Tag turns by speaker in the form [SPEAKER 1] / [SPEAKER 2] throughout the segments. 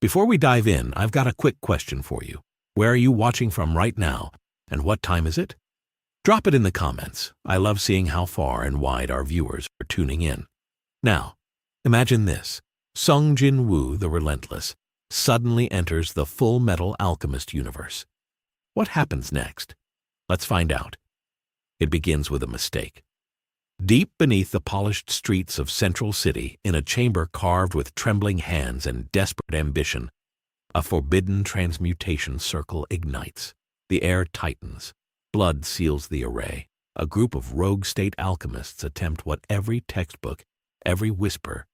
[SPEAKER 1] Before we dive in, I've got a quick question for you. Where are you watching from right now, and what time is it? Drop it in the comments. I love seeing how far and wide our viewers are tuning in. Now, imagine this. Jin-Woo, the Relentless, suddenly enters the Fullmetal Alchemist universe. What happens next? Let's find out. It begins with a mistake. Deep beneath the polished streets of Central City, in a chamber carved with trembling hands and desperate ambition, a forbidden transmutation circle ignites. The air tightens. Blood seals the array. A group of rogue state alchemists attempt what every textbook, every whisper,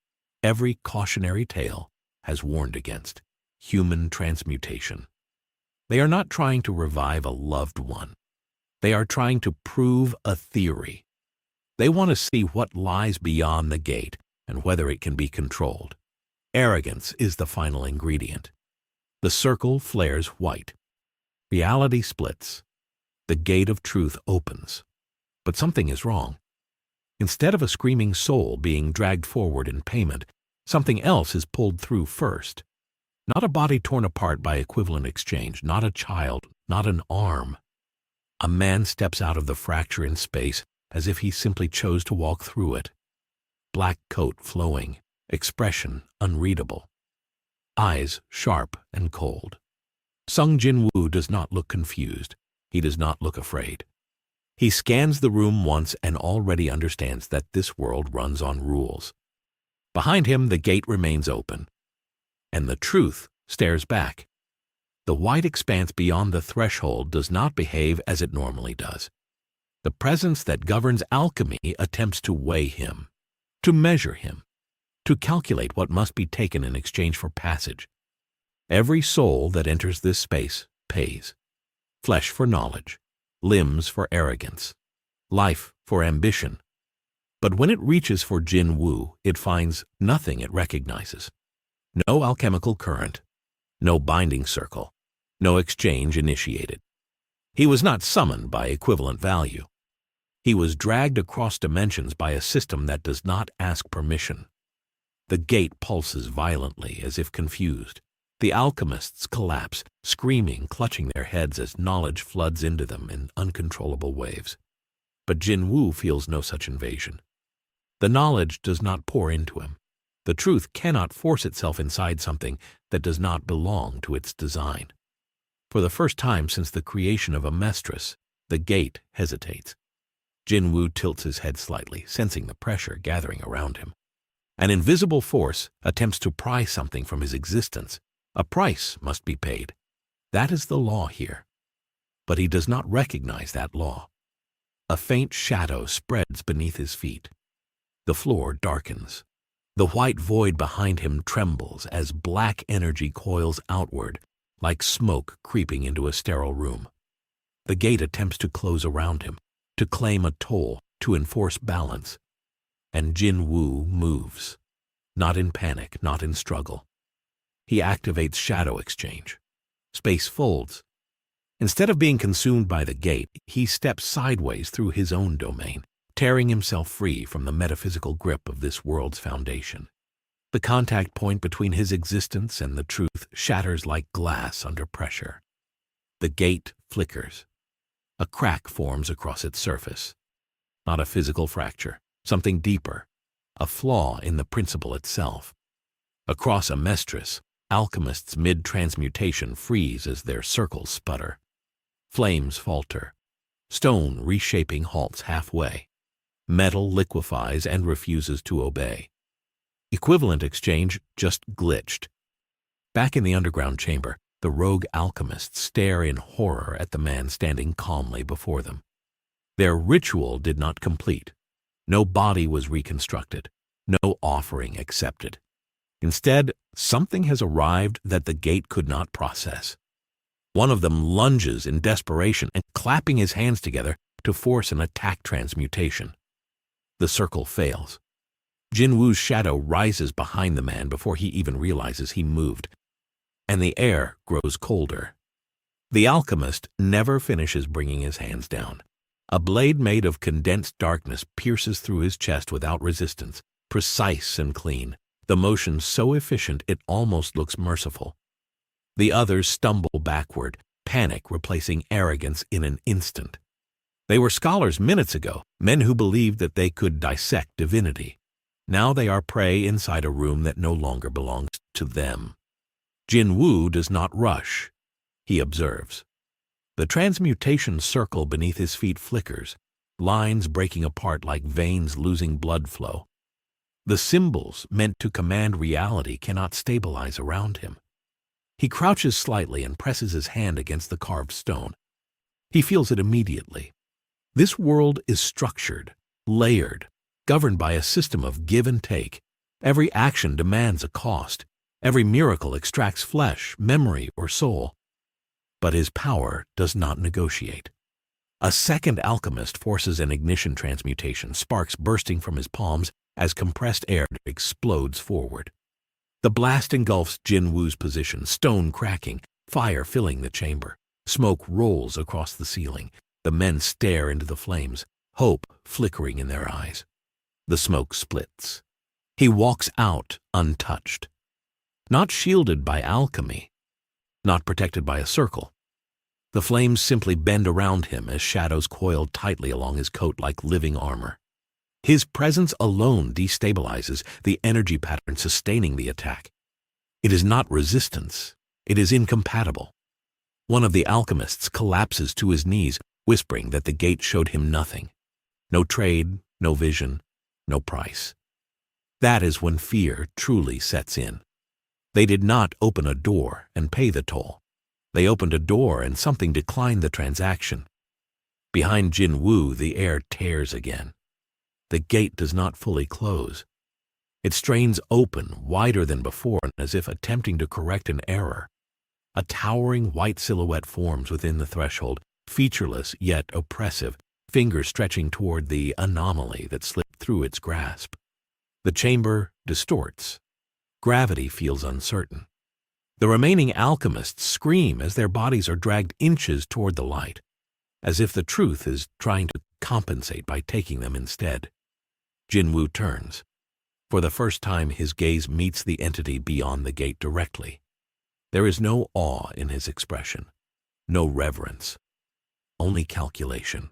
[SPEAKER 1] every cautionary tale has warned against: human transmutation. They are not trying to revive a loved one. They are trying to prove a theory. They want to see what lies beyond the gate and whether it can be controlled. Arrogance is the final ingredient. The circle flares white. Reality splits. The gate of truth opens. But something is wrong. Instead of a screaming soul being dragged forward in payment, something else is pulled through first. Not a body torn apart by equivalent exchange, not a child, not an arm. A man steps out of the fracture in space as if he simply chose to walk through it. Black coat flowing, expression unreadable. Eyes sharp and cold. Jin-Woo does not look confused. He does not look afraid. He scans the room once and already understands that this world runs on rules. Behind him, the gate remains open, and the truth stares back. The white expanse beyond the threshold does not behave as it normally does. The presence that governs alchemy attempts to weigh him, to measure him, to calculate what must be taken in exchange for passage. Every soul that enters this space pays. Flesh for knowledge, limbs for arrogance, life for ambition. But when it reaches for Jin-Woo, it finds nothing it recognizes. No alchemical current, no binding circle, no exchange initiated. He was not summoned by equivalent value. He was dragged across dimensions by a system that does not ask permission. The gate pulses violently as if confused. The alchemists collapse, screaming, clutching their heads as knowledge floods into them in uncontrollable waves. But Jin-Woo feels no such invasion. The knowledge does not pour into him. The truth cannot force itself inside something that does not belong to its design. For the first time since the creation of Amestris, the gate hesitates. Jin-Woo tilts his head slightly, sensing the pressure gathering around him. An invisible force attempts to pry something from his existence. A price must be paid. That is the law here. But he does not recognize that law. A faint shadow spreads beneath his feet. The floor darkens. The white void behind him trembles as black energy coils outward, like smoke creeping into a sterile room. The gate attempts to close around him, to claim a toll, to enforce balance. And Jin-Woo moves. Not in panic, not in struggle. He activates shadow exchange. Space folds. Instead of being consumed by the gate, he steps sideways through his own domain, tearing himself free from the metaphysical grip of this world's foundation. The contact point between his existence and the truth shatters like glass under pressure. The gate flickers. A crack forms across its surface. Not a physical fracture, something deeper, a flaw in the principle itself. Across Amestris, alchemists mid-transmutation freeze as their circles sputter. Flames falter. Stone reshaping halts halfway. Metal liquefies and refuses to obey. Equivalent exchange just glitched. Back in the underground chamber, the rogue alchemists stare in horror at the man standing calmly before them. Their ritual did not complete. No body was reconstructed. No offering accepted. Instead, something has arrived that the gate could not process. One of them lunges in desperation and clapping his hands together to force an attack transmutation. The circle fails. Jin-Woo's shadow rises behind the man before he even realizes he moved, and the air grows colder. The alchemist never finishes bringing his hands down. A blade made of condensed darkness pierces through his chest without resistance, precise and clean. the motion so efficient it almost looks merciful. The others stumble backward, panic replacing arrogance in an instant. They were scholars minutes ago, men who believed that they could dissect divinity. Now they are prey inside a room that no longer belongs to them. Jin-Woo does not rush. He observes. The transmutation circle beneath his feet flickers, lines breaking apart like veins losing blood flow. The symbols meant to command reality cannot stabilize around him. He crouches slightly and presses his hand against the carved stone. He feels it immediately. This world is structured, layered, governed by a system of give and take. Every action demands a cost. Every miracle extracts flesh, memory, or soul. But his power does not negotiate. A second alchemist forces an ignition transmutation, sparks bursting from his palms as compressed air explodes forward. The blast engulfs Jin-Woo's position, stone cracking, fire filling the chamber. Smoke rolls across the ceiling. The men stare into the flames, hope flickering in their eyes. The smoke splits. He walks out untouched. Not shielded by alchemy, not protected by a circle. The flames simply bend around him as shadows coil tightly along his coat like living armor. His presence alone destabilizes the energy pattern sustaining the attack. It is not resistance, it is incompatible. One of the alchemists collapses to his knees, whispering that the gate showed him nothing. No trade, no vision, no price. That is when fear truly sets in. They did not open a door and pay the toll. They opened a door and something declined the transaction. Behind Jin-Woo, the air tears again. The gate does not fully close. It strains open, wider than before, as if attempting to correct an error. A towering white silhouette forms within the threshold, featureless yet oppressive, fingers stretching toward the anomaly that slipped through its grasp. The chamber distorts. Gravity feels uncertain. The remaining alchemists scream as their bodies are dragged inches toward the light, as if the truth is trying to compensate by taking them instead. Jin-Woo turns. For the first time, his gaze meets the entity beyond the gate directly. There is no awe in his expression, no reverence, only calculation.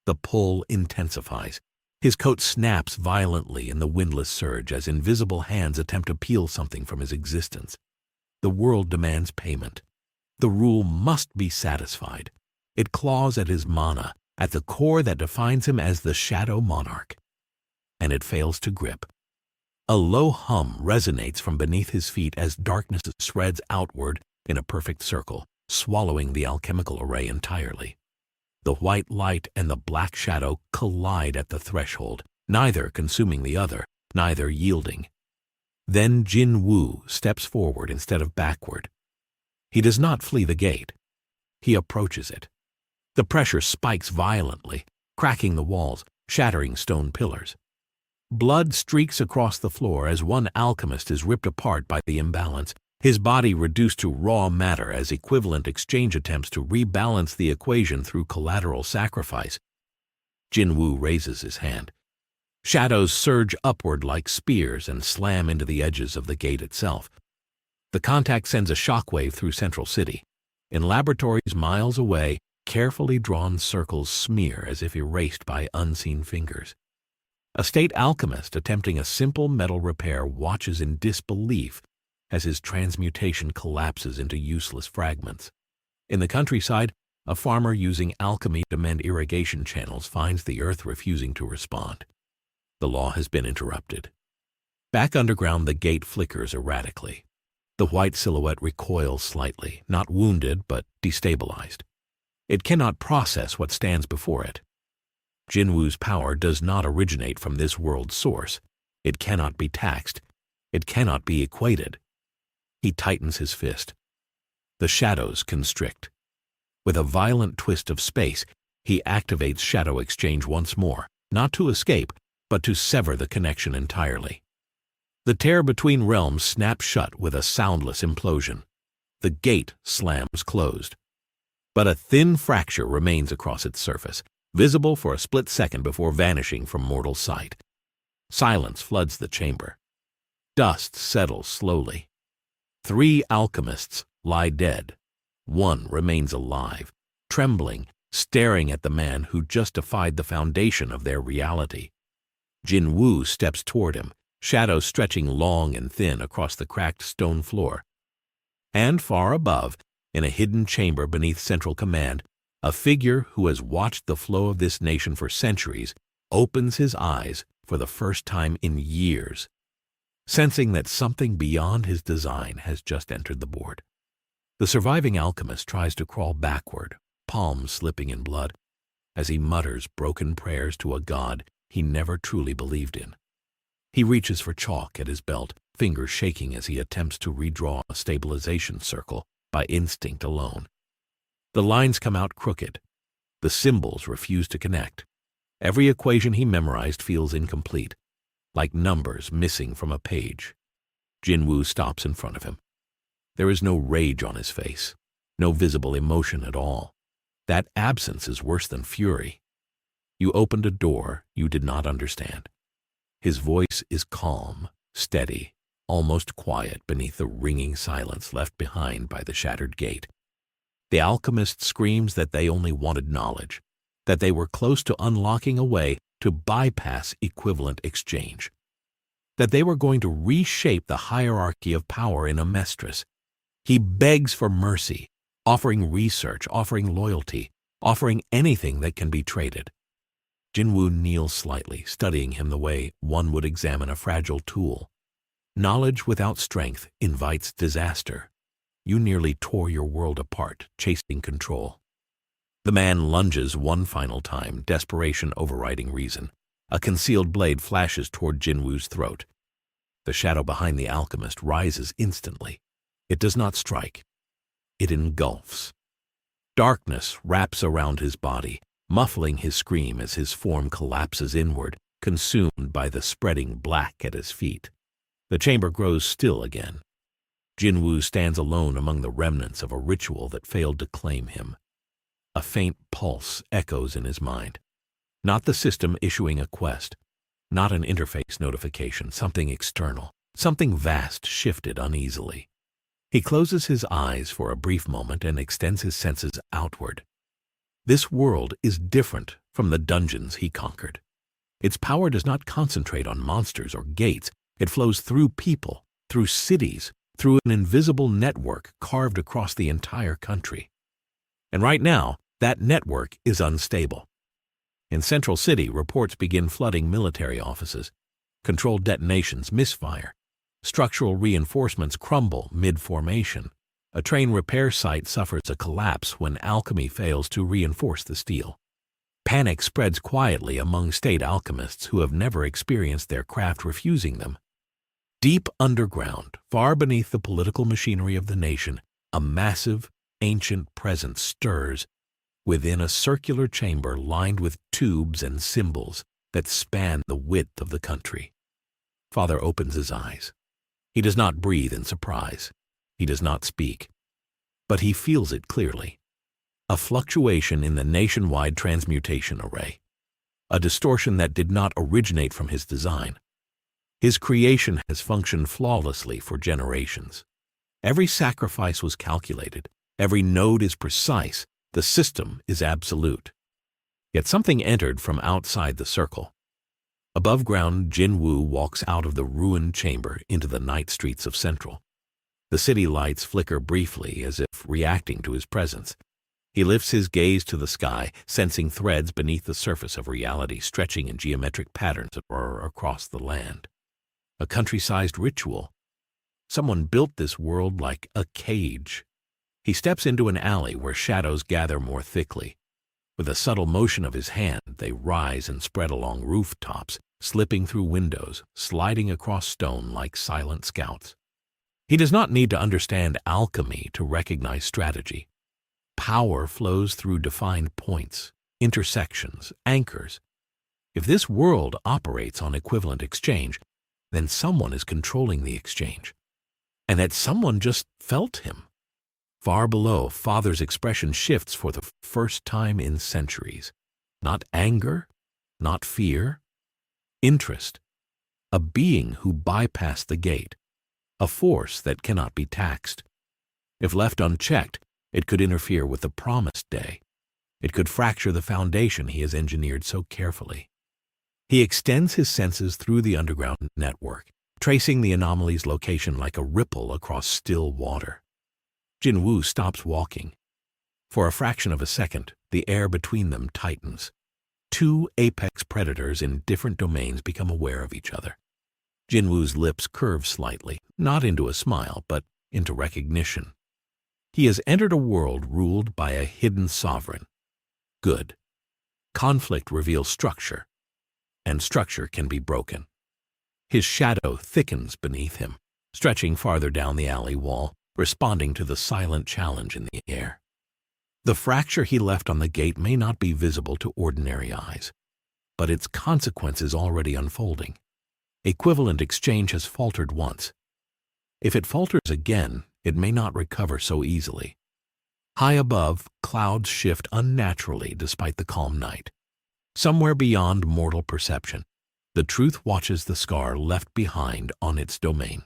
[SPEAKER 1] The pull intensifies. His coat snaps violently in the windless surge as invisible hands attempt to peel something from his existence. The world demands payment. The rule must be satisfied. It claws at his mana, at the core that defines him as the Shadow Monarch. And it fails to grip. A low hum resonates from beneath his feet as darkness spreads outward in a perfect circle, swallowing the alchemical array entirely. The white light and the black shadow collide at the threshold, neither consuming the other, neither yielding. Then Jin-Woo steps forward instead of backward. He does not flee the gate. He approaches it. The pressure spikes violently, cracking the walls, shattering stone pillars. Blood streaks across the floor as one alchemist is ripped apart by the imbalance, his body reduced to raw matter as equivalent exchange attempts to rebalance the equation through collateral sacrifice. Jin-Woo raises his hand. Shadows surge upward like spears and slam into the edges of the gate itself. The contact sends a shockwave through Central City. In laboratories miles away, carefully drawn circles smear as if erased by unseen fingers. A state alchemist attempting a simple metal repair watches in disbelief as his transmutation collapses into useless fragments. In the countryside, a farmer using alchemy to mend irrigation channels finds the earth refusing to respond. The law has been interrupted. Back underground, the gate flickers erratically. The white silhouette recoils slightly, not wounded but destabilized. It cannot process what stands before it. Jin-Woo's power does not originate from this world's source. It cannot be taxed. It cannot be equated. He tightens his fist. The shadows constrict. With a violent twist of space, he activates Shadow Exchange once more, not to escape, but to sever the connection entirely. The tear between realms snaps shut with a soundless implosion. The gate slams closed. But a thin fracture remains across its surface, visible for a split second before vanishing from mortal sight. Silence floods the chamber. Dust settles slowly. 3 alchemists lie dead. 1 remains alive, trembling, staring at the man who just defied the foundation of their reality. Jin-Woo steps toward him, shadows stretching long and thin across the cracked stone floor. And far above, in a hidden chamber beneath Central Command, a figure who has watched the flow of this nation for centuries opens his eyes for the first time in years, sensing that something beyond his design has just entered the board. The surviving alchemist tries to crawl backward, palms slipping in blood, as he mutters broken prayers to a god he never truly believed in. He reaches for chalk at his belt, fingers shaking as he attempts to redraw a stabilization circle by instinct alone. The lines come out crooked. The symbols refuse to connect. Every equation he memorized feels incomplete, like numbers missing from a page. Jin-Woo stops in front of him. There is no rage on his face, no visible emotion at all. That absence is worse than fury. You opened a door you did not understand. His voice is calm, steady, almost quiet beneath the ringing silence left behind by the shattered gate. The alchemist screams that they only wanted knowledge, that they were close to unlocking a way to bypass equivalent exchange, that they were going to reshape the hierarchy of power in Amestris. He begs for mercy, offering research, offering loyalty, offering anything that can be traded. Jin-Woo kneels slightly, studying him the way one would examine a fragile tool. Knowledge without strength invites disaster. You nearly tore your world apart, chasing control. The man lunges one final time, desperation overriding reason. A concealed blade flashes toward Jin-Woo's throat. The shadow behind the alchemist rises instantly. It does not strike. It engulfs. Darkness wraps around his body, muffling his scream as his form collapses inward, consumed by the spreading black at his feet. The chamber grows still again. Jin-Woo stands alone among the remnants of a ritual that failed to claim him. A faint pulse echoes in his mind. Not the system issuing a quest, not an interface notification, something external, something vast shifted uneasily. He closes his eyes for a brief moment and extends his senses outward. This world is different from the dungeons he conquered. Its power does not concentrate on monsters or gates. It flows through people, through cities, through an invisible network carved across the entire country. And right now, that network is unstable. In Central City, reports begin flooding military offices. Controlled detonations misfire. Structural reinforcements crumble mid-formation. A train repair site suffers a collapse when alchemy fails to reinforce the steel. Panic spreads quietly among state alchemists who have never experienced their craft refusing them. Deep underground, far beneath the political machinery of the nation, a massive, ancient presence stirs within a circular chamber lined with tubes and symbols that span the width of the country. Father opens his eyes. He does not breathe in surprise. He does not speak. But he feels it clearly. A fluctuation in the nationwide transmutation array. A distortion that did not originate from his design. His creation has functioned flawlessly for generations. Every sacrifice was calculated. Every node is precise. The system is absolute. Yet something entered from outside the circle. Above ground, Jin-Woo walks out of the ruined chamber into the night streets of Central. The city lights flicker briefly as if reacting to his presence. He lifts his gaze to the sky, sensing threads beneath the surface of reality stretching in geometric patterns across the land. A country-sized ritual. Someone built this world like a cage. He steps into an alley where shadows gather more thickly. With a subtle motion of his hand, they rise and spread along rooftops, slipping through windows, sliding across stone like silent scouts. He does not need to understand alchemy to recognize strategy. Power flows through defined points, intersections, anchors. If this world operates on equivalent exchange, then someone is controlling the exchange. And that someone just felt him. Far below, Father's expression shifts for the first time in centuries. Not anger, not fear, interest. a being who bypassed the gate, a force that cannot be taxed. If left unchecked, it could interfere with the promised day. It could fracture the foundation he has engineered so carefully. He extends his senses through the underground network, tracing the anomaly's location like a ripple across still water. Jin-Woo stops walking. For a fraction of a second, the air between them tightens. Two apex predators in different domains become aware of each other. Jin-Woo's lips curve slightly, not into a smile, but into recognition. He has entered a world ruled by a hidden sovereign. Good. Conflict reveals structure, and structure can be broken. His shadow thickens beneath him, stretching farther down the alley wall, responding to the silent challenge in the air. The fracture he left on the gate may not be visible to ordinary eyes, but its consequence is already unfolding. Equivalent exchange has faltered once. If it falters again, it may not recover so easily. High above, clouds shift unnaturally despite the calm night. Somewhere beyond mortal perception, the truth watches the scar left behind on its domain.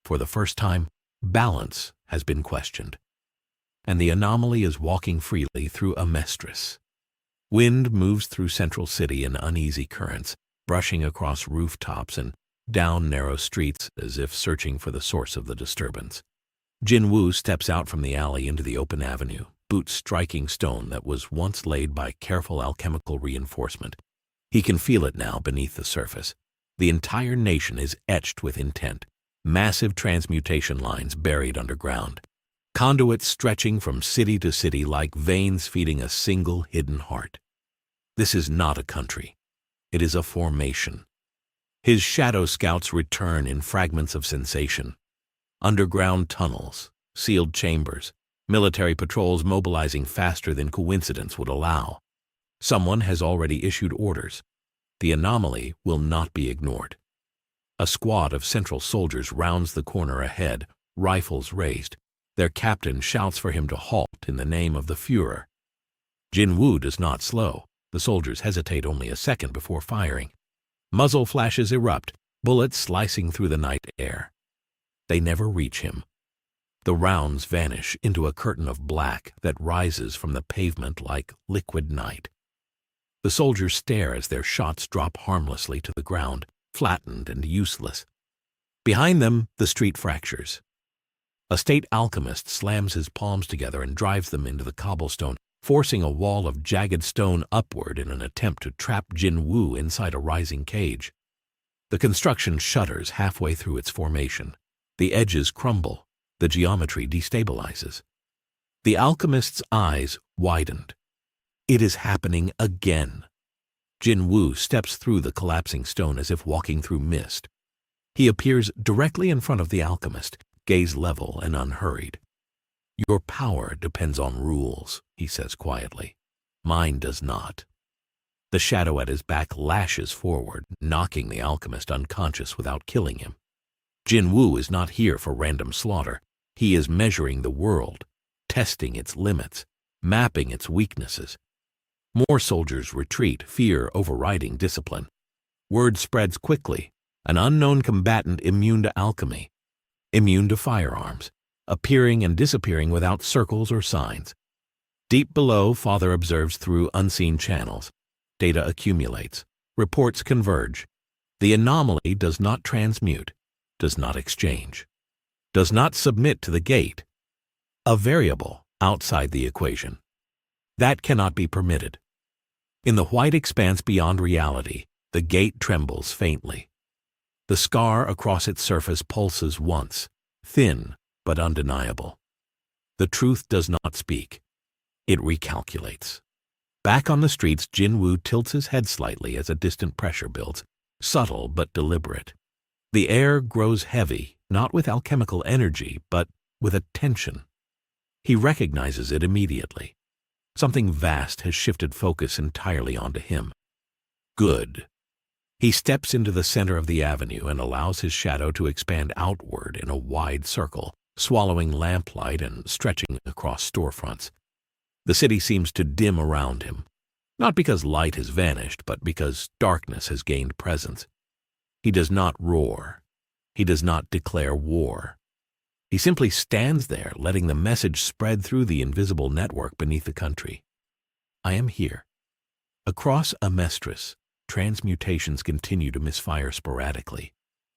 [SPEAKER 1] For the first time, balance has been questioned, and the anomaly is walking freely through Amestris. Wind moves through Central City in uneasy currents, brushing across rooftops and down narrow streets as if searching for the source of the disturbance. Jin-Woo steps out from the alley into the open avenue, boots striking stone that was once laid by careful alchemical reinforcement. He can feel it now beneath the surface. The entire nation is etched with intent, massive transmutation lines buried underground, conduits stretching from city to city like veins feeding a single hidden heart. This is not a country. It is a formation. His shadow scouts return in fragments of sensation. Underground tunnels, sealed chambers, military patrols mobilizing faster than coincidence would allow. Someone has already issued orders. The anomaly will not be ignored. A squad of central soldiers rounds the corner ahead, rifles raised. Their captain shouts for him to halt in the name of the Führer. Jin-Woo does not slow. The soldiers hesitate only a second before firing. Muzzle flashes erupt, bullets slicing through the night air. They never reach him. The rounds vanish into a curtain of black that rises from the pavement like liquid night. The soldiers stare as their shots drop harmlessly to the ground, flattened and useless. Behind them, the street fractures. A state alchemist slams his palms together and drives them into the cobblestone, forcing a wall of jagged stone upward in an attempt to trap Jin-Woo inside a rising cage. The construction shudders halfway through its formation. The edges crumble. The geometry destabilizes. The alchemist's eyes widened. It is happening again. Jin-Woo steps through the collapsing stone as if walking through mist. He appears directly in front of the alchemist, gaze level and unhurried. "Your power depends on rules," he says quietly. "Mine does not." The shadow at his back lashes forward, knocking the alchemist unconscious without killing him. Jin-Woo is not here for random slaughter. He is measuring the world, testing its limits, mapping its weaknesses. More soldiers retreat, fear overriding discipline. Word spreads quickly. An unknown combatant immune to alchemy, immune to firearms, appearing and disappearing without circles or signs. Deep below, Father observes through unseen channels. Data accumulates. Reports converge. The anomaly does not transmute, does not exchange, does not submit to the gate. A variable outside the equation. That cannot be permitted. In the white expanse beyond reality, the gate trembles faintly. The scar across its surface pulses once, thin but undeniable. The truth does not speak. It recalculates. Back on the streets, Jin-Woo tilts his head slightly as a distant pressure builds, subtle but deliberate. The air grows heavy, not with alchemical energy, but with a tension. He recognizes it immediately. Something vast has shifted focus entirely onto him. Good. He steps into the center of the avenue and allows his shadow to expand outward in a wide circle, swallowing lamplight and stretching across storefronts. The city seems to dim around him, not because light has vanished, but because darkness has gained presence. He does not roar. He does not declare war. He simply stands there, letting the message spread through the invisible network beneath the country. I am here. Across Amestris, transmutations continue to misfire sporadically.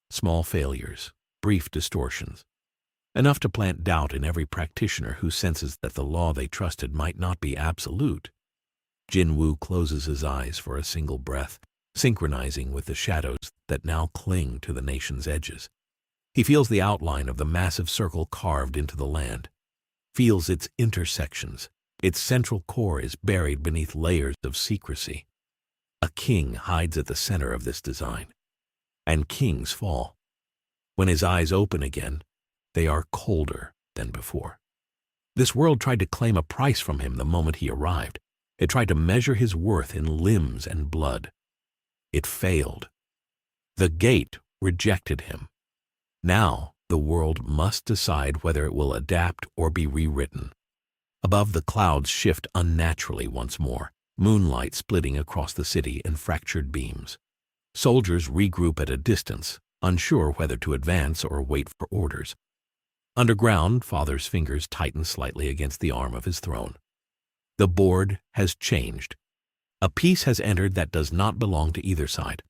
[SPEAKER 1] Small failures, brief distortions. Enough to plant doubt in every practitioner who senses that the law they trusted might not be absolute. Jin-Woo closes his eyes for a single breath, synchronizing with the shadows that now cling to the nation's edges. He feels the outline of the massive circle carved into the land, feels its intersections. Its central core is buried beneath layers of secrecy. A king hides at the center of this design, and kings fall. When his eyes open again, they are colder than before. This world tried to claim a price from him the moment he arrived. It tried to measure his worth in limbs and blood. It failed. The gate rejected him. Now the world must decide whether it will adapt or be rewritten. Above, the clouds shift unnaturally once more, moonlight splitting across the city in fractured beams. Soldiers regroup at a distance, unsure whether to advance or wait for orders. Underground, Father's fingers tighten slightly against the arm of his throne. The board has changed. A piece has entered that does not belong to either side.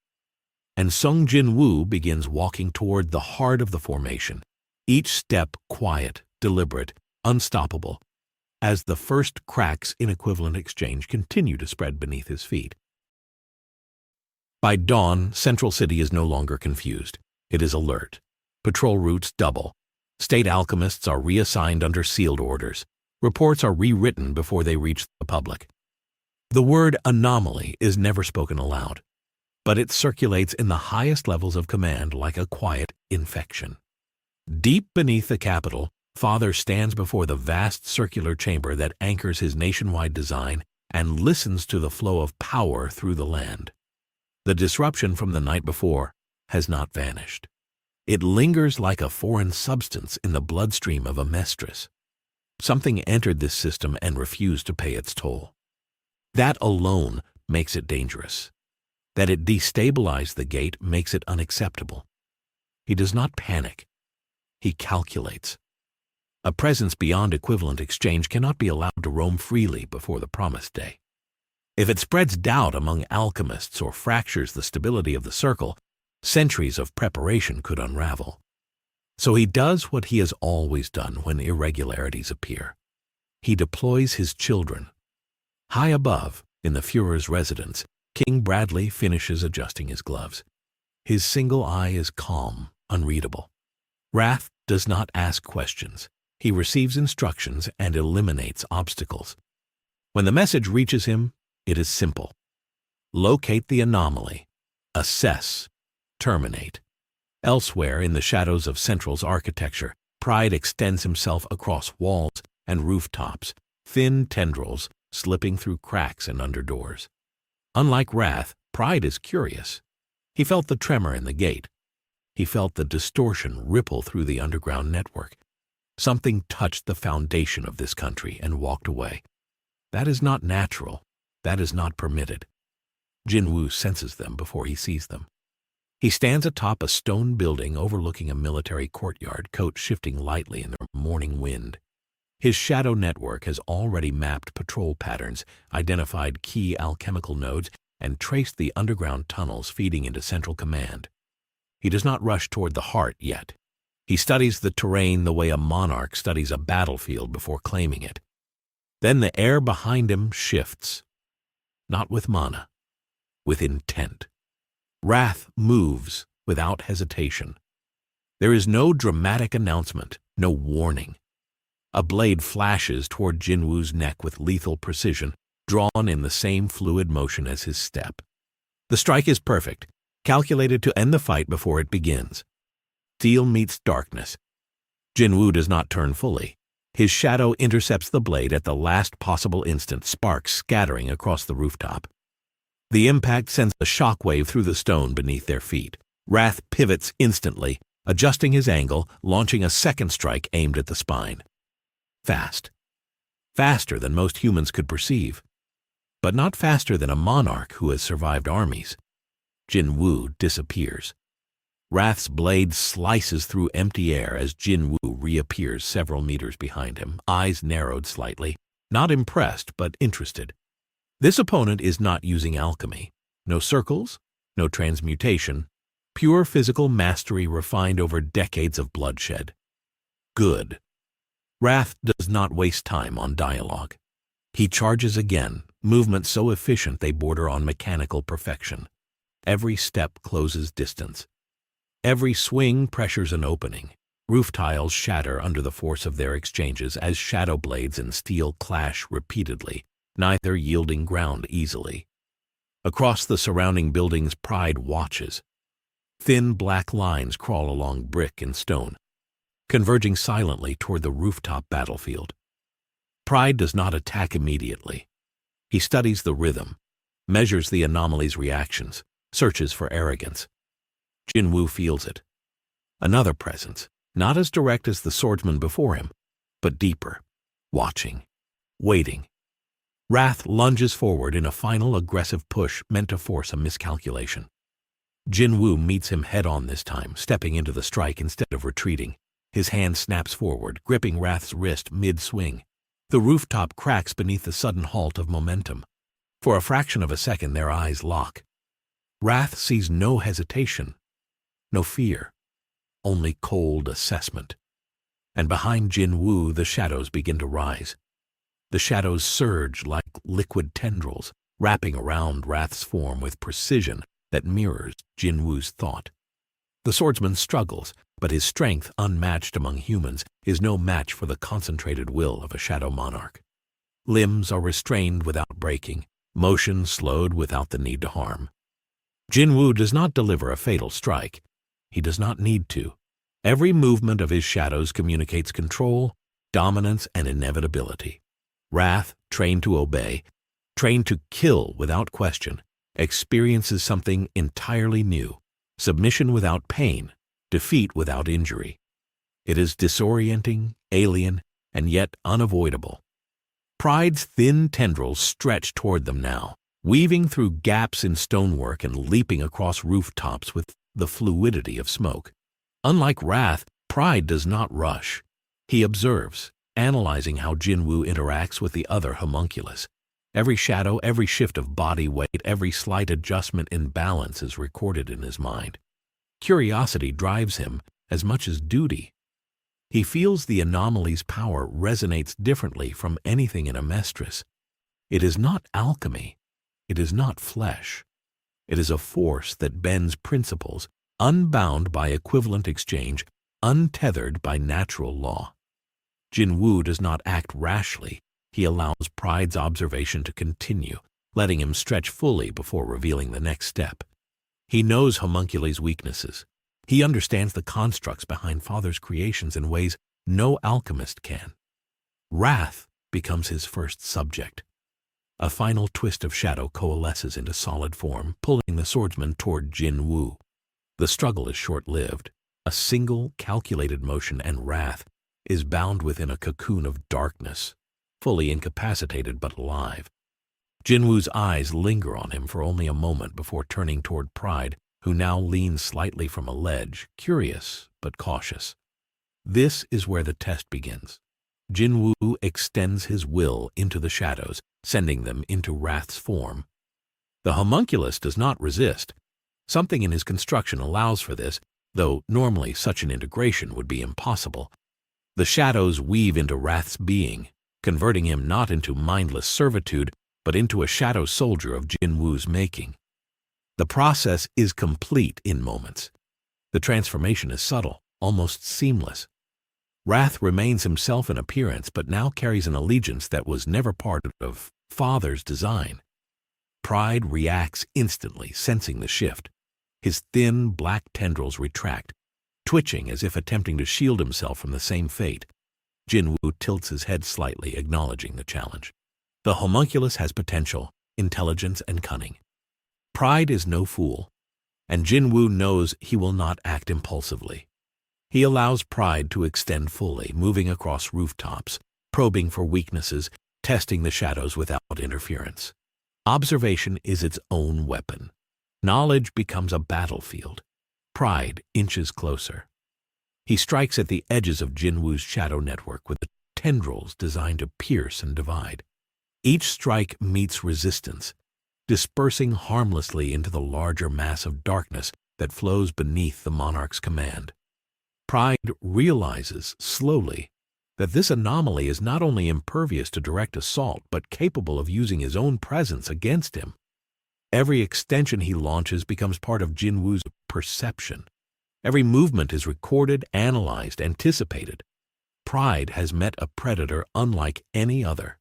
[SPEAKER 1] And Sung Jin-Woo begins walking toward the heart of the formation, each step quiet, deliberate, unstoppable, as the first cracks in equivalent exchange continue to spread beneath his feet. By dawn, Central City is no longer confused. It is alert. Patrol routes double. State alchemists are reassigned under sealed orders. Reports are rewritten before they reach the public. The word anomaly is never spoken aloud, but it circulates in the highest levels of command like a quiet infection. Deep beneath the capital, Father stands before the vast circular chamber that anchors his nationwide design and listens to the flow of power through the land. The disruption from the night before has not vanished. It lingers like a foreign substance in the bloodstream of Amestris. Something entered this system and refused to pay its toll. That alone makes it dangerous. That it destabilized the gate makes it unacceptable. He does not panic. He calculates. A presence beyond equivalent exchange cannot be allowed to roam freely before the promised day. If it spreads doubt among alchemists or fractures the stability of the circle, centuries of preparation could unravel. So he does what he has always done when irregularities appear. He deploys his children. High above, in the Führer's residence, King Bradley finishes adjusting his gloves. His single eye is calm, unreadable. Wrath does not ask questions. He receives instructions and eliminates obstacles. When the message reaches him, it is simple. Locate the anomaly. Assess. Terminate. Elsewhere in the shadows of Central's architecture, Pride extends himself across walls and rooftops, thin tendrils slipping through cracks and under doors. Unlike Wrath, Pride is curious. He felt the tremor in the gate. He felt the distortion ripple through the underground network. Something touched the foundation of this country and walked away. That is not natural. That is not permitted. Jin-Woo senses them before he sees them. He stands atop a stone building overlooking a military courtyard, coat shifting lightly in the morning wind. His shadow network has already mapped patrol patterns, identified key alchemical nodes, and traced the underground tunnels feeding into Central Command. He does not rush toward the heart yet. He studies the terrain the way a monarch studies a battlefield before claiming it. Then the air behind him shifts. Not with mana, with intent. Wrath moves without hesitation. There is no dramatic announcement, no warning. A blade flashes toward Jin-Woo's neck with lethal precision, drawn in the same fluid motion as his step. The strike is perfect, calculated to end the fight before it begins. Steel meets darkness. Jin-Woo does not turn fully. His shadow intercepts the blade at the last possible instant, sparks scattering across the rooftop. The impact sends a shockwave through the stone beneath their feet. Wrath pivots instantly, adjusting his angle, launching a second strike aimed at the spine. Fast. Faster than most humans could perceive. But not faster than a monarch who has survived armies. Jin-Woo disappears. Wrath's blade slices through empty air as Jin-Woo reappears several meters behind him, eyes narrowed slightly, not impressed but interested. This opponent is not using alchemy. No circles, no transmutation, pure physical mastery refined over decades of bloodshed. Good. Wrath does not waste time on dialogue. He charges again, movements so efficient they border on mechanical perfection. Every step closes distance. Every swing pressures an opening. Roof tiles shatter under the force of their exchanges as shadow blades and steel clash repeatedly, neither yielding ground easily. Across the surrounding buildings, Pride watches. Thin black lines crawl along brick and stone, converging silently toward the rooftop battlefield. Pride does not attack immediately. He studies the rhythm, measures the anomaly's reactions, searches for arrogance. Jin-Woo feels it. Another presence, not as direct as the swordsman before him, but deeper, watching, waiting. Wrath lunges forward in a final aggressive push meant to force a miscalculation. Jin-Woo meets him head-on this time, stepping into the strike instead of retreating. His hand snaps forward, gripping Wrath's wrist mid-swing. The rooftop cracks beneath the sudden halt of momentum. For a fraction of a second, their eyes lock. Wrath sees no hesitation, no fear, only cold assessment. And behind Jin-Woo, the shadows begin to rise. The shadows surge like liquid tendrils, wrapping around Wrath's form with precision that mirrors Jin-Woo's thought. The swordsman struggles, but his strength, unmatched among humans, is no match for the concentrated will of a Shadow Monarch. Limbs are restrained without breaking, motion slowed without the need to harm. Jin-Woo does not deliver a fatal strike. He does not need to. Every movement of his shadows communicates control, dominance, and inevitability. Wrath, trained to obey, trained to kill without question, experiences something entirely new, submission without pain, defeat without injury. It is disorienting, alien, and yet unavoidable. Pride's thin tendrils stretch toward them now, weaving through gaps in stonework and leaping across rooftops with the fluidity of smoke. Unlike Wrath, Pride does not rush. He observes, analyzing how Jin-Woo interacts with the other homunculus. Every shadow, every shift of body weight, every slight adjustment in balance is recorded in his mind. Curiosity drives him as much as duty. He feels the anomaly's power resonates differently from anything in Amestris. It is not alchemy. It is not flesh. It is a force that bends principles, unbound by equivalent exchange, untethered by natural law. Jin-Woo does not act rashly. He allows Pride's observation to continue, letting him stretch fully before revealing the next step. He knows Homunculi's weaknesses. He understands the constructs behind Father's creations in ways no alchemist can. Wrath becomes his first subject. A final twist of shadow coalesces into solid form, pulling the swordsman toward Jin-Woo. The struggle is short-lived. A single, calculated motion, and Wrath is bound within a cocoon of darkness, fully incapacitated but alive. Jin-Woo's eyes linger on him for only a moment before turning toward Pride, who now leans slightly from a ledge, curious but cautious. This is where the test begins. Jin-Woo extends his will into the shadows, sending them into Wrath's form. The homunculus does not resist. Something in his construction allows for this, though normally such an integration would be impossible. The shadows weave into Wrath's being, converting him not into mindless servitude, but into a shadow soldier of Jin-Woo's making. The process is complete in moments. The transformation is subtle, almost seamless. Wrath remains himself in appearance, but now carries an allegiance that was never part of Father's design. Pride reacts instantly, sensing the shift. His thin, black tendrils retract, twitching as if attempting to shield himself from the same fate. Jin-Woo tilts his head slightly, acknowledging the challenge. The homunculus has potential, intelligence, and cunning. Pride is no fool, and Jin-Woo knows he will not act impulsively. He allows Pride to extend fully, moving across rooftops, probing for weaknesses, testing the shadows without interference. Observation is its own weapon. Knowledge becomes a battlefield. Pride inches closer. He strikes at the edges of Jin-Woo's shadow network with the tendrils designed to pierce and divide. Each strike meets resistance, dispersing harmlessly into the larger mass of darkness that flows beneath the monarch's command. Pride realizes, slowly, that this anomaly is not only impervious to direct assault, but capable of using his own presence against him. Every extension he launches becomes part of Jin-Woo's perception. Every movement is recorded, analyzed, anticipated. Pride has met a predator unlike any other.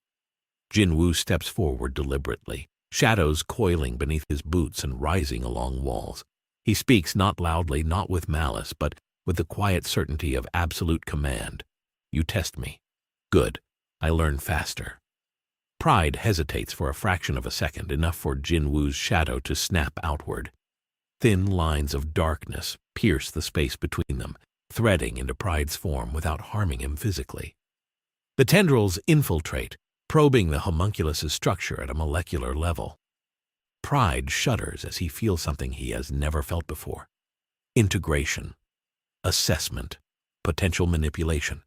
[SPEAKER 1] Jin-Woo steps forward deliberately, shadows coiling beneath his boots and rising along walls. He speaks not loudly, not with malice, but with the quiet certainty of absolute command. You test me. Good. I learn faster. Pride hesitates for a fraction of a second, enough for Jin-Woo's shadow to snap outward. Thin lines of darkness pierce the space between them, threading into Pride's form without harming him physically. The tendrils infiltrate, probing the homunculus's structure at a molecular level. Pride shudders as he feels something he has never felt before. Integration, assessment, potential manipulation.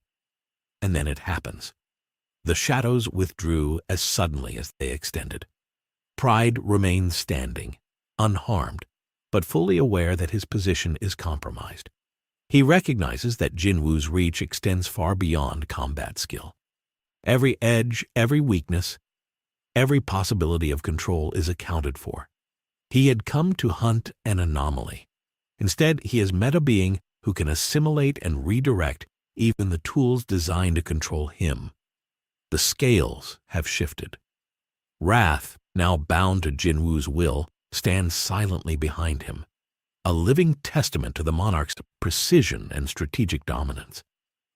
[SPEAKER 1] And then it happens. The shadows withdrew as suddenly as they extended. Pride remains standing, unharmed, but fully aware that his position is compromised. He recognizes that Jin-Woo's reach extends far beyond combat skill. Every edge, every weakness, every possibility of control is accounted for. He had come to hunt an anomaly. Instead, he has met a being who can assimilate and redirect even the tools designed to control him. The scales have shifted. Wrath, now bound to Jin-Woo's will, stands silently behind him, a living testament to the monarch's precision and strategic dominance.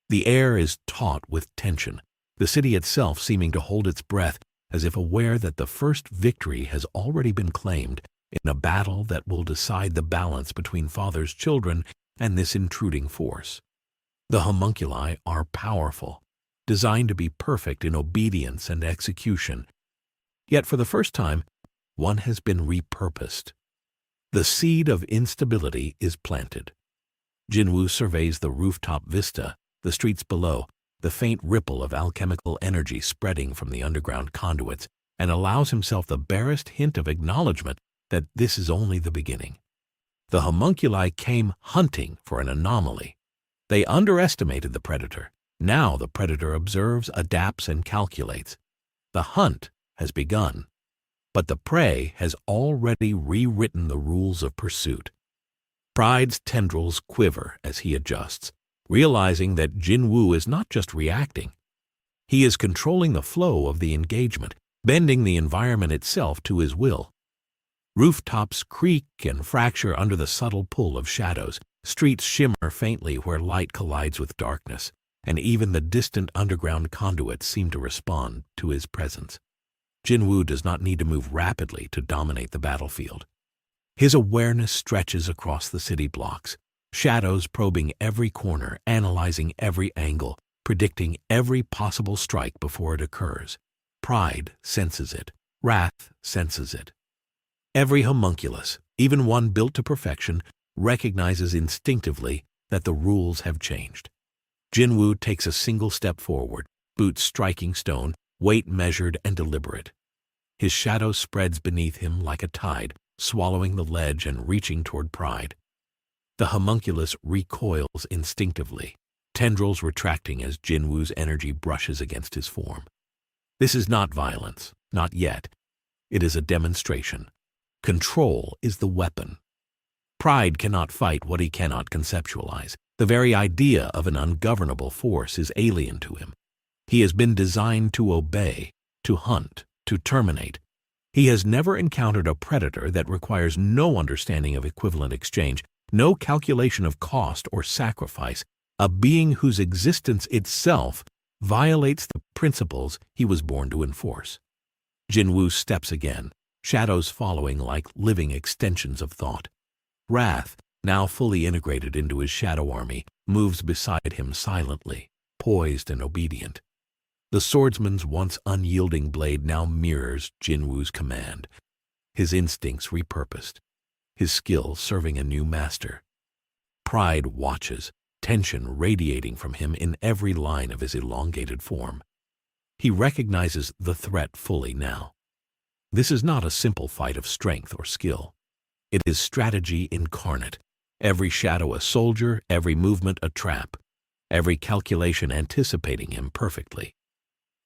[SPEAKER 1] The air is taut with tension, the city itself seeming to hold its breath as if aware that the first victory has already been claimed in a battle that will decide the balance between father's children and this intruding force. The homunculi are powerful, designed to be perfect in obedience and execution. Yet for the first time, one has been repurposed. The seed of instability is planted. Jin-Woo surveys the rooftop vista, the streets below, the faint ripple of alchemical energy spreading from the underground conduits, and allows himself the barest hint of acknowledgement that this is only the beginning. The homunculi came hunting for an anomaly. They underestimated the predator. Now the predator observes, adapts, and calculates. The hunt has begun, but the prey has already rewritten the rules of pursuit. Pride's tendrils quiver as he adjusts, realizing that Jin-Woo is not just reacting. He is controlling the flow of the engagement, bending the environment itself to his will. Rooftops creak and fracture under the subtle pull of shadows. Streets shimmer faintly where light collides with darkness, and even the distant underground conduits seem to respond to his presence. Jin-Woo does not need to move rapidly to dominate the battlefield. His awareness stretches across the city blocks, shadows probing every corner, analyzing every angle, predicting every possible strike before it occurs. Pride senses it. Wrath senses it. Every homunculus, even one built to perfection, recognizes instinctively that the rules have changed. Jin-Woo takes a single step forward, boots striking stone, weight measured and deliberate. His shadow spreads beneath him like a tide, swallowing the ledge and reaching toward Pride. The homunculus recoils instinctively, tendrils retracting as Jin-Woo's energy brushes against his form. This is not violence, not yet. It is a demonstration. Control is the weapon. Pride cannot fight what he cannot conceptualize. The very idea of an ungovernable force is alien to him. He has been designed to obey, to hunt, to terminate. He has never encountered a predator that requires no understanding of equivalent exchange, no calculation of cost or sacrifice, a being whose existence itself violates the principles he was born to enforce. Jin-Woo steps again, shadows following like living extensions of thought. Wrath, now fully integrated into his shadow army, moves beside him silently, poised and obedient. The swordsman's once unyielding blade now mirrors Jin-Woo's command, his instincts repurposed, his skill serving a new master. Pride watches, tension radiating from him in every line of his elongated form. He recognizes the threat fully now. This is not a simple fight of strength or skill. It is strategy incarnate. Every shadow a soldier, every movement a trap, every calculation anticipating him perfectly.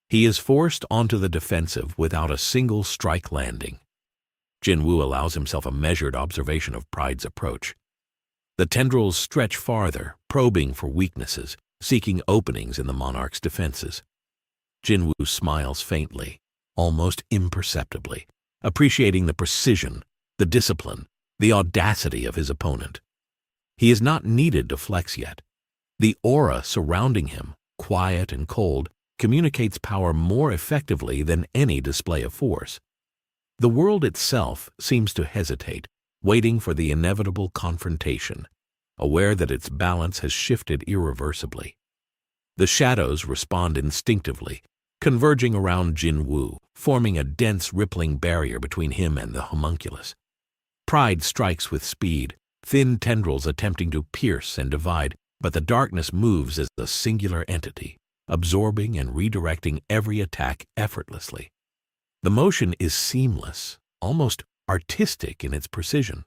[SPEAKER 1] He is forced onto the defensive without a single strike landing. Jin-Woo allows himself a measured observation of Pride's approach. The tendrils stretch farther, probing for weaknesses, seeking openings in the monarch's defenses. Jin-Woo smiles faintly, almost imperceptibly, appreciating the precision, the discipline, the audacity of his opponent. He is not needed to flex yet. The aura surrounding him, quiet and cold, communicates power more effectively than any display of force. The world itself seems to hesitate, waiting for the inevitable confrontation, aware that its balance has shifted irreversibly. The shadows respond instinctively, converging around Jin-Woo, forming a dense rippling barrier between him and the homunculus. Pride strikes with speed, thin tendrils attempting to pierce and divide, but the darkness moves as a singular entity, absorbing and redirecting every attack effortlessly. The motion is seamless, almost artistic in its precision.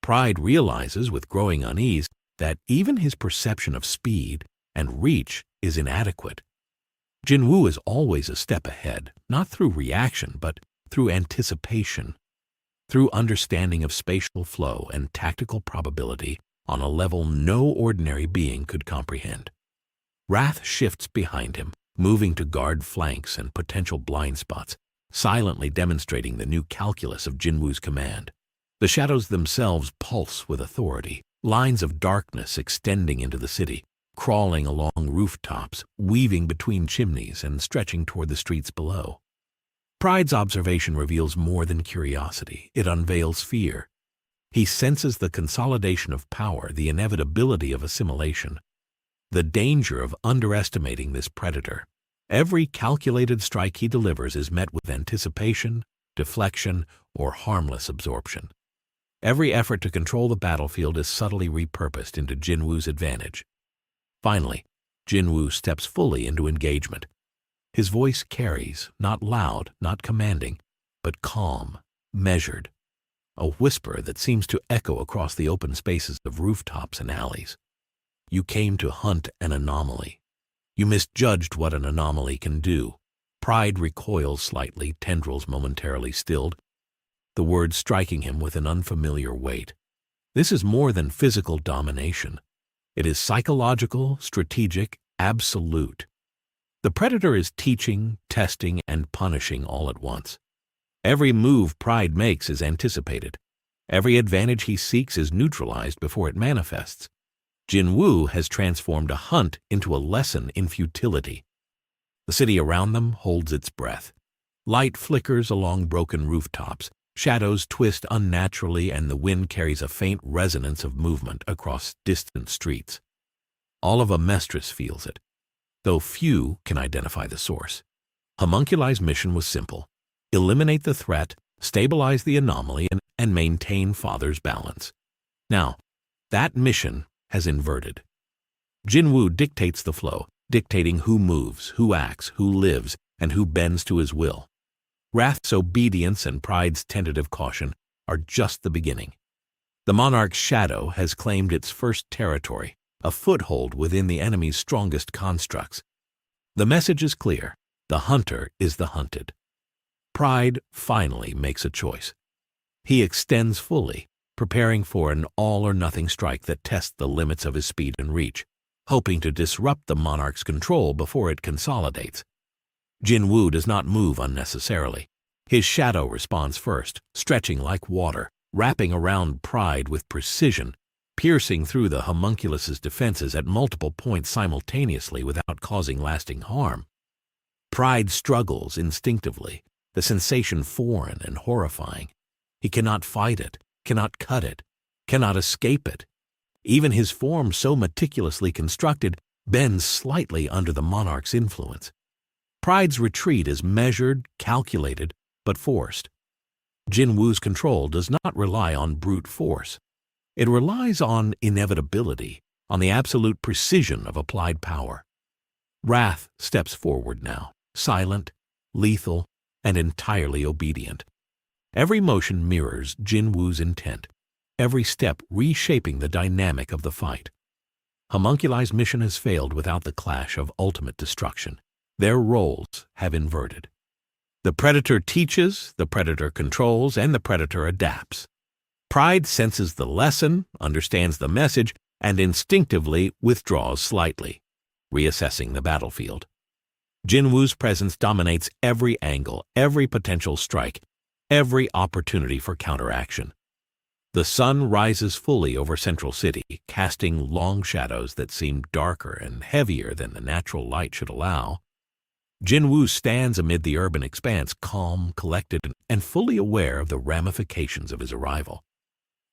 [SPEAKER 1] Pride realizes with growing unease that even his perception of speed and reach is inadequate. Jin-Woo is always a step ahead, not through reaction, but through anticipation, through understanding of spatial flow and tactical probability on a level no ordinary being could comprehend. Wrath shifts behind him, moving to guard flanks and potential blind spots, silently demonstrating the new calculus of Jin-Woo's command. The shadows themselves pulse with authority, lines of darkness extending into the city, crawling along rooftops, weaving between chimneys, and stretching toward the streets below. Pride's observation reveals more than curiosity. It unveils fear. He senses the consolidation of power, the inevitability of assimilation, the danger of underestimating this predator. Every calculated strike he delivers is met with anticipation, deflection, or harmless absorption. Every effort to control the battlefield is subtly repurposed into Jin-Woo's advantage. Finally, Jin-Woo steps fully into engagement. His voice carries, not loud, not commanding, but calm, measured, a whisper that seems to echo across the open spaces of rooftops and alleys. You came to hunt an anomaly. You misjudged what an anomaly can do. Pride recoils slightly, tendrils momentarily stilled, the words striking him with an unfamiliar weight. This is more than physical domination. It is psychological, strategic, absolute. The predator is teaching, testing, and punishing all at once. Every move Pride makes is anticipated. Every advantage he seeks is neutralized before it manifests. Jin-Woo has transformed a hunt into a lesson in futility. The city around them holds its breath. Light flickers along broken rooftops, shadows twist unnaturally, and the wind carries a faint resonance of movement across distant streets. All of Amestris feels it, though few can identify the source. Homunculi's mission was simple: eliminate the threat, stabilize the anomaly, and maintain Father's balance. Now, that mission has inverted. Jin-Woo dictates the flow, dictating who moves, who acts, who lives, and who bends to his will. Wrath's obedience and Pride's tentative caution are just the beginning. The monarch's shadow has claimed its first territory, a foothold within the enemy's strongest constructs. The message is clear: the hunter is the hunted. Pride finally makes a choice. He extends fully, preparing for an all-or-nothing strike that tests the limits of his speed and reach, hoping to disrupt the monarch's control before it consolidates. Jin-Woo does not move unnecessarily. His shadow responds first, stretching like water, wrapping around Pride with precision, piercing through the homunculus's defenses at multiple points simultaneously without causing lasting harm. Pride struggles instinctively, the sensation foreign and horrifying. He cannot fight it, cannot cut it, cannot escape it. Even his form, so meticulously constructed, bends slightly under the monarch's influence. Pride's retreat is measured, calculated, but forced. Jin-Woo's control does not rely on brute force. It relies on inevitability, on the absolute precision of applied power. Wrath steps forward now, silent, lethal, and entirely obedient. Every motion mirrors Jin-Woo's intent, every step reshaping the dynamic of the fight. Homunculi's mission has failed without the clash of ultimate destruction. Their roles have inverted. The Predator teaches, the Predator controls, and the Predator adapts. Pride senses the lesson, understands the message, and instinctively withdraws slightly, reassessing the battlefield. Jin-Woo's presence dominates every angle, every potential strike, every opportunity for counteraction. The sun rises fully over Central City, casting long shadows that seem darker and heavier than the natural light should allow. Jin-Woo stands amid the urban expanse, calm, collected, and fully aware of the ramifications of his arrival.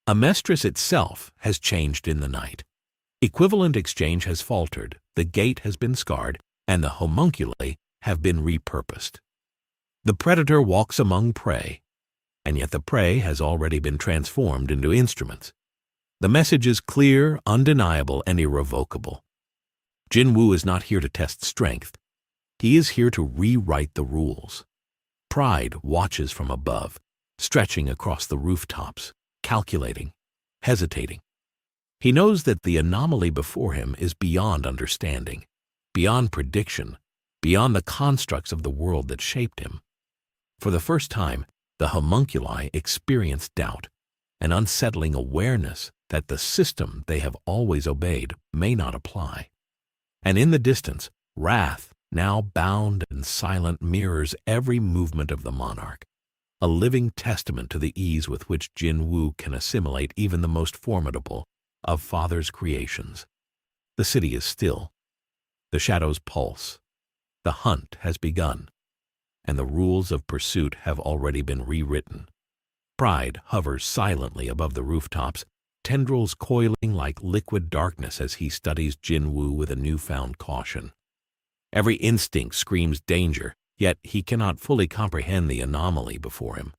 [SPEAKER 1] Amestris itself has changed in the night. Equivalent exchange has faltered, the gate has been scarred, and the homunculi have been repurposed. The Predator walks among prey, and yet the prey has already been transformed into instruments. The message is clear, undeniable, and irrevocable. Jin-Woo is not here to test strength. He is here to rewrite the rules. Pride watches from above, stretching across the rooftops, calculating, hesitating. He knows that the anomaly before him is beyond understanding, beyond prediction, beyond the constructs of the world that shaped him. For the first time, the homunculi experience doubt, an unsettling awareness that the system they have always obeyed may not apply. And in the distance, wrath, now bound and silent, mirrors every movement of the monarch, a living testament to the ease with which Jin-Woo can assimilate even the most formidable of Father's creations. The city is still. The shadows pulse. The hunt has begun, and the rules of pursuit have already been rewritten. Pride hovers silently above the rooftops, tendrils coiling like liquid darkness as he studies Jin-Woo with a newfound caution. Every instinct screams danger, yet he cannot fully comprehend the anomaly before him.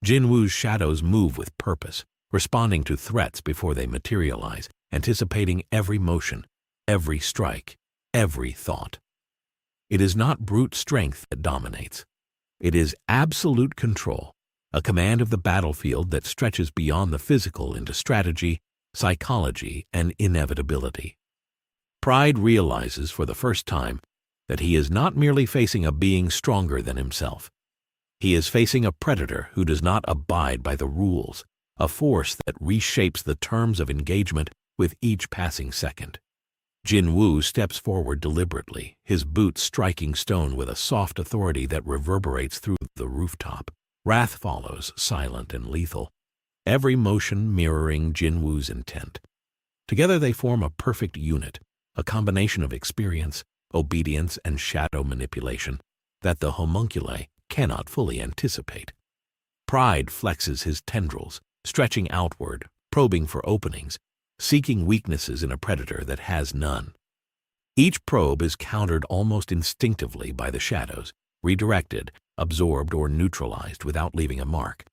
[SPEAKER 1] Jin-Woo's shadows move with purpose, responding to threats before they materialize, anticipating every motion, every strike, every thought. It is not brute strength that dominates. It is absolute control, a command of the battlefield that stretches beyond the physical into strategy, psychology, and inevitability. Pride realizes for the first time that he is not merely facing a being stronger than himself. He is facing a predator who does not abide by the rules, a force that reshapes the terms of engagement with each passing second. Jin-Woo steps forward deliberately, his boots striking stone with a soft authority that reverberates through the rooftop. Wrath follows, silent and lethal, every motion mirroring Jin-Woo's intent. Together they form a perfect unit, a combination of experience, obedience, and shadow manipulation that the homunculi cannot fully anticipate. Pride flexes his tendrils, stretching outward, probing for openings, seeking weaknesses in a predator that has none. Each probe is countered almost instinctively by the shadows, redirected, absorbed, or neutralized without leaving a mark.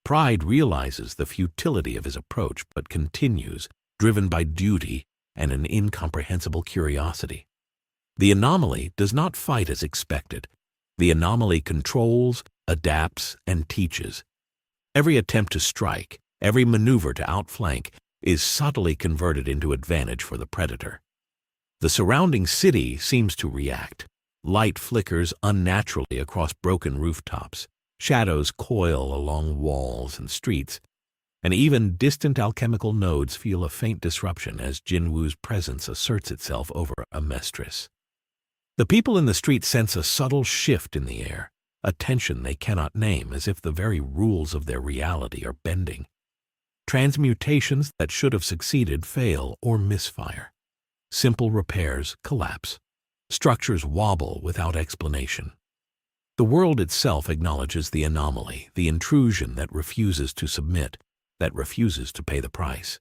[SPEAKER 1] Pride realizes the futility of his approach but continues, driven by duty and an incomprehensible curiosity. The anomaly does not fight as expected. The anomaly controls, adapts, and teaches. Every attempt to strike, every maneuver to outflank, is subtly converted into advantage for the predator. The surrounding city seems to react. Light flickers unnaturally across broken rooftops. Shadows coil along walls and streets, and even distant alchemical nodes feel a faint disruption as Jin-Woo's presence asserts itself over Amestris. The people in the street sense a subtle shift in the air, a tension they cannot name, as if the very rules of their reality are bending. Transmutations that should have succeeded fail or misfire. Simple repairs collapse. Structures wobble without explanation. The world itself acknowledges the anomaly, the intrusion that refuses to submit, that refuses to pay the price.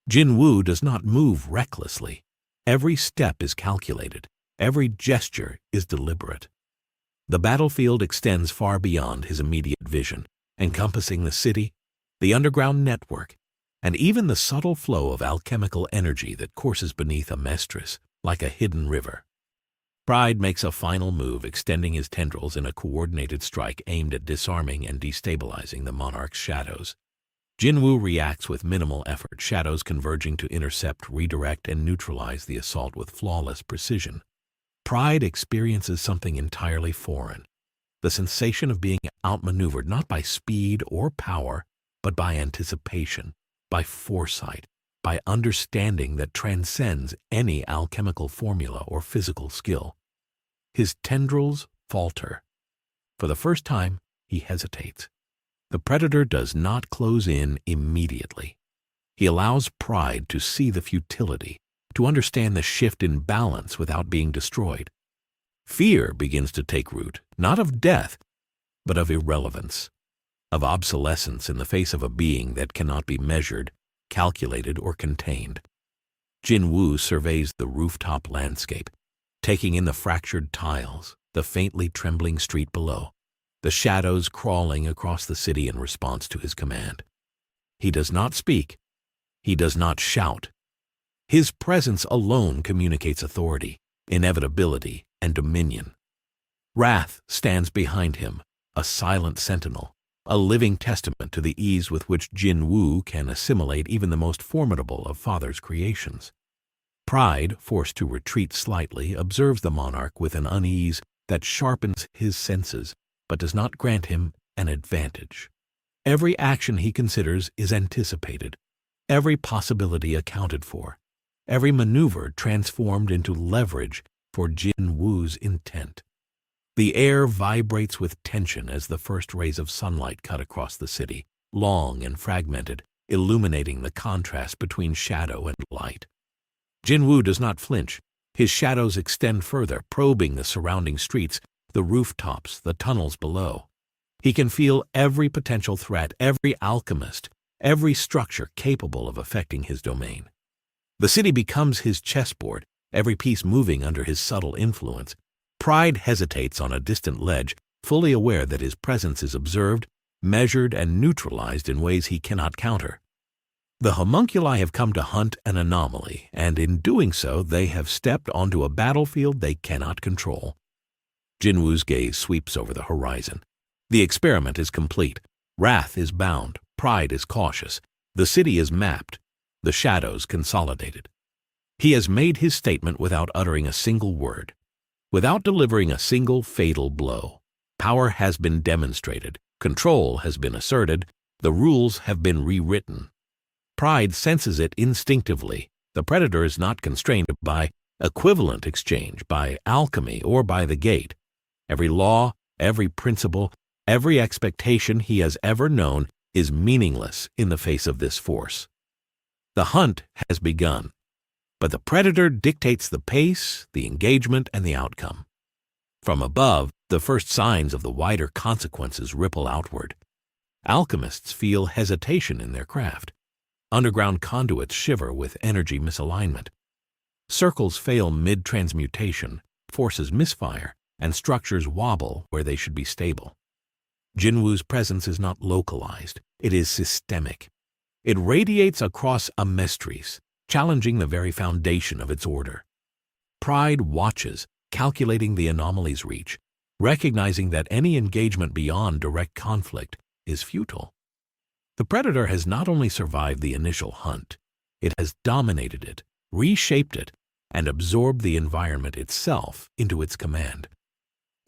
[SPEAKER 1] Jin-Woo does not move recklessly. Every step is calculated. Every gesture is deliberate. The battlefield extends far beyond his immediate vision, encompassing the city, the underground network, and even the subtle flow of alchemical energy that courses beneath Amestris like a hidden river. Pride makes a final move, extending his tendrils in a coordinated strike aimed at disarming and destabilizing the monarch's shadows. Jin-Woo reacts with minimal effort, shadows converging to intercept, redirect, and neutralize the assault with flawless precision. Pride experiences something entirely foreign, the sensation of being outmaneuvered not by speed or power, but by anticipation, by foresight, by understanding that transcends any alchemical formula or physical skill. His tendrils falter. For the first time, he hesitates. The predator does not close in immediately. He allows pride to see the futility, to understand the shift in balance without being destroyed. Fear begins to take root, not of death, but of irrelevance, of obsolescence in the face of a being that cannot be measured, calculated, or contained. Jin-Woo surveys the rooftop landscape, taking in the fractured tiles, the faintly trembling street below, the shadows crawling across the city in response to his command. He does not speak. He does not shout. His presence alone communicates authority, inevitability, and dominion. Wrath stands behind him, a silent sentinel, a living testament to the ease with which Jin-Woo can assimilate even the most formidable of Father's creations. Pride, forced to retreat slightly, observes the monarch with an unease that sharpens his senses, but does not grant him an advantage. Every action he considers is anticipated, every possibility accounted for, every maneuver transformed into leverage for Jin-Woo's intent. The air vibrates with tension as the first rays of sunlight cut across the city, long and fragmented, illuminating the contrast between shadow and light. Jin-Woo does not flinch. His shadows extend further, probing the surrounding streets, the rooftops, the tunnels below. He can feel every potential threat, every alchemist, every structure capable of affecting his domain. The city becomes his chessboard, every piece moving under his subtle influence. Pride hesitates on a distant ledge, fully aware that his presence is observed, measured, and neutralized in ways he cannot counter. The homunculi have come to hunt an anomaly, and in doing so they have stepped onto a battlefield they cannot control. Jin-Woo's gaze sweeps over the horizon. The experiment is complete. Wrath is bound. Pride is cautious. The city is mapped. The shadows consolidated. He has made his statement without uttering a single word, without delivering a single fatal blow. Power has been demonstrated. Control has been asserted. The rules have been rewritten. Pride senses it instinctively. The predator is not constrained by equivalent exchange, by alchemy, or by the gate. Every law, every principle, every expectation he has ever known is meaningless in the face of this force. The hunt has begun, but the predator dictates the pace, the engagement, and the outcome. From above, the first signs of the wider consequences ripple outward. Alchemists feel hesitation in their craft. Underground conduits shiver with energy misalignment. Circles fail mid-transmutation, forces misfire, and structures wobble where they should be stable. Jin-Woo's presence is not localized, it is systemic. It radiates across Amestris, challenging the very foundation of its order. Pride watches, calculating the anomaly's reach, recognizing that any engagement beyond direct conflict is futile. The predator has not only survived the initial hunt, it has dominated it, reshaped it, and absorbed the environment itself into its command.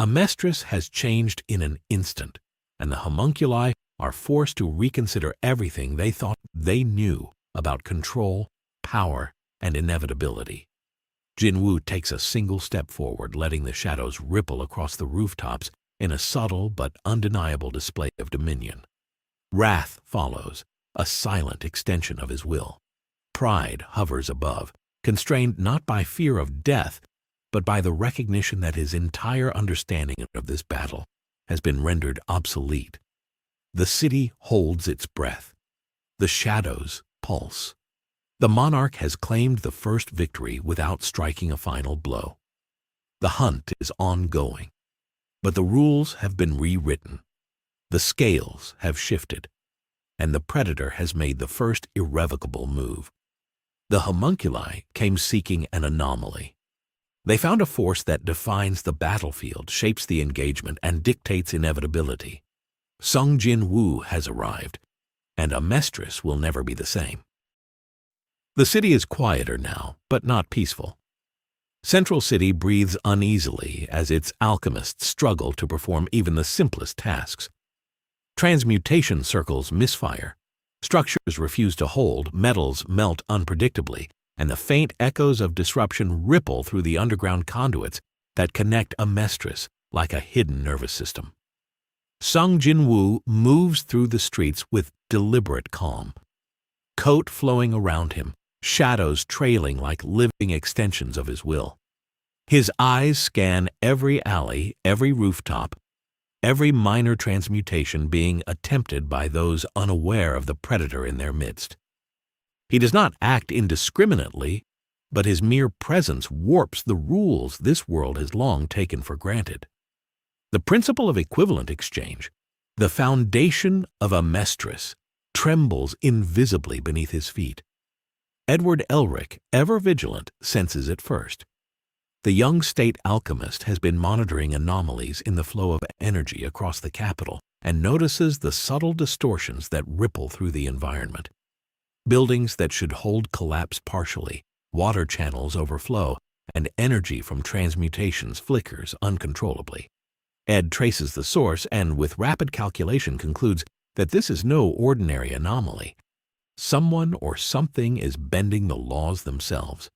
[SPEAKER 1] Amestris has changed in an instant, and the homunculi are forced to reconsider everything they thought they knew about control, power, and inevitability. Jin-Woo takes a single step forward, letting the shadows ripple across the rooftops in a subtle but undeniable display of dominion. Wrath follows, a silent extension of his will. Pride hovers above, constrained not by fear of death, but by the recognition that his entire understanding of this battle has been rendered obsolete. The city holds its breath. The shadows pulse. The monarch has claimed the first victory without striking a final blow. The hunt is ongoing, but the rules have been rewritten. The scales have shifted, and the predator has made the first irrevocable move. The homunculi came seeking an anomaly. They found a force that defines the battlefield, shapes the engagement, and dictates inevitability. Sung Jin-Woo has arrived, and Amestris will never be the same. The city is quieter now, but not peaceful. Central City breathes uneasily as its alchemists struggle to perform even the simplest tasks. Transmutation circles misfire. Structures refuse to hold, metals melt unpredictably, and the faint echoes of disruption ripple through the underground conduits that connect Amestris like a hidden nervous system. Sung Jin-Woo moves through the streets with deliberate calm. Coat flowing around him, shadows trailing like living extensions of his will. His eyes scan every alley, every rooftop, every minor transmutation being attempted by those unaware of the predator in their midst. He does not act indiscriminately, but his mere presence warps the rules this world has long taken for granted. The principle of equivalent exchange, the foundation of Amestris, trembles invisibly beneath his feet. Edward Elric, ever vigilant, senses it first. The young state alchemist has been monitoring anomalies in the flow of energy across the capital and notices the subtle distortions that ripple through the environment. Buildings that should hold collapse partially, water channels overflow, and energy from transmutations flickers uncontrollably. Ed traces the source and, with rapid calculation, concludes that this is no ordinary anomaly. Someone or something is bending the laws themselves.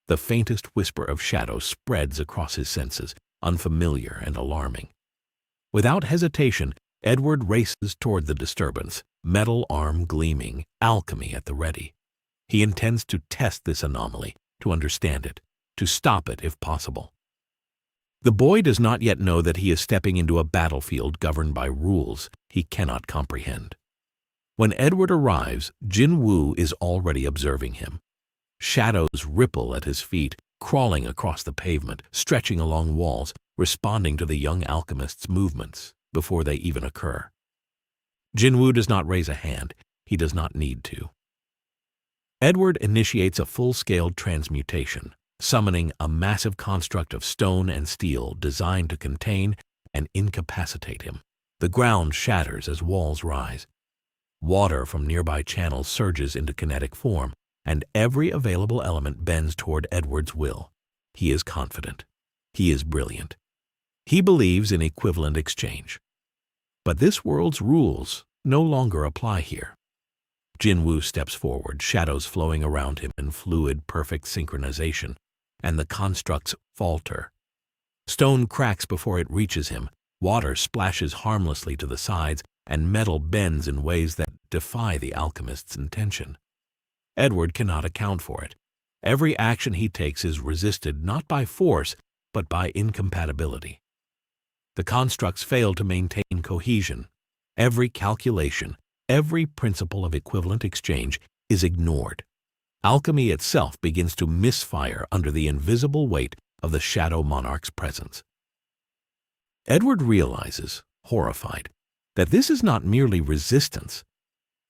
[SPEAKER 1] The faintest whisper of shadow spreads across his senses, unfamiliar and alarming. Without hesitation, Edward races toward the disturbance, metal arm gleaming, alchemy at the ready. He intends to test this anomaly, to understand it, to stop it if possible. The boy does not yet know that he is stepping into a battlefield governed by rules he cannot comprehend. When Edward arrives, Jin-Woo is already observing him. Shadows ripple at his feet, crawling across the pavement, stretching along walls, responding to the young alchemist's movements before they even occur. Jin-Woo does not raise a hand. He does not need to. Edward initiates a full-scale transmutation, summoning a massive construct of stone and steel designed to contain and incapacitate him. The ground shatters as walls rise. Water from nearby channels surges into kinetic form, and every available element bends toward Edward's will. He is confident. He is brilliant. He believes in equivalent exchange. But this world's rules no longer apply here. Jin-Woo steps forward, shadows flowing around him in fluid, perfect synchronization, and the constructs falter. Stone cracks before it reaches him, water splashes harmlessly to the sides, and metal bends in ways that defy the alchemist's intention. Edward cannot account for it. Every action he takes is resisted not by force, but by incompatibility. The constructs fail to maintain cohesion. Every calculation, every principle of equivalent exchange is ignored. Alchemy itself begins to misfire under the invisible weight of the Shadow Monarch's presence. Edward realizes, horrified, that this is not merely resistance.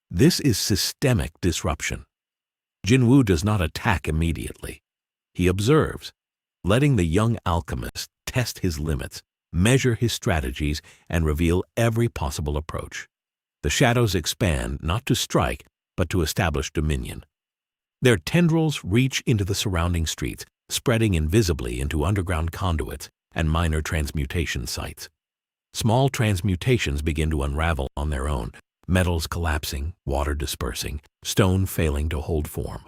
[SPEAKER 1] This is systemic disruption. Jin-Woo does not attack immediately. He observes, letting the young alchemist test his limits, measure his strategies, and reveal every possible approach. The shadows expand not to strike, but to establish dominion. Their tendrils reach into the surrounding streets, spreading invisibly into underground conduits and minor transmutation sites. Small transmutations begin to unravel on their own, metals collapsing, water dispersing, stone failing to hold form.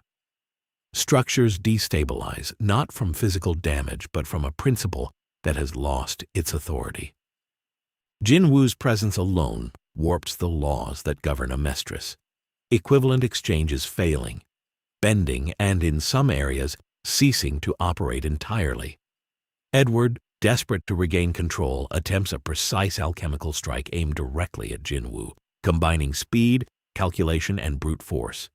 [SPEAKER 1] Structures destabilize, not from physical damage, but from a principle that has lost its authority. Jin-Woo's presence alone warps the laws that govern Amestris. Equivalent exchange is failing, bending, and in some areas, ceasing to operate entirely. Edward, desperate to regain control, attempts a precise alchemical strike aimed directly at Jin-Woo, combining speed, calculation, and brute force.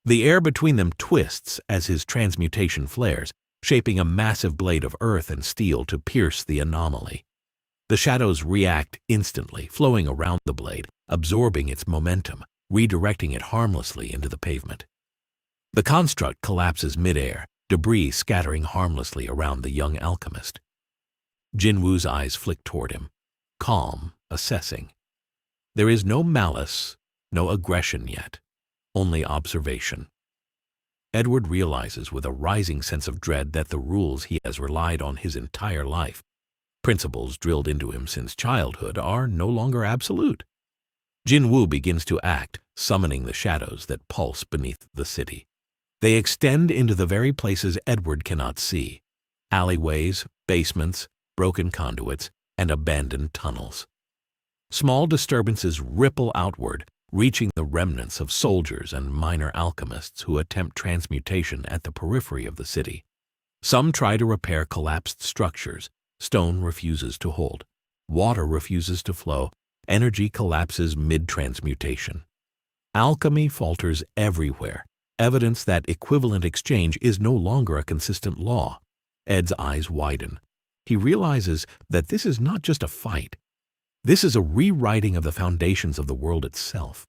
[SPEAKER 1] The air between them twists as his transmutation flares, shaping a massive blade of earth and steel to pierce the anomaly. The shadows react instantly, flowing around the blade, absorbing its momentum, redirecting it harmlessly into the pavement. The construct collapses midair, debris scattering harmlessly around the young alchemist. Jin-Woo's eyes flick toward him, calm, assessing. There is no malice, no aggression yet, only observation. Edward realizes with a rising sense of dread that the rules he has relied on his entire life, principles drilled into him since childhood, are no longer absolute. Jin-Woo begins to act, summoning the shadows that pulse beneath the city. They extend into the very places Edward cannot see: alleyways, basements, broken conduits, and abandoned tunnels. Small disturbances ripple outward, reaching the remnants of soldiers and minor alchemists who attempt transmutation at the periphery of the city. Some try to repair collapsed structures. Stone refuses to hold. Water refuses to flow. Energy collapses mid-transmutation. Alchemy falters everywhere, evidence that equivalent exchange is no longer a consistent law. Ed's eyes widen. He realizes that this is not just a fight. This is a rewriting of the foundations of the world itself.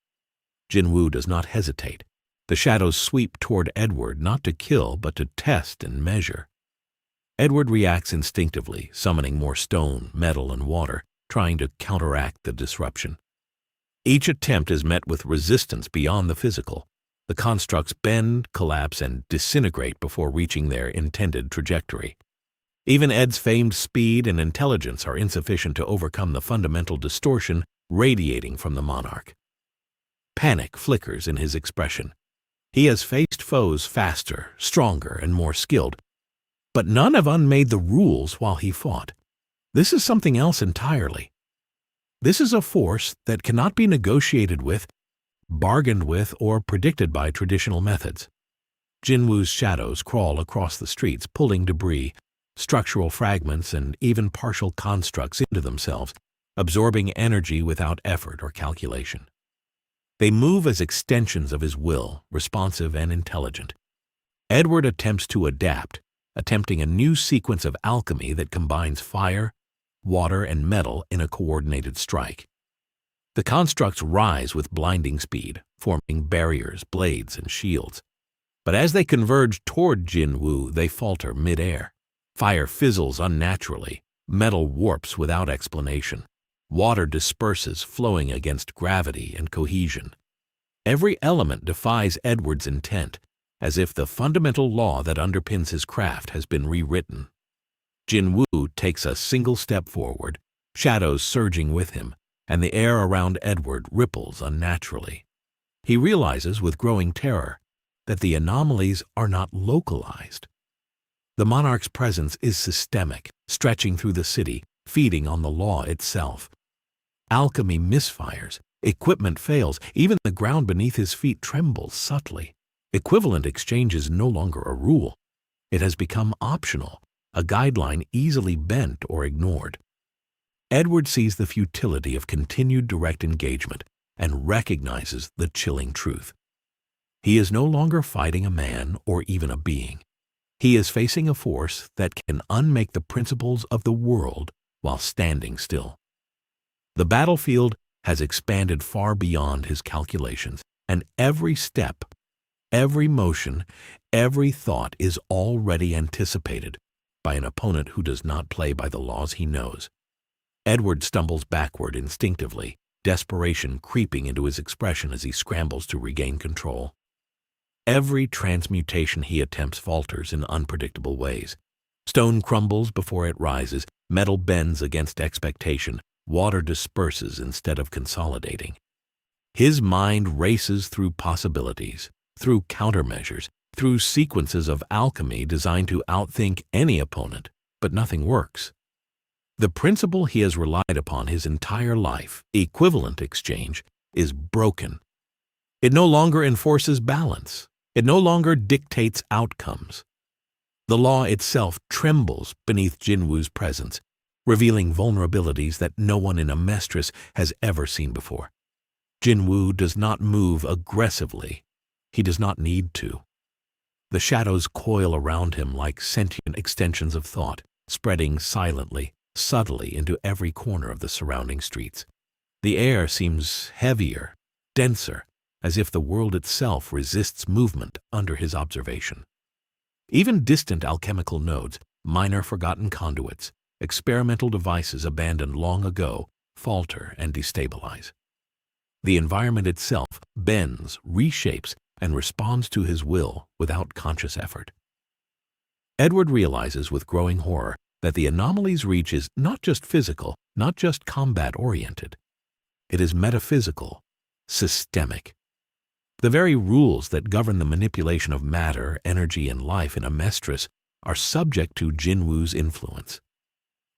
[SPEAKER 1] Jin-Woo does not hesitate. The shadows sweep toward Edward, not to kill, but to test and measure. Edward reacts instinctively, summoning more stone, metal, and water, trying to counteract the disruption. Each attempt is met with resistance beyond the physical. The constructs bend, collapse, and disintegrate before reaching their intended trajectory. Even Ed's famed speed and intelligence are insufficient to overcome the fundamental distortion radiating from the monarch. Panic flickers in his expression. He has faced foes faster, stronger, and more skilled, but none have unmade the rules while he fought. This is something else entirely. This is a force that cannot be negotiated with, bargained with, or predicted by traditional methods. Jin-Woo's shadows crawl across the streets, pulling debris, structural fragments, and even partial constructs into themselves, absorbing energy without effort or calculation. They move as extensions of his will, responsive and intelligent. Edward attempts to adapt, attempting a new sequence of alchemy that combines fire, water, and metal in a coordinated strike. The constructs rise with blinding speed, forming barriers, blades, and shields. But as they converge toward Jin-Woo, they falter midair. Fire fizzles unnaturally, metal warps without explanation. Water disperses, flowing against gravity and cohesion. Every element defies Edward's intent, as if the fundamental law that underpins his craft has been rewritten. Jin-Woo takes a single step forward, shadows surging with him, and the air around Edward ripples unnaturally. He realizes with growing terror that the anomalies are not localized. The monarch's presence is systemic, stretching through the city, feeding on the law itself. Alchemy misfires, equipment fails, even the ground beneath his feet trembles subtly. Equivalent exchange is no longer a rule. It has become optional, a guideline easily bent or ignored. Edward sees the futility of continued direct engagement and recognizes the chilling truth. He is no longer fighting a man or even a being. He is facing a force that can unmake the principles of the world while standing still. The battlefield has expanded far beyond his calculations, and every step, every motion, every thought is already anticipated by an opponent who does not play by the laws he knows. Edward stumbles backward instinctively, desperation creeping into his expression as he scrambles to regain control. Every transmutation he attempts falters in unpredictable ways. Stone crumbles before it rises, metal bends against expectation, water disperses instead of consolidating. His mind races through possibilities, through countermeasures, through sequences of alchemy designed to outthink any opponent, but nothing works. The principle he has relied upon his entire life, equivalent exchange, is broken. It no longer enforces balance. It no longer dictates outcomes. The law itself trembles beneath Jin-Woo's presence, revealing vulnerabilities that no one in Amestris has ever seen before. Jin-Woo does not move aggressively. He does not need to. The shadows coil around him like sentient extensions of thought, spreading silently, subtly into every corner of the surrounding streets. The air seems heavier, denser, as if the world itself resists movement under his observation. Even distant alchemical nodes, minor forgotten conduits, experimental devices abandoned long ago, falter and destabilize. The environment itself bends, reshapes, and responds to his will without conscious effort. Edward realizes with growing horror that the anomaly's reach is not just physical, not just combat-oriented. It is metaphysical, systemic. The very rules that govern the manipulation of matter, energy, and life in Amestris are subject to Jin-Woo's influence.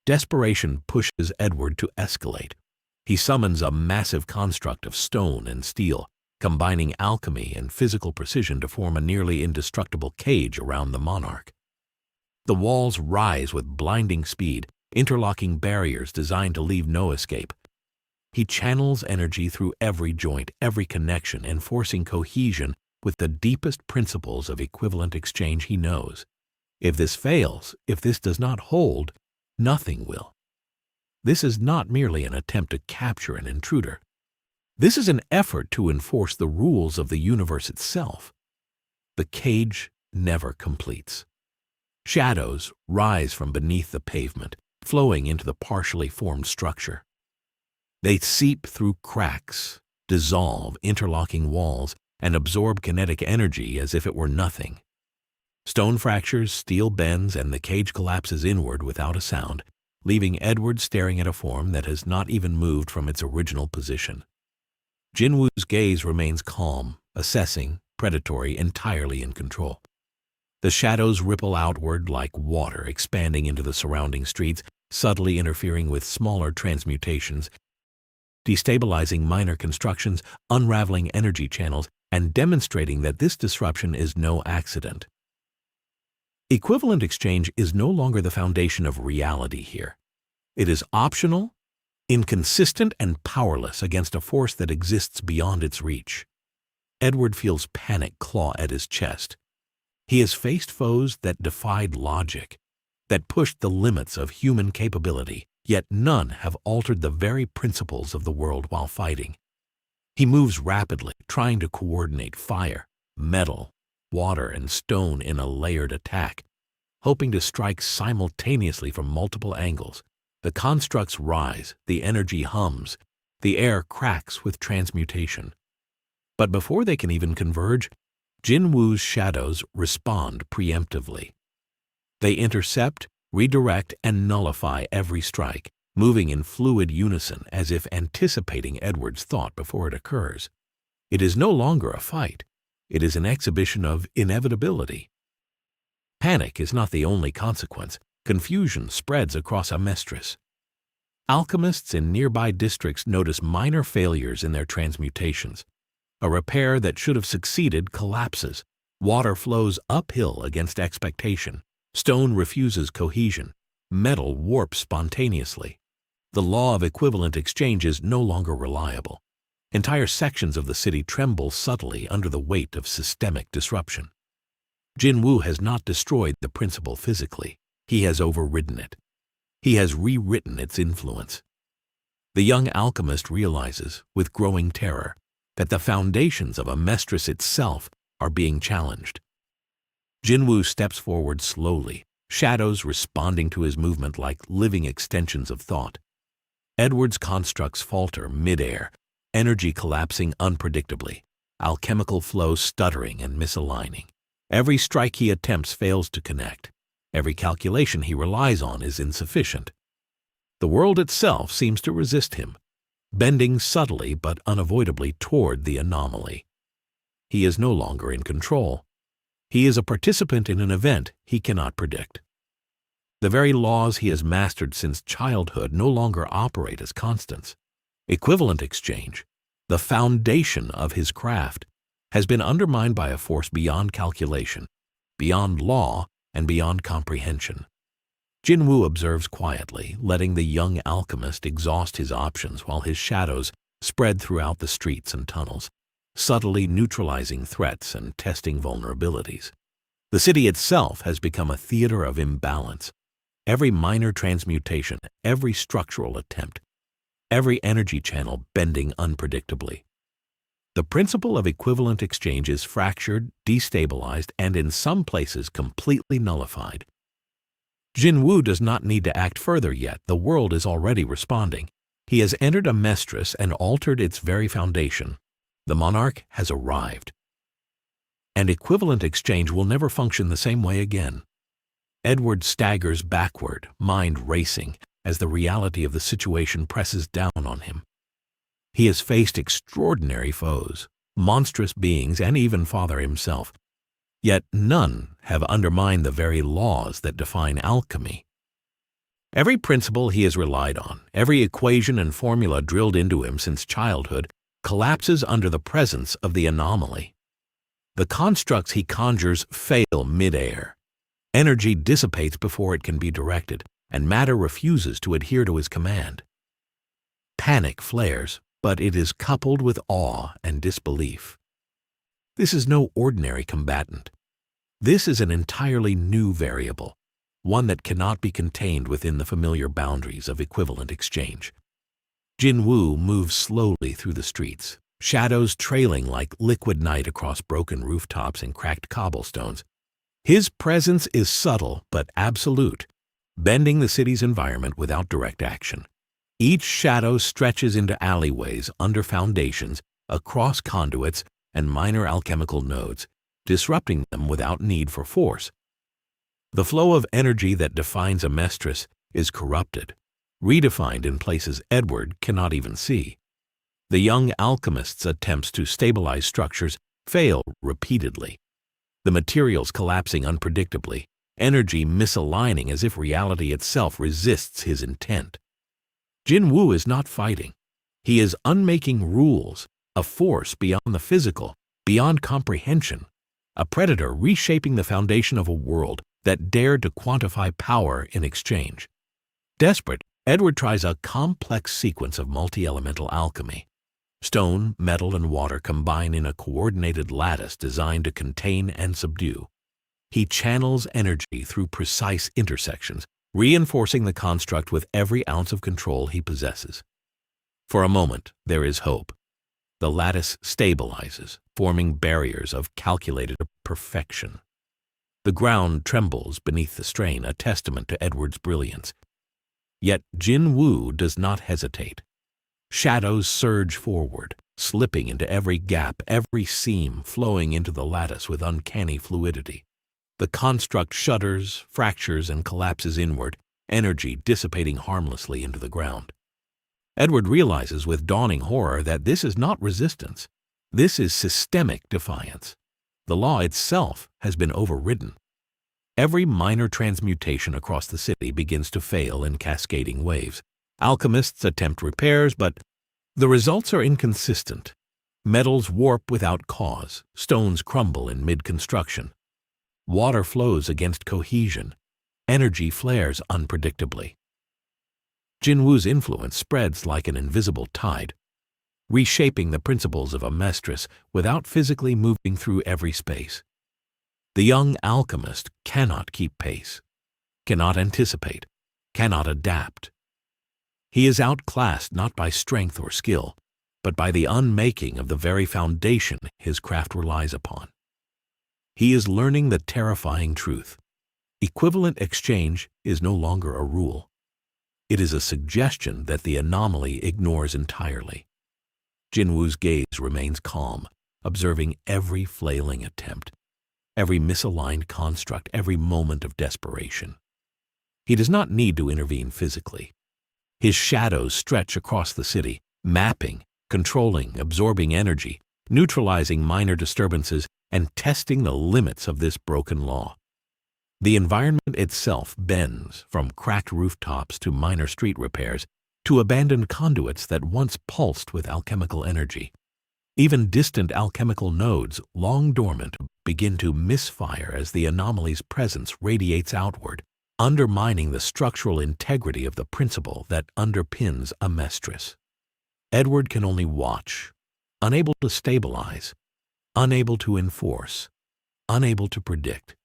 [SPEAKER 1] Desperation pushes Edward to escalate. He summons a massive construct of stone and steel, combining alchemy and physical precision to form a nearly indestructible cage around the monarch. The walls rise with blinding speed, interlocking barriers designed to leave no escape. He channels energy through every joint, every connection, enforcing cohesion with the deepest principles of equivalent exchange he knows. If this fails, if this does not hold, nothing will. This is not merely an attempt to capture an intruder. This is an effort to enforce the rules of the universe itself. The cage never completes. Shadows rise from beneath the pavement, flowing into the partially formed structure. They seep through cracks, dissolve interlocking walls, and absorb kinetic energy as if it were nothing. Stone fractures, steel bends, and the cage collapses inward without a sound, leaving Edward staring at a form that has not even moved from its original position. Jin-Woo's gaze remains calm, assessing, predatory, entirely in control. The shadows ripple outward like water, expanding into the surrounding streets, subtly interfering with smaller transmutations, destabilizing minor constructions, unraveling energy channels, and demonstrating that this disruption is no accident. Equivalent exchange is no longer the foundation of reality here. It is optional, inconsistent, and powerless against a force that exists beyond its reach. Edward feels panic claw at his chest. He has faced foes that defied logic, that pushed the limits of human capability, yet none have altered the very principles of the world while fighting. He moves rapidly, trying to coordinate fire, metal, water, and stone in a layered attack, hoping to strike simultaneously from multiple angles. The constructs rise, the energy hums, the air cracks with transmutation. But before they can even converge, Jin-Woo's shadows respond preemptively. They intercept, redirect, and nullify every strike, moving in fluid unison as if anticipating Edward's thought before it occurs. It is no longer a fight. It is an exhibition of inevitability. Panic is not the only consequence. Confusion spreads across Amestris. Alchemists in nearby districts notice minor failures in their transmutations. A repair that should have succeeded collapses. Water flows uphill against expectation. Stone refuses cohesion. Metal warps spontaneously. The law of equivalent exchange is no longer reliable. Entire sections of the city tremble subtly under the weight of systemic disruption. Jin-Woo has not destroyed the principle physically. He has overridden it. He has rewritten its influence. The young alchemist realizes, with growing terror, that the foundations of Amestris itself are being challenged. Jin-Woo steps forward slowly, shadows responding to his movement like living extensions of thought. Edward's constructs falter mid-air, energy collapsing unpredictably, alchemical flow stuttering and misaligning. Every strike he attempts fails to connect. Every calculation he relies on is insufficient. The world itself seems to resist him, bending subtly but unavoidably toward the anomaly. He is no longer in control. He is a participant in an event he cannot predict. The very laws he has mastered since childhood no longer operate as constants. Equivalent exchange, the foundation of his craft, has been undermined by a force beyond calculation, beyond law, and beyond comprehension. Jin-Woo observes quietly, letting the young alchemist exhaust his options while his shadows spread throughout the streets and tunnels, subtly neutralizing threats and testing vulnerabilities. The city itself has become a theater of imbalance. Every minor transmutation, every structural attempt, every energy channel bending unpredictably. The principle of equivalent exchange is fractured, destabilized, and in some places completely nullified. Jin-Woo does not need to act further yet. The world is already responding. He has entered Amestris and altered its very foundation. The monarch has arrived. And equivalent exchange will never function the same way again. Edward staggers backward, mind racing, as the reality of the situation presses down on him. He has faced extraordinary foes, monstrous beings, and even Father himself. Yet none have undermined the very laws that define alchemy. Every principle he has relied on, every equation and formula drilled into him since childhood, collapses under the presence of the anomaly. The constructs he conjures fail mid-air. Energy dissipates before it can be directed, and matter refuses to adhere to his command. Panic flares, but it is coupled with awe and disbelief. This is no ordinary combatant. This is an entirely new variable, one that cannot be contained within the familiar boundaries of equivalent exchange. Jin-Woo moves slowly through the streets, shadows trailing like liquid night across broken rooftops and cracked cobblestones. His presence is subtle but absolute, bending the city's environment without direct action. Each shadow stretches into alleyways, under foundations, across conduits, and minor alchemical nodes, disrupting them without need for force. The flow of energy that defines Amestris is corrupted, redefined in places Edward cannot even see. The young alchemist's attempts to stabilize structures fail repeatedly, the materials collapsing unpredictably, energy misaligning as if reality itself resists his intent. Jin-Woo is not fighting. He is unmaking rules, a force beyond the physical, beyond comprehension, a predator reshaping the foundation of a world that dared to quantify power in exchange. Desperate, Edward tries a complex sequence of multi-elemental alchemy. Stone, metal, and water combine in a coordinated lattice designed to contain and subdue. He channels energy through precise intersections, reinforcing the construct with every ounce of control he possesses. For a moment, there is hope. The lattice stabilizes, forming barriers of calculated perfection. The ground trembles beneath the strain, a testament to Edward's brilliance. Yet Jin-Woo does not hesitate. Shadows surge forward, slipping into every gap, every seam flowing into the lattice with uncanny fluidity. The construct shudders, fractures, and collapses inward, energy dissipating harmlessly into the ground. Edward realizes with dawning horror that this is not resistance. This is systemic defiance. The law itself has been overridden. Every minor transmutation across the city begins to fail in cascading waves. Alchemists attempt repairs, but the results are inconsistent. Metals warp without cause, stones crumble in mid-construction. Water flows against cohesion. Energy flares unpredictably. Jin-Woo's influence spreads like an invisible tide, reshaping the principles of Amestris without physically moving through every space. The young alchemist cannot keep pace, cannot anticipate, cannot adapt. He is outclassed not by strength or skill, but by the unmaking of the very foundation his craft relies upon. He is learning the terrifying truth. Equivalent exchange is no longer a rule. It is a suggestion that the anomaly ignores entirely. Jin-Woo's gaze remains calm, observing every flailing attempt, every misaligned construct, every moment of desperation. He does not need to intervene physically. His shadows stretch across the city, mapping, controlling, absorbing energy, neutralizing minor disturbances, and testing the limits of this broken law. The environment itself bends from cracked rooftops to minor street repairs to abandoned conduits that once pulsed with alchemical energy. Even distant alchemical nodes, long dormant, begin to misfire as the anomaly's presence radiates outward, undermining the structural integrity of the principle that underpins Amestris. Edward can only watch, unable to stabilize, unable to enforce, unable to predict.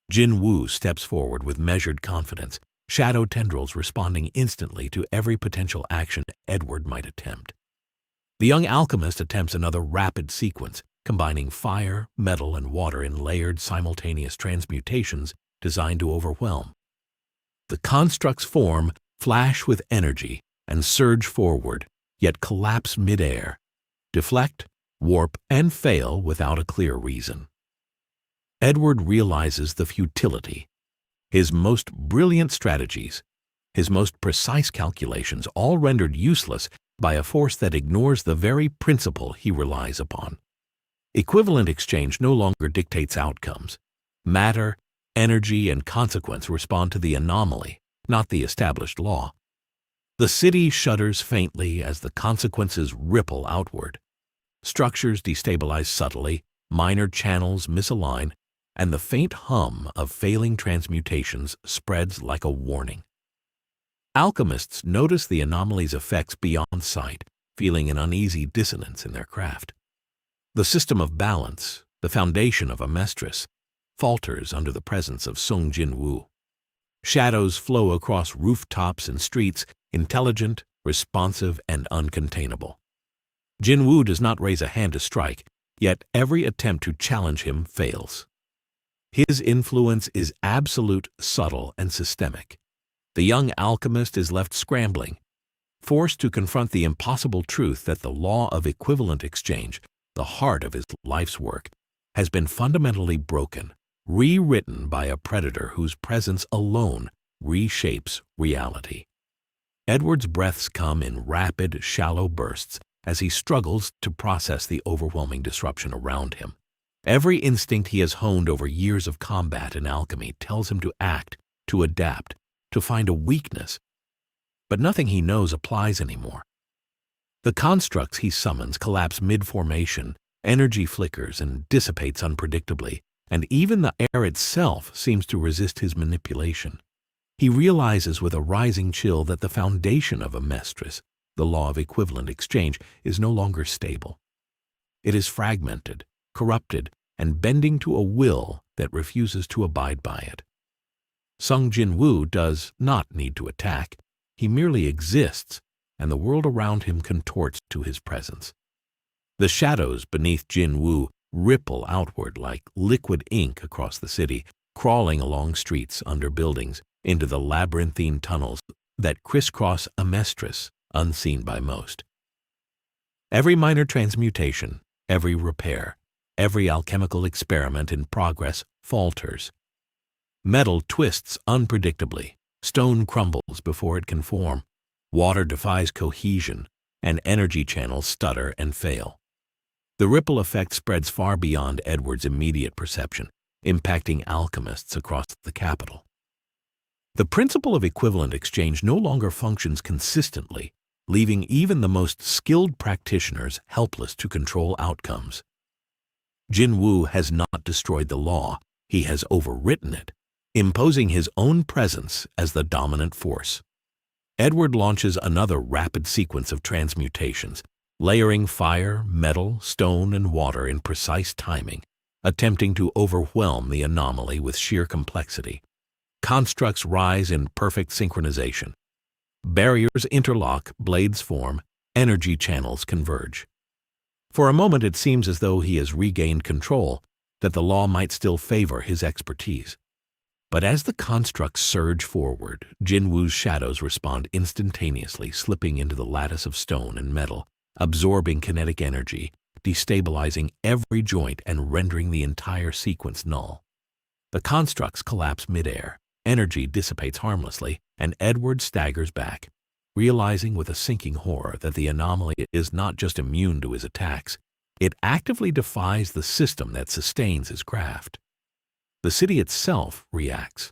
[SPEAKER 1] Jin-Woo steps forward with measured confidence, shadow tendrils responding instantly to every potential action Edward might attempt. The young alchemist attempts another rapid sequence, combining fire, metal, and water in layered simultaneous transmutations designed to overwhelm. The constructs form, flash with energy, and surge forward, yet collapse midair, deflect, warp, and fail without a clear reason. Edward realizes the futility. His most brilliant strategies, his most precise calculations, all rendered useless by a force that ignores the very principle he relies upon. Equivalent exchange no longer dictates outcomes. Matter, energy, and consequence respond to the anomaly, not the established law. The city shudders faintly as the consequences ripple outward. Structures destabilize subtly, minor channels misalign, and the faint hum of failing transmutations spreads like a warning. Alchemists notice the anomaly's effects beyond sight, feeling an uneasy dissonance in their craft. The system of balance, the foundation of Amestris, falters under the presence of Jin-Woo. Shadows flow across rooftops and streets, intelligent, responsive, and uncontainable. Jin-Woo does not raise a hand to strike, yet every attempt to challenge him fails. His influence is absolute, subtle, and systemic. The young alchemist is left scrambling, forced to confront the impossible truth that the law of equivalent exchange, the heart of his life's work, has been fundamentally broken, rewritten by a predator whose presence alone reshapes reality. Edward's breaths come in rapid, shallow bursts as he struggles to process the overwhelming disruption around him. Every instinct he has honed over years of combat and alchemy tells him to act, to adapt, to find a weakness. But nothing he knows applies anymore. The constructs he summons collapse mid-formation, energy flickers and dissipates unpredictably, and even the air itself seems to resist his manipulation. He realizes with a rising chill that the foundation of Amestris, the law of equivalent exchange, is no longer stable. It is fragmented, corrupted, and bending to a will that refuses to abide by it. Jin-Woo does not need to attack. He merely exists, and the world around him contorts to his presence. The shadows beneath Jin-Woo ripple outward like liquid ink across the city, crawling along streets, under buildings, into the labyrinthine tunnels that crisscross Amestris, unseen by most. Every minor transmutation, every repair, every alchemical experiment in progress falters. Metal twists unpredictably, stone crumbles before it can form, water defies cohesion, and energy channels stutter and fail. The ripple effect spreads far beyond Edward's immediate perception, impacting alchemists across the capital. The principle of equivalent exchange no longer functions consistently, leaving even the most skilled practitioners helpless to control outcomes. Jin-Woo has not destroyed the law, he has overwritten it, imposing his own presence as the dominant force. Edward launches another rapid sequence of transmutations, layering fire, metal, stone, and water in precise timing, attempting to overwhelm the anomaly with sheer complexity. Constructs rise in perfect synchronization. Barriers interlock, blades form, energy channels converge. For a moment it seems as though he has regained control, that the law might still favor his expertise. But as the constructs surge forward, Jin-Woo's shadows respond instantaneously, slipping into the lattice of stone and metal, absorbing kinetic energy, destabilizing every joint and rendering the entire sequence null. The constructs collapse midair, energy dissipates harmlessly, and Edward staggers back, realizing with a sinking horror that the anomaly is not just immune to his attacks, it actively defies the system that sustains his craft. The city itself reacts.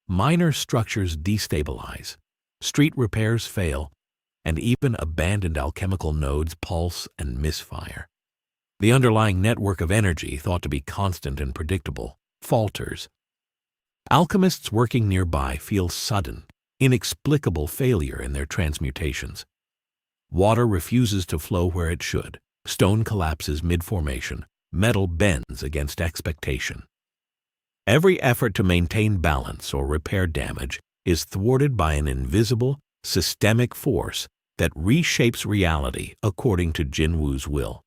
[SPEAKER 1] Minor structures destabilize, street repairs fail, and even abandoned alchemical nodes pulse and misfire. The underlying network of energy, thought to be constant and predictable, falters. Alchemists working nearby feel sudden, inexplicable failure in their transmutations. Water refuses to flow where it should, stone collapses mid-formation, metal bends against expectation. Every effort to maintain balance or repair damage is thwarted by an invisible, systemic force that reshapes reality according to Jin-Woo's will.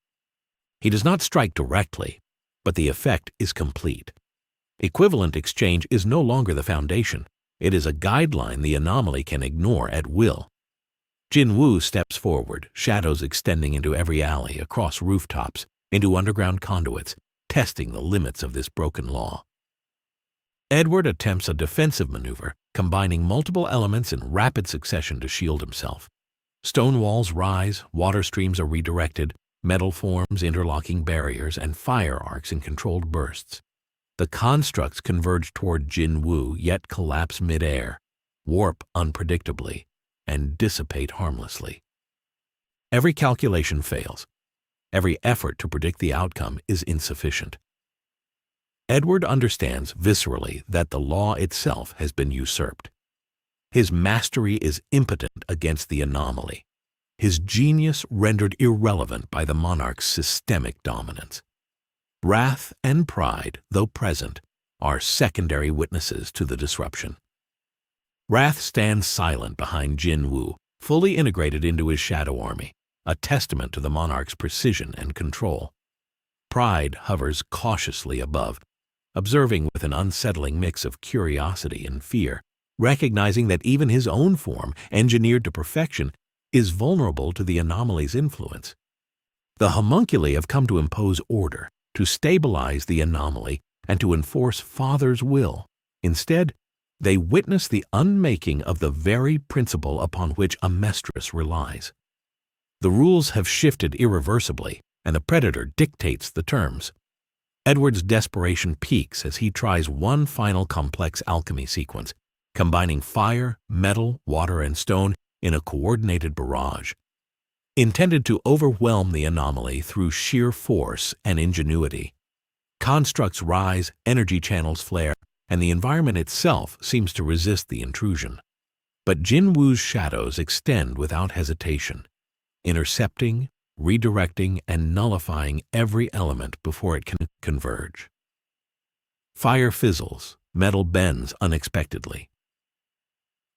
[SPEAKER 1] He does not strike directly, but the effect is complete. Equivalent exchange is no longer the foundation. It is a guideline the anomaly can ignore at will. Jin-Woo steps forward, shadows extending into every alley, across rooftops, into underground conduits, testing the limits of this broken law. Edward attempts a defensive maneuver, combining multiple elements in rapid succession to shield himself. Stone walls rise, water streams are redirected, metal forms interlocking barriers, and fire arcs in controlled bursts. The constructs converge toward Jin-Woo, yet collapse mid-air, warp unpredictably, and dissipate harmlessly. Every calculation fails. Every effort to predict the outcome is insufficient. Edward understands viscerally that the law itself has been usurped. His mastery is impotent against the anomaly, his genius rendered irrelevant by the monarch's systemic dominance. Wrath and pride, though present, are secondary witnesses to the disruption. Wrath stands silent behind Jin-Woo, fully integrated into his shadow army, a testament to the monarch's precision and control. Pride hovers cautiously above, observing with an unsettling mix of curiosity and fear, recognizing that even his own form, engineered to perfection, is vulnerable to the anomaly's influence. The homunculi have come to impose order, to stabilize the anomaly, and to enforce Father's will. Instead, they witness the unmaking of the very principle upon which Amestris relies. The rules have shifted irreversibly, and the predator dictates the terms. Edward's desperation peaks as he tries one final complex alchemy sequence, combining fire, metal, water, and stone in a coordinated barrage. Intended to overwhelm the anomaly through sheer force and ingenuity. Constructs rise, energy channels flare, and the environment itself seems to resist the intrusion. But Jin-Woo's shadows extend without hesitation, intercepting, redirecting, and nullifying every element before it can converge. Fire fizzles, metal bends unexpectedly.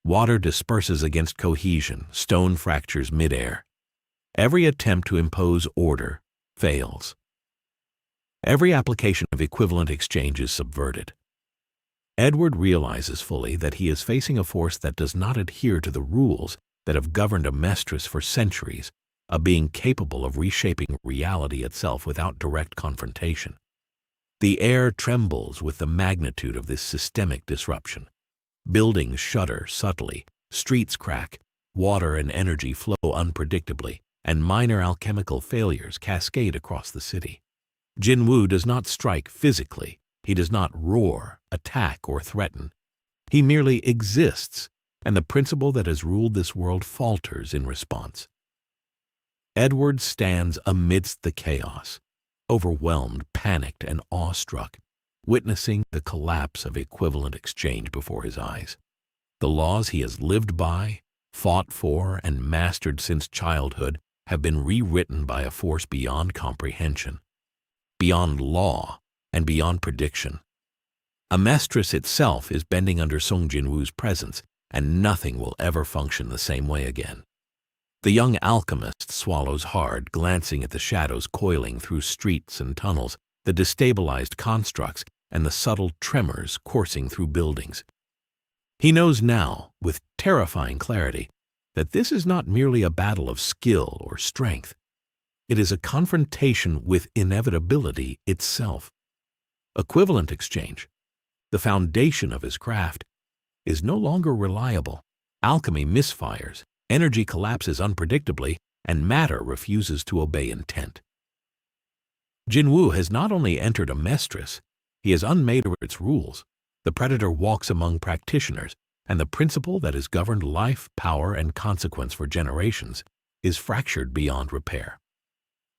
[SPEAKER 1] Water disperses against cohesion, stone fractures midair. Every attempt to impose order fails. Every application of equivalent exchange is subverted. Edward realizes fully that he is facing a force that does not adhere to the rules that have governed Amestris for centuries, a being capable of reshaping reality itself without direct confrontation. The air trembles with the magnitude of this systemic disruption. Buildings shudder subtly, streets crack, water and energy flow unpredictably, and minor alchemical failures cascade across the city. Jin-Woo does not strike physically. He does not roar, attack, or threaten. He merely exists, and the principle that has ruled this world falters in response. Edward stands amidst the chaos, overwhelmed, panicked, and awestruck, witnessing the collapse of equivalent exchange before his eyes. The laws he has lived by, fought for, and mastered since childhood have been rewritten by a force beyond comprehension, beyond law, and beyond prediction. Amestris itself is bending under Song Jin-Woo's presence, and nothing will ever function the same way again. The young alchemist swallows hard, glancing at the shadows coiling through streets and tunnels, the destabilized constructs, and the subtle tremors coursing through buildings. He knows now, with terrifying clarity, that this is not merely a battle of skill or strength. It is a confrontation with inevitability itself. Equivalent exchange, the foundation of his craft, is no longer reliable. Alchemy misfires, energy collapses unpredictably, and matter refuses to obey intent. Jin-Woo has not only entered Amestris, he has unmade its rules. The predator walks among practitioners, and the principle that has governed life, power, and consequence for generations is fractured beyond repair.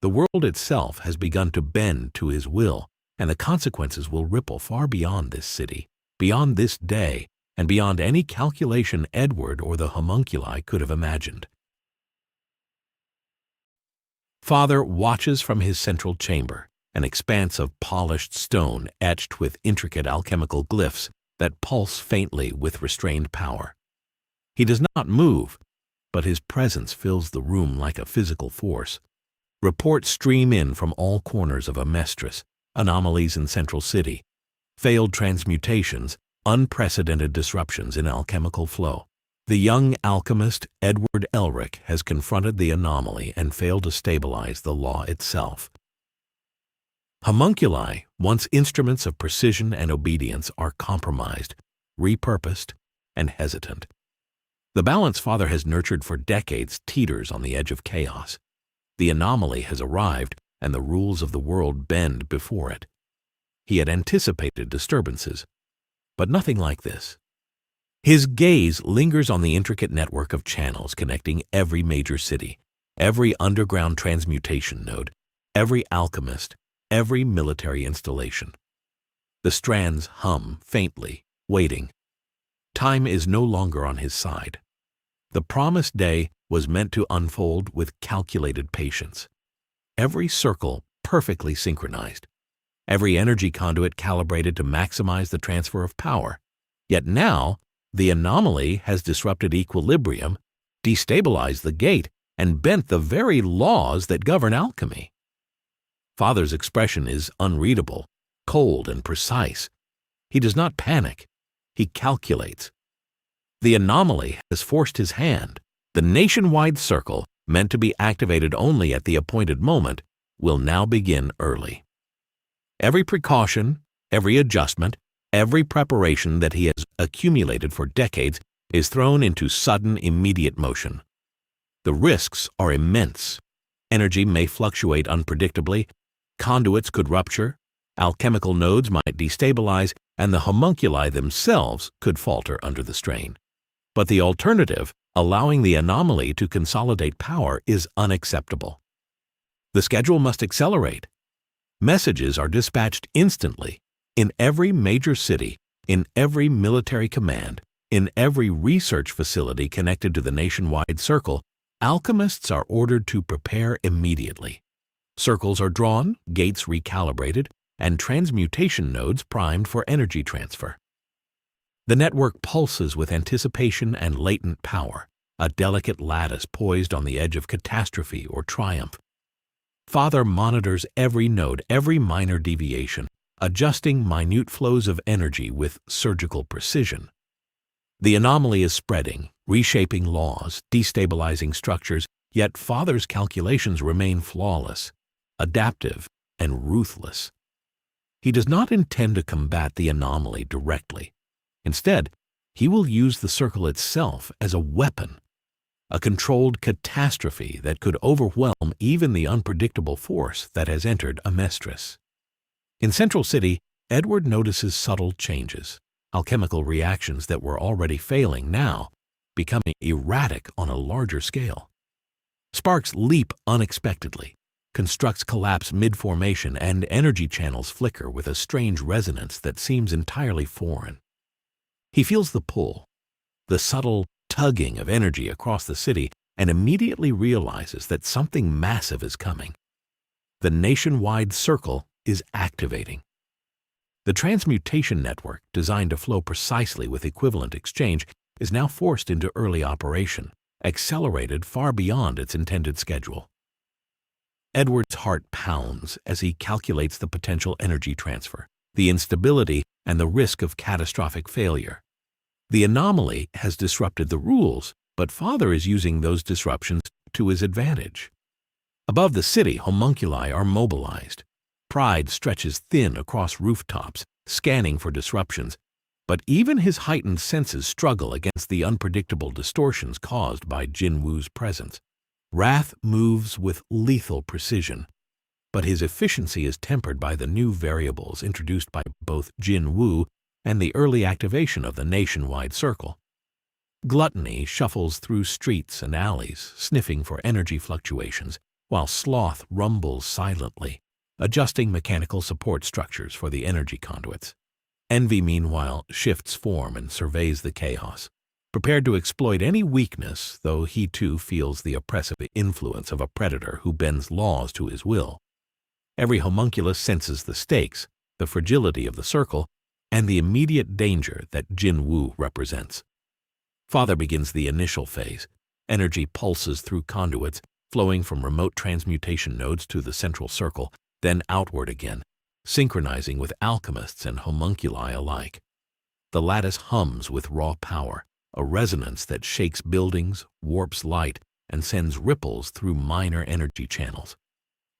[SPEAKER 1] The world itself has begun to bend to his will, and the consequences will ripple far beyond this city, beyond this day, and beyond any calculation Edward or the homunculi could have imagined. Father watches from his central chamber, an expanse of polished stone etched with intricate alchemical glyphs that pulse faintly with restrained power. He does not move, but his presence fills the room like a physical force. Reports stream in from all corners of Amestris, anomalies in Central City, failed transmutations, unprecedented disruptions in alchemical flow. The young alchemist Edward Elric has confronted the anomaly and failed to stabilize the law itself. Homunculi, once instruments of precision and obedience, are compromised, repurposed, and hesitant. The balance Father has nurtured for decades teeters on the edge of chaos. The anomaly has arrived, and the rules of the world bend before it. He had anticipated disturbances, but nothing like this. His gaze lingers on the intricate network of channels connecting every major city, every underground transmutation node, every alchemist, every military installation. The strands hum faintly, waiting. Time is no longer on his side. The promised day was meant to unfold with calculated patience. Every circle perfectly synchronized. Every energy conduit calibrated to maximize the transfer of power. Yet now, the anomaly has disrupted equilibrium, destabilized the gate, and bent the very laws that govern alchemy. Father's expression is unreadable, cold and precise. He does not panic. He calculates. The anomaly has forced his hand. The nationwide circle, meant to be activated only at the appointed moment, will now begin early. Every precaution, every adjustment, every preparation that he has accumulated for decades is thrown into sudden, immediate motion. The risks are immense. Energy may fluctuate unpredictably, conduits could rupture, alchemical nodes might destabilize, and the homunculi themselves could falter under the strain. But the alternative, allowing the anomaly to consolidate power, is unacceptable. The schedule must accelerate. Messages are dispatched instantly. In every major city, in every military command, in every research facility connected to the nationwide circle, alchemists are ordered to prepare immediately. Circles are drawn, gates recalibrated, and transmutation nodes primed for energy transfer. The network pulses with anticipation and latent power, a delicate lattice poised on the edge of catastrophe or triumph. Father monitors every node, every minor deviation, adjusting minute flows of energy with surgical precision. The anomaly is spreading, reshaping laws, destabilizing structures, yet Father's calculations remain flawless, adaptive, and ruthless. He does not intend to combat the anomaly directly. Instead, he will use the circle itself as a weapon, a controlled catastrophe that could overwhelm even the unpredictable force that has entered Amestris. In Central City, Edward notices subtle changes, alchemical reactions that were already failing now, becoming erratic on a larger scale. Sparks leap unexpectedly, constructs collapse mid-formation, and energy channels flicker with a strange resonance that seems entirely foreign. He feels the pull, the subtle tugging of energy across the city, and immediately realizes that something massive is coming. The nationwide circle is activating. The transmutation network, designed to flow precisely with equivalent exchange, is now forced into early operation, accelerated far beyond its intended schedule. Edward's heart pounds as he calculates the potential energy transfer, the instability, and the risk of catastrophic failure. The anomaly has disrupted the rules, but Father is using those disruptions to his advantage. Above the city, homunculi are mobilized. Pride stretches thin across rooftops, scanning for disruptions, but even his heightened senses struggle against the unpredictable distortions caused by Jin-Woo's presence. Wrath moves with lethal precision, but his efficiency is tempered by the new variables introduced by both Jin-Woo and the early activation of the nationwide circle. Gluttony shuffles through streets and alleys, sniffing for energy fluctuations, while sloth rumbles silently, adjusting mechanical support structures for the energy conduits. Envy, meanwhile, shifts form and surveys the chaos, prepared to exploit any weakness, though he too feels the oppressive influence of a predator who bends laws to his will. Every homunculus senses the stakes, the fragility of the circle, and the immediate danger that Jin-Woo represents. Father begins the initial phase, Energy pulses through conduits, flowing from remote transmutation nodes to the central circle, then outward again, synchronizing with alchemists and homunculi alike. The lattice hums with raw power, a resonance that shakes buildings, warps light, and sends ripples through minor energy channels.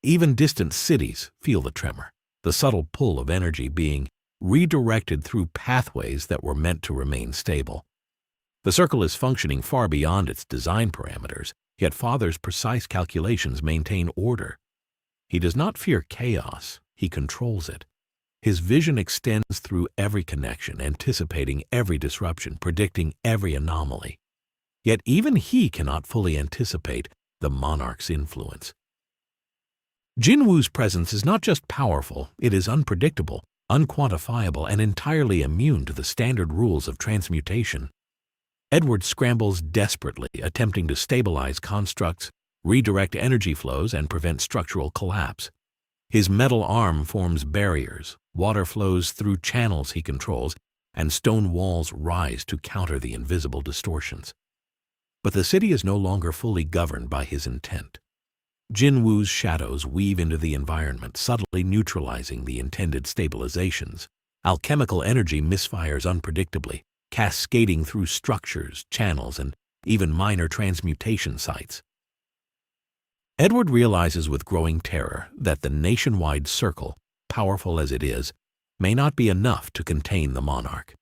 [SPEAKER 1] Even distant cities feel the tremor, the subtle pull of energy being redirected through pathways that were meant to remain stable. The circle is functioning far beyond its design parameters, yet Father's precise calculations maintain order. He does not fear chaos, he controls it. His vision extends through every connection, anticipating every disruption, predicting every anomaly. Yet even he cannot fully anticipate the monarch's influence. Jin-Woo's presence is not just powerful, it is unpredictable, unquantifiable, and entirely immune to the standard rules of transmutation. Edward scrambles desperately, attempting to stabilize constructs, redirect energy flows, and prevent structural collapse. His metal arm forms barriers, water flows through channels he controls, and stone walls rise to counter the invisible distortions. But the city is no longer fully governed by his intent. Jin-Woo's shadows weave into the environment, subtly neutralizing the intended stabilizations. Alchemical energy misfires unpredictably, cascading through structures, channels, and even minor transmutation sites. Edward realizes with growing terror that the nationwide circle, powerful as it is, may not be enough to contain the monarch.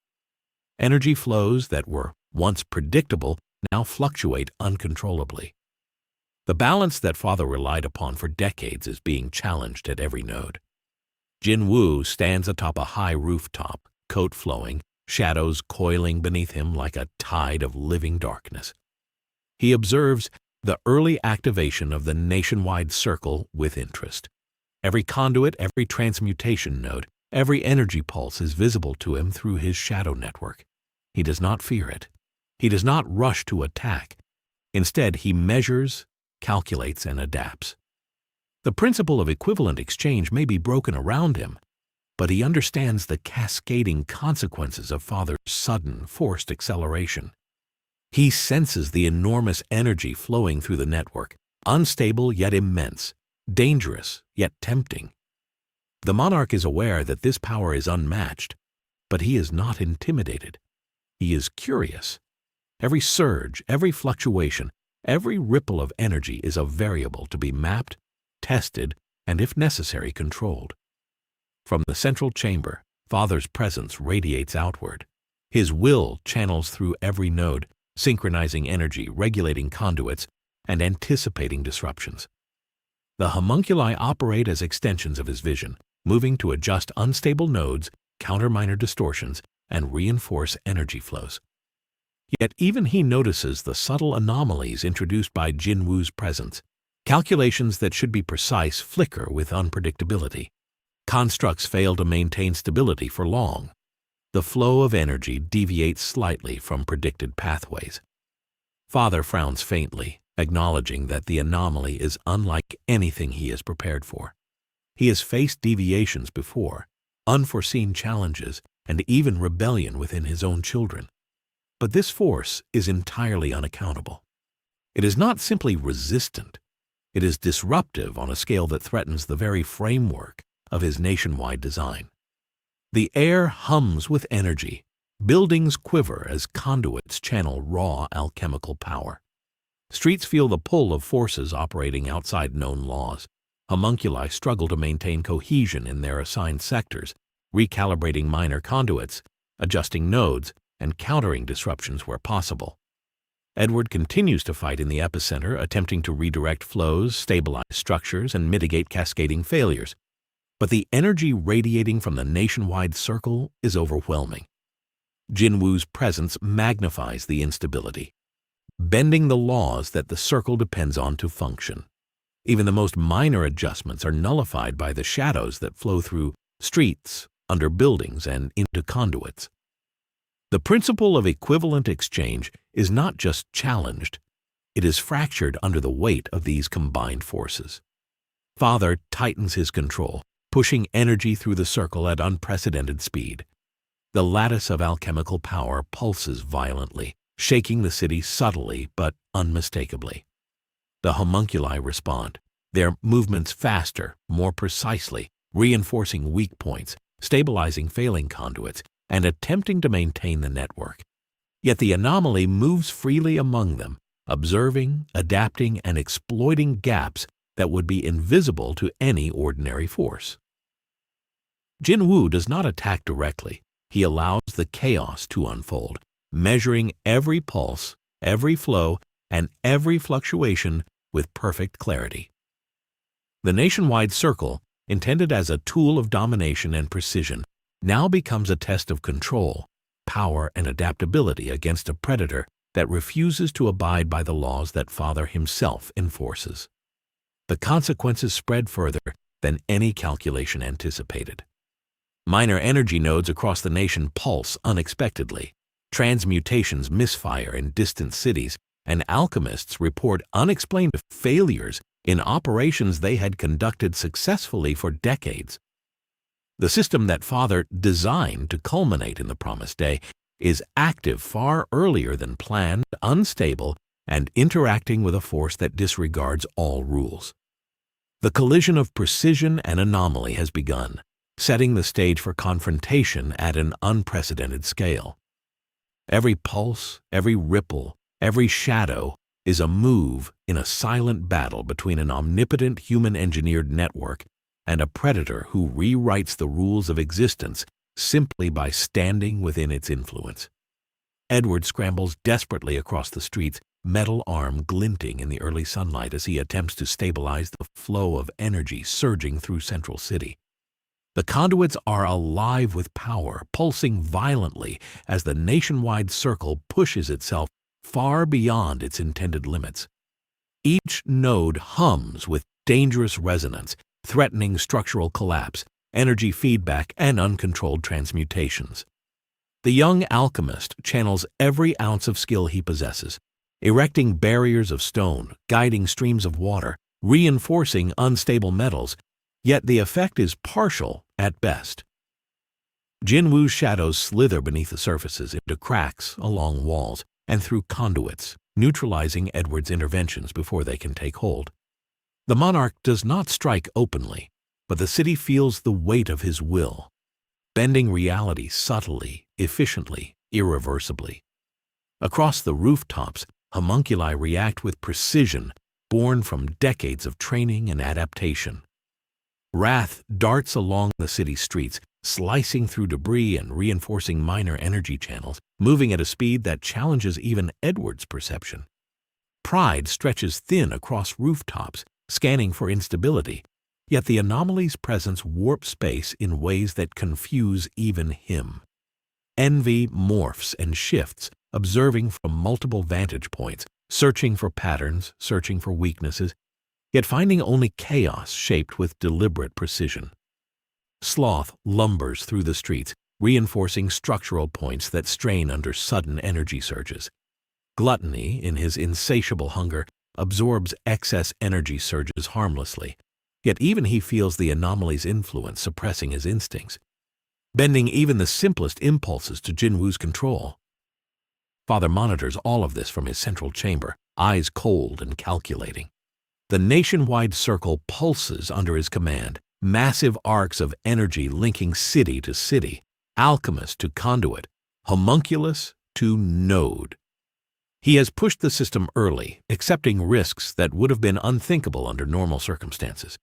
[SPEAKER 1] Energy flows that were once predictable now fluctuate uncontrollably. The balance that Father relied upon for decades is being challenged at every node. Jin-Woo stands atop a high rooftop, coat flowing, shadows coiling beneath him like a tide of living darkness. He observes the early activation of the nationwide circle with interest. Every conduit, every transmutation node, every energy pulse is visible to him through his shadow network. He does not fear it. He does not rush to attack. Instead, he measures, calculates, and adapts. The principle of equivalent exchange may be broken around him, but he understands the cascading consequences of Father's sudden, forced acceleration. He senses the enormous energy flowing through the network, unstable yet immense, dangerous yet tempting. The monarch is aware that this power is unmatched, but he is not intimidated. He is curious. Every surge, every fluctuation, every ripple of energy is a variable to be mapped, tested, and if necessary, controlled. From the central chamber, Father's presence radiates outward. His will channels through every node, synchronizing energy, regulating conduits, and anticipating disruptions. The homunculi operate as extensions of his vision, moving to adjust unstable nodes, counter minor distortions, and reinforce energy flows. Yet even he notices the subtle anomalies introduced by Jin-Woo's presence. Calculations that should be precise flicker with unpredictability. Constructs fail to maintain stability for long. The flow of energy deviates slightly from predicted pathways. Father frowns faintly, acknowledging that the anomaly is unlike anything he is prepared for. He has faced deviations before, unforeseen challenges, and even rebellion within his own children. But this force is entirely unaccountable. It is not simply resistant. It is disruptive on a scale that threatens the very framework of his nationwide design. The air hums with energy. Buildings quiver as conduits channel raw alchemical power. Streets feel the pull of forces operating outside known laws. Homunculi struggle to maintain cohesion in their assigned sectors, recalibrating minor conduits, adjusting nodes, and countering disruptions where possible. Edward continues to fight in the epicenter, attempting to redirect flows, stabilize structures, and mitigate cascading failures. But the energy radiating from the nationwide circle is overwhelming. Jin-Woo's presence magnifies the instability, bending the laws that the circle depends on to function. Even the most minor adjustments are nullified by the shadows that flow through streets, under buildings, and into conduits. The principle of equivalent exchange is not just challenged, it is fractured under the weight of these combined forces. Father tightens his control, pushing energy through the circle at unprecedented speed. The lattice of alchemical power pulses violently, shaking the city subtly but unmistakably. The homunculi respond, their movements faster, more precisely, reinforcing weak points, stabilizing failing conduits, and attempting to maintain the network. Yet the anomaly moves freely among them, observing, adapting, and exploiting gaps that would be invisible to any ordinary force. Jin-Woo does not attack directly. He allows the chaos to unfold, measuring every pulse, every flow, and every fluctuation with perfect clarity. The nationwide circle, intended as a tool of domination and precision, now becomes a test of control, power, and adaptability against a predator that refuses to abide by the laws that Father himself enforces. The consequences spread further than any calculation anticipated. Minor energy nodes across the nation pulse unexpectedly. Transmutations misfire in distant cities, and alchemists report unexplained failures in operations they had conducted successfully for decades. The system that Father designed to culminate in the promised day is active far earlier than planned, unstable, and interacting with a force that disregards all rules. The collision of precision and anomaly has begun, setting the stage for confrontation at an unprecedented scale. Every pulse, every ripple, every shadow is a move in a silent battle between an omnipotent human-engineered network and a predator who rewrites the rules of existence simply by standing within its influence. Edward scrambles desperately across the streets, metal arm glinting in the early sunlight as he attempts to stabilize the flow of energy surging through Central City. The conduits are alive with power, pulsing violently as the nationwide circle pushes itself far beyond its intended limits. Each node hums with dangerous resonance, threatening structural collapse, energy feedback, and uncontrolled transmutations. The young alchemist channels every ounce of skill he possesses, erecting barriers of stone, guiding streams of water, reinforcing unstable metals, yet the effect is partial at best. Jin-Woo's shadows slither beneath the surfaces into cracks along walls and through conduits, neutralizing Edward's interventions before they can take hold. The monarch does not strike openly, but the city feels the weight of his will, bending reality subtly, efficiently, irreversibly. Across the rooftops, homunculi react with precision born from decades of training and adaptation. Wrath darts along the city streets, slicing through debris and reinforcing minor energy channels, moving at a speed that challenges even Edward's perception. Pride stretches thin across rooftops, scanning for instability, yet the anomaly's presence warps space in ways that confuse even him. Envy morphs and shifts, observing from multiple vantage points, searching for patterns, searching for weaknesses, yet finding only chaos shaped with deliberate precision. Sloth lumbers through the streets, reinforcing structural points that strain under sudden energy surges. Gluttony, in his insatiable hunger, absorbs excess energy surges harmlessly, yet even he feels the anomaly's influence suppressing his instincts, bending even the simplest impulses to Jin-Woo's control. Father monitors all of this from his central chamber, eyes cold and calculating. The nationwide circle pulses under his command, massive arcs of energy linking city to city, alchemist to conduit, homunculus to node. He has pushed the system early, accepting risks that would have been unthinkable under normal circumstances.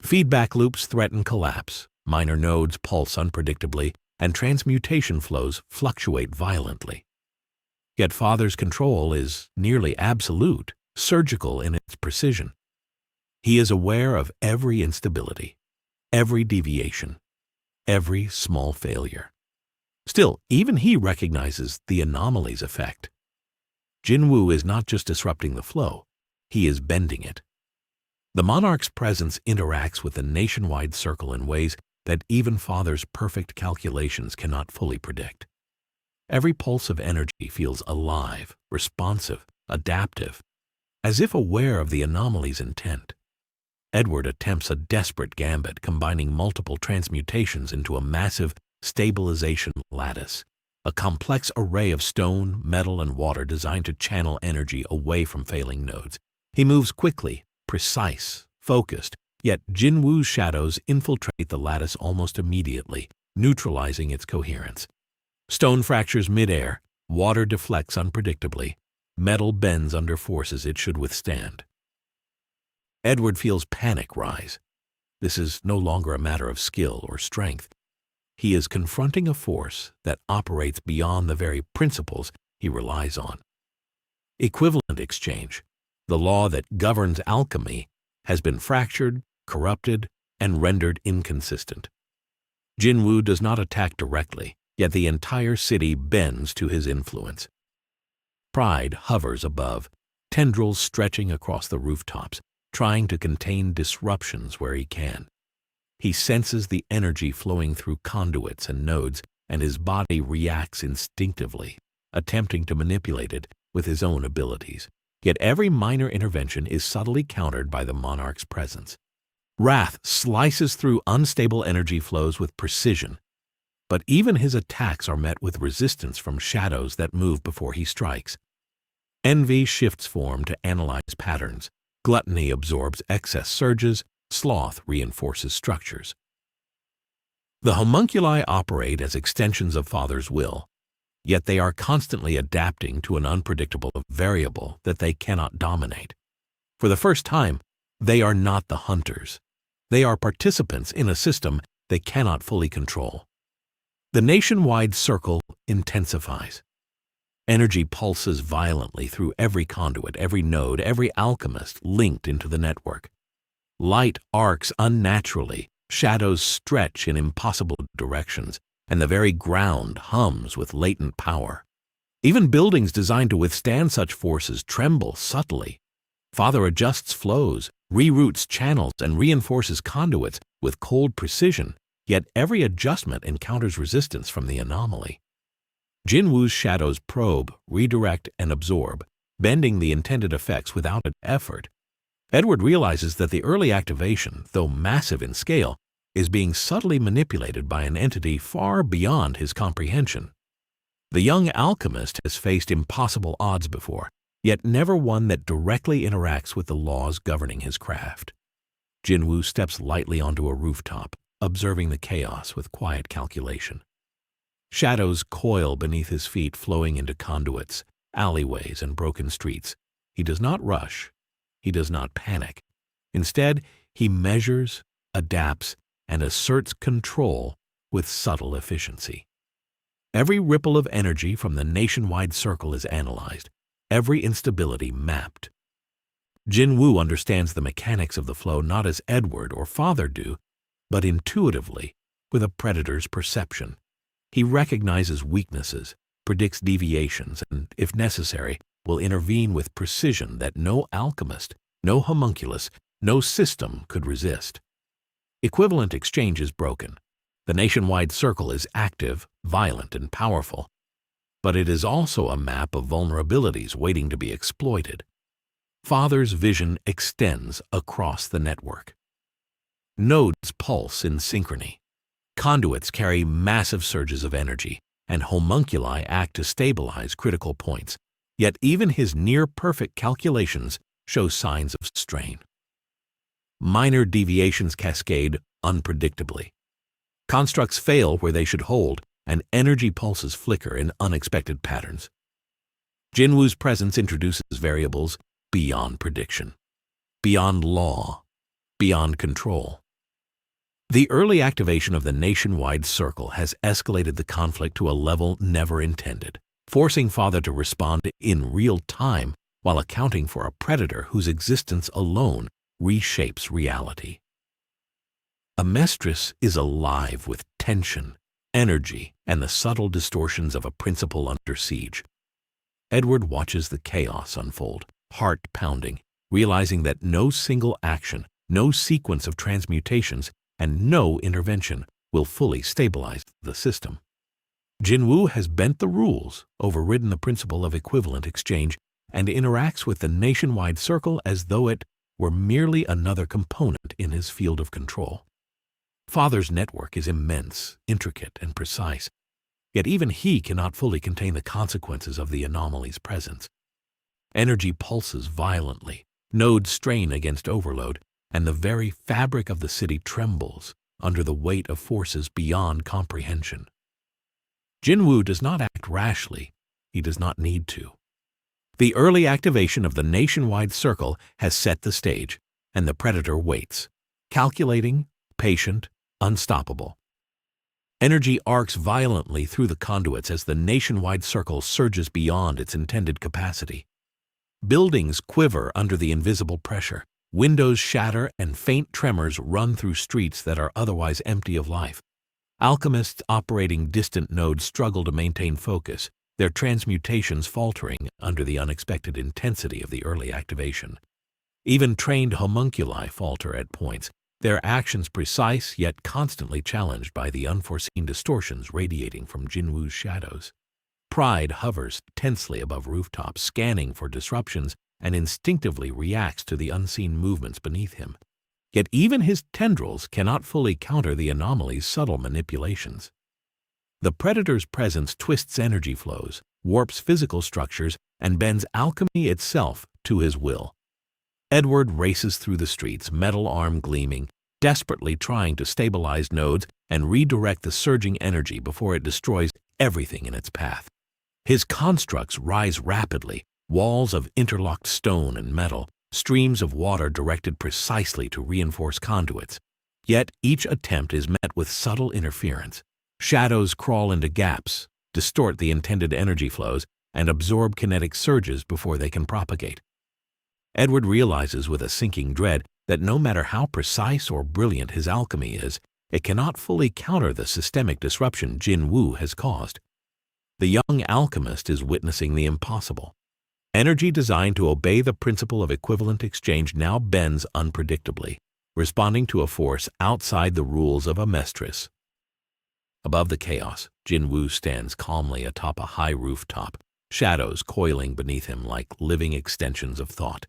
[SPEAKER 1] Feedback loops threaten collapse, minor nodes pulse unpredictably, and transmutation flows fluctuate violently. Yet Father's control is nearly absolute, surgical in its precision. He is aware of every instability, every deviation, every small failure. Still, even he recognizes the anomaly's effect. Jin-Woo is not just disrupting the flow, he is bending it. The monarch's presence interacts with the nationwide circle in ways that even Father's perfect calculations cannot fully predict. Every pulse of energy feels alive, responsive, adaptive, as if aware of the anomaly's intent. Edward attempts a desperate gambit, combining multiple transmutations into a massive stabilization lattice, a complex array of stone, metal, and water designed to channel energy away from failing nodes. He moves quickly, precise, focused, yet Jin-Woo's shadows infiltrate the lattice almost immediately, neutralizing its coherence. Stone fractures midair, water deflects unpredictably, metal bends under forces it should withstand. Edward feels panic rise. This is no longer a matter of skill or strength. He is confronting a force that operates beyond the very principles he relies on. Equivalent exchange, the law that governs alchemy, has been fractured, corrupted, and rendered inconsistent. Jin-Woo does not attack directly, yet the entire city bends to his influence. Pride hovers above, tendrils stretching across the rooftops, trying to contain disruptions where he can. He senses the energy flowing through conduits and nodes, and his body reacts instinctively, attempting to manipulate it with his own abilities. Yet every minor intervention is subtly countered by the monarch's presence. Wrath slices through unstable energy flows with precision, but even his attacks are met with resistance from shadows that move before he strikes. Envy shifts form to analyze patterns. Gluttony absorbs excess surges. Sloth reinforces structures. The homunculi operate as extensions of Father's will, yet they are constantly adapting to an unpredictable variable that they cannot dominate. For the first time, they are not the hunters. They are participants in a system they cannot fully control. The nationwide circle intensifies. Energy pulses violently through every conduit, every node, every alchemist linked into the network. Light arcs unnaturally, shadows stretch in impossible directions, and the very ground hums with latent power. Even buildings designed to withstand such forces tremble subtly. Father adjusts flows, reroutes channels, and reinforces conduits with cold precision, yet every adjustment encounters resistance from the anomaly. Jin-Woo's shadows probe, redirect, and absorb, bending the intended effects without an effort. Edward realizes that the early activation, though massive in scale, is being subtly manipulated by an entity far beyond his comprehension. The young alchemist has faced impossible odds before, yet never one that directly interacts with the laws governing his craft. Jin-Woo steps lightly onto a rooftop, observing the chaos with quiet calculation. Shadows coil beneath his feet, flowing into conduits, alleyways, and broken streets. He does not rush. He does not panic. Instead, he measures, adapts, and asserts control with subtle efficiency. Every ripple of energy from the nationwide circle is analyzed, every instability mapped. Jin-Woo understands the mechanics of the flow not as Edward or Father do, but intuitively, with a predator's perception. He recognizes weaknesses, predicts deviations, and, if necessary, will intervene with precision that no alchemist, no homunculus, no system could resist. Equivalent exchange is broken. The nationwide circle is active, violent, and powerful, but it is also a map of vulnerabilities waiting to be exploited. Father's vision extends across the network. Nodes pulse in synchrony. Conduits carry massive surges of energy, and homunculi act to stabilize critical points. Yet even his near-perfect calculations show signs of strain. Minor deviations cascade unpredictably. Constructs fail where they should hold, and energy pulses flicker in unexpected patterns. Jin-Woo's presence introduces variables beyond prediction, beyond law, beyond control. The early activation of the nationwide circle has escalated the conflict to a level never intended, forcing Father to respond in real time while accounting for a predator whose existence alone reshapes reality. Amestris is alive with tension, energy, and the subtle distortions of a principle under siege. Edward watches the chaos unfold, heart pounding, realizing that no single action, no sequence of transmutations, and no intervention will fully stabilize the system. Jin-Woo has bent the rules, overridden the principle of equivalent exchange, and interacts with the nationwide circle as though it were merely another component in his field of control. Father's network is immense, intricate, and precise, Yet even he cannot fully contain the consequences of the anomaly's presence. Energy pulses violently, nodes strain against overload, and the very fabric of the city trembles under the weight of forces beyond comprehension. Jin-Woo does not act rashly. He does not need to. The early activation of the nationwide circle has set the stage, and the predator waits, calculating, patient, unstoppable. Energy arcs violently through the conduits as the nationwide circle surges beyond its intended capacity. Buildings quiver under the invisible pressure, windows shatter, and faint tremors run through streets that are otherwise empty of life. Alchemists operating distant nodes struggle to maintain focus, their transmutations faltering under the unexpected intensity of the early activation. Even trained homunculi falter at points, their actions precise yet constantly challenged by the unforeseen distortions radiating from Jin-Woo's shadows. Pride hovers tensely above rooftops, scanning for disruptions, and instinctively reacts to the unseen movements beneath him. Yet even his tendrils cannot fully counter the anomaly's subtle manipulations. The predator's presence twists energy flows, warps physical structures, and bends alchemy itself to his will. Edward races through the streets, metal arm gleaming, desperately trying to stabilize nodes and redirect the surging energy before it destroys everything in its path. His constructs rise rapidly, walls of interlocked stone and metal, streams of water directed precisely to reinforce conduits. Yet each attempt is met with subtle interference. Shadows crawl into gaps, distort the intended energy flows, and absorb kinetic surges before they can propagate. Edward realizes with a sinking dread that no matter how precise or brilliant his alchemy is, it cannot fully counter the systemic disruption Jin-Woo has caused. The young alchemist is witnessing the impossible. Energy designed to obey the principle of equivalent exchange now bends unpredictably, responding to a force outside the rules of Amestris. Above the chaos, Jin-Woo stands calmly atop a high rooftop, shadows coiling beneath him like living extensions of thought.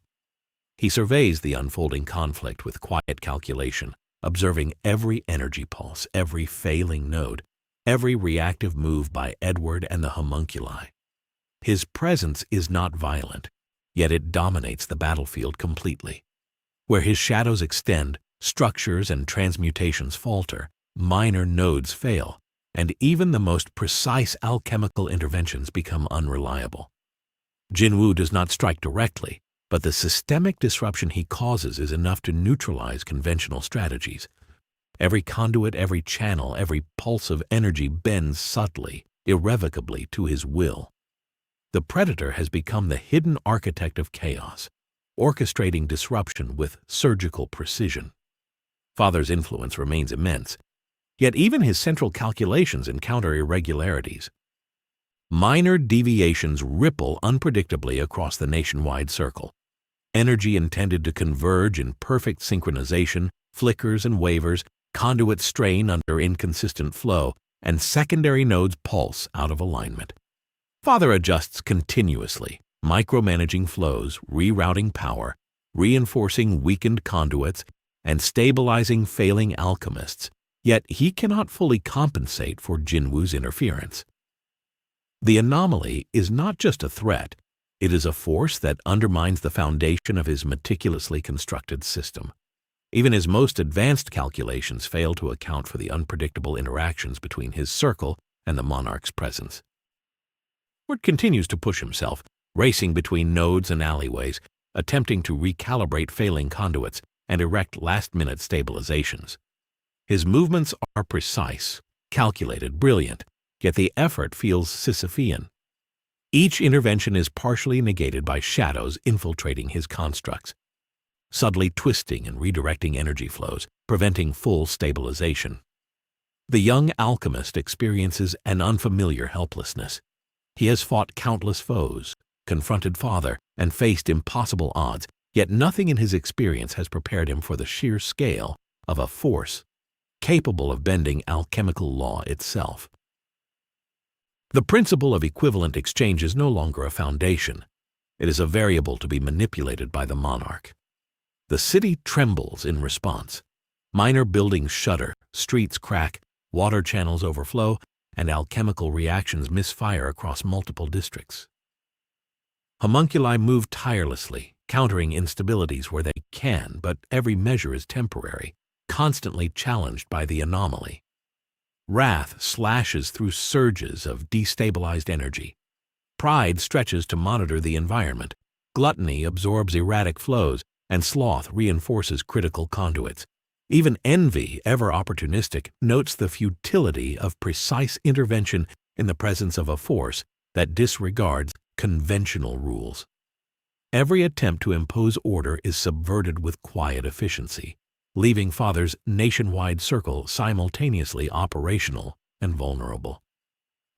[SPEAKER 1] He surveys the unfolding conflict with quiet calculation, observing every energy pulse, every failing node, every reactive move by Edward and the homunculi. His presence is not violent, yet it dominates the battlefield completely. Where his shadows extend, structures and transmutations falter, minor nodes fail, and even the most precise alchemical interventions become unreliable. Jin-Woo does not strike directly, but the systemic disruption he causes is enough to neutralize conventional strategies. Every conduit, every channel, every pulse of energy bends subtly, irrevocably to his will. The predator has become the hidden architect of chaos, orchestrating disruption with surgical precision. Father's influence remains immense, yet even his central calculations encounter irregularities. Minor deviations ripple unpredictably across the nationwide circle. Energy intended to converge in perfect synchronization flickers and wavers, conduits strain under inconsistent flow, and secondary nodes pulse out of alignment. Father adjusts continuously, micromanaging flows, rerouting power, reinforcing weakened conduits, and stabilizing failing alchemists, yet he cannot fully compensate for Jin-Woo's interference. The anomaly is not just a threat, it is a force that undermines the foundation of his meticulously constructed system. Even his most advanced calculations fail to account for the unpredictable interactions between his circle and the monarch's presence. Edward continues to push himself, racing between nodes and alleyways, attempting to recalibrate failing conduits and erect last-minute stabilizations. His movements are precise, calculated, brilliant, yet the effort feels Sisyphean. Each intervention is partially negated by shadows infiltrating his constructs, subtly twisting and redirecting energy flows, preventing full stabilization. The young alchemist experiences an unfamiliar helplessness. He has fought countless foes, confronted Father, and faced impossible odds, yet nothing in his experience has prepared him for the sheer scale of a force capable of bending alchemical law itself. The principle of equivalent exchange is no longer a foundation. It is a variable to be manipulated by the monarch. The city trembles in response. Minor buildings shudder, streets crack, water channels overflow, and alchemical reactions misfire across multiple districts. Homunculi move tirelessly, countering instabilities where they can, but every measure is temporary, constantly challenged by the anomaly. Wrath slashes through surges of destabilized energy. Pride stretches to monitor the environment. Gluttony absorbs erratic flows, and sloth reinforces critical conduits. Even envy, ever opportunistic, notes the futility of precise intervention in the presence of a force that disregards conventional rules. Every attempt to impose order is subverted with quiet efficiency, leaving Father's nationwide circle simultaneously operational and vulnerable.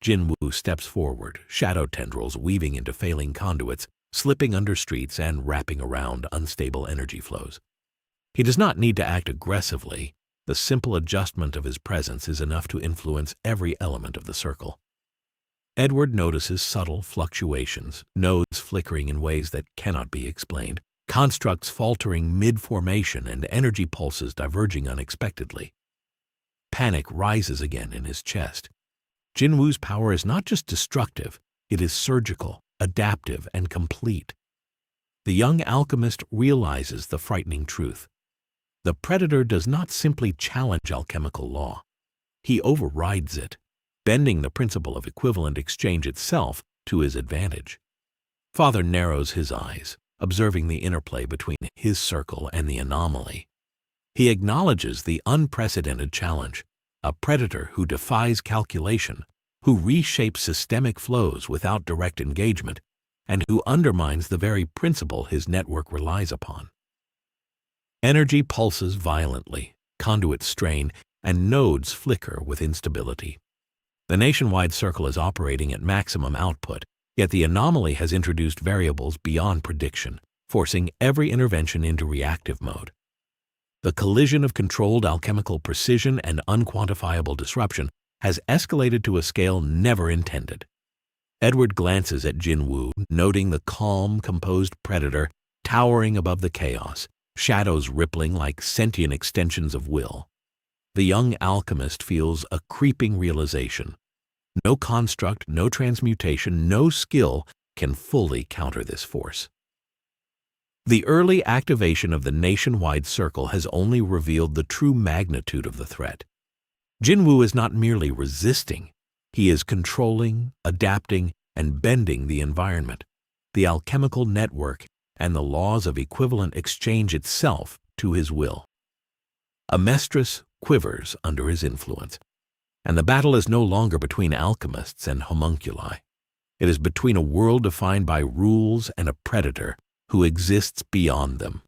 [SPEAKER 1] Jin-Woo steps forward, shadow tendrils weaving into failing conduits, slipping under streets and wrapping around unstable energy flows. He does not need to act aggressively. The simple adjustment of his presence is enough to influence every element of the circle. Edward notices subtle fluctuations, nodes flickering in ways that cannot be explained, constructs faltering mid-formation, and energy pulses diverging unexpectedly. Panic rises again in his chest. Jin-Woo's power is not just destructive, it is surgical, adaptive, and complete. The young alchemist realizes the frightening truth. The predator does not simply challenge alchemical law. He overrides it, bending the principle of equivalent exchange itself to his advantage. Father narrows his eyes, observing the interplay between his circle and the anomaly. He acknowledges the unprecedented challenge, a predator who defies calculation, who reshapes systemic flows without direct engagement, and who undermines the very principle his network relies upon. Energy pulses violently, conduits strain, and nodes flicker with instability. The nationwide circle is operating at maximum output, yet the anomaly has introduced variables beyond prediction, forcing every intervention into reactive mode. The collision of controlled alchemical precision and unquantifiable disruption has escalated to a scale never intended. Edward glances at Jin-Woo, noting the calm, composed predator towering above the chaos, shadows rippling like sentient extensions of will. The young alchemist feels a creeping realization. No construct, no transmutation, no skill can fully counter this force. The early activation of the nationwide circle has only revealed the true magnitude of the threat. Jin-Woo is not merely resisting, he is controlling, adapting, and bending the environment, the alchemical network, and the laws of equivalent exchange itself to his will. Amestris quivers under his influence, and the battle is no longer between alchemists and homunculi. It is between a world defined by rules and a predator who exists beyond them.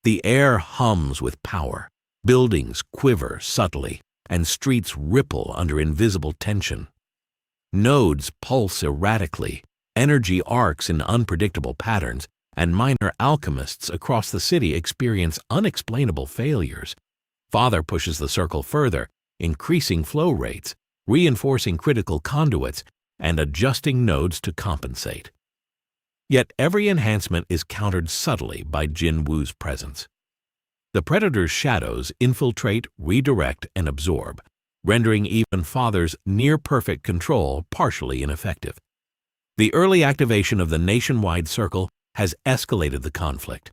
[SPEAKER 1] The air hums with power, buildings quiver subtly, and streets ripple under invisible tension. Nodes pulse erratically, energy arcs in unpredictable patterns, and minor alchemists across the city experience unexplainable failures. Father pushes the circle further, increasing flow rates, reinforcing critical conduits, and adjusting nodes to compensate. Yet every enhancement is countered subtly by Jin-Woo's presence. The predator's shadows infiltrate, redirect, and absorb, rendering even Father's near-perfect control partially ineffective. The early activation of the nationwide circle has escalated the conflict,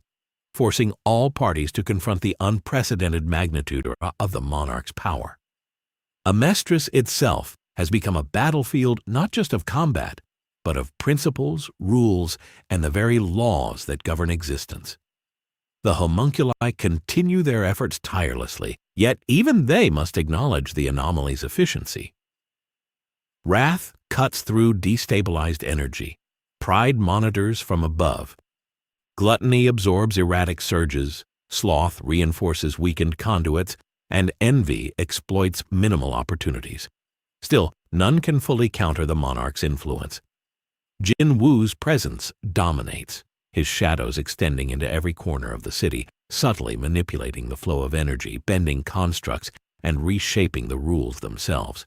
[SPEAKER 1] forcing all parties to confront the unprecedented magnitude of the monarch's power. Amestris itself has become a battlefield not just of combat, but of principles, rules, and the very laws that govern existence. The homunculi continue their efforts tirelessly, yet even they must acknowledge the anomaly's efficiency. Wrath cuts through destabilized energy. Pride monitors from above. Gluttony absorbs erratic surges, sloth reinforces weakened conduits, and envy exploits minimal opportunities. Still, none can fully counter the monarch's influence. Jin-Woo's presence dominates, his shadows extending into every corner of the city, subtly manipulating the flow of energy, bending constructs, and reshaping the rules themselves.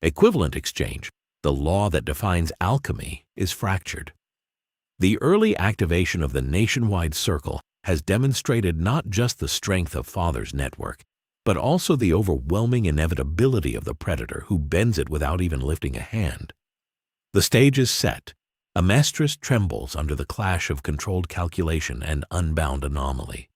[SPEAKER 1] Equivalent exchange, the law that defines alchemy, is fractured. The early activation of the nationwide circle has demonstrated not just the strength of Father's network, but also the overwhelming inevitability of the predator who bends it without even lifting a hand. The stage is set. Amestris trembles under the clash of controlled calculation and unbound anomaly.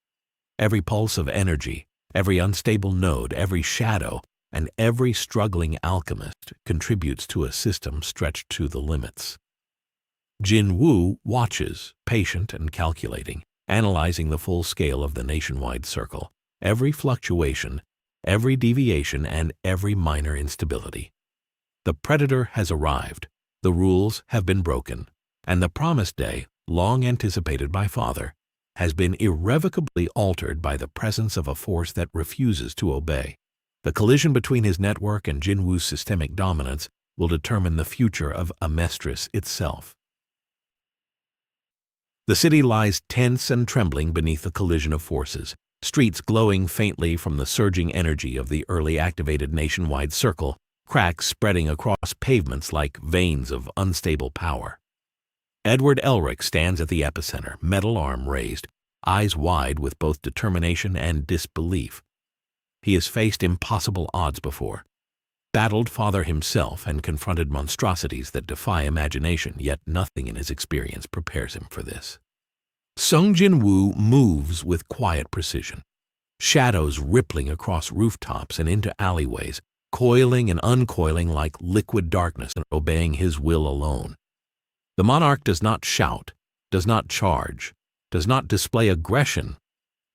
[SPEAKER 1] Every pulse of energy, every unstable node, every shadow, and every struggling alchemist contributes to a system stretched to the limits. Jin-Woo watches, patient and calculating, analyzing the full scale of the nationwide circle, every fluctuation, every deviation, and every minor instability. The predator has arrived, the rules have been broken, and the promised day, long anticipated by Father, has been irrevocably altered by the presence of a force that refuses to obey. The collision between his network and Jin-Woo's systemic dominance will determine the future of Amestris itself. The city lies tense and trembling beneath the collision of forces, streets glowing faintly from the surging energy of the early activated nationwide circle, cracks spreading across pavements like veins of unstable power. Edward Elric stands at the epicenter, metal arm raised, eyes wide with both determination and disbelief. He has faced impossible odds before, battled Father himself and confronted monstrosities that defy imagination, yet nothing in his experience prepares him for this. Sung Jin-Woo moves with quiet precision, shadows rippling across rooftops and into alleyways, coiling and uncoiling like liquid darkness and obeying his will alone. The monarch does not shout, does not charge, does not display aggression.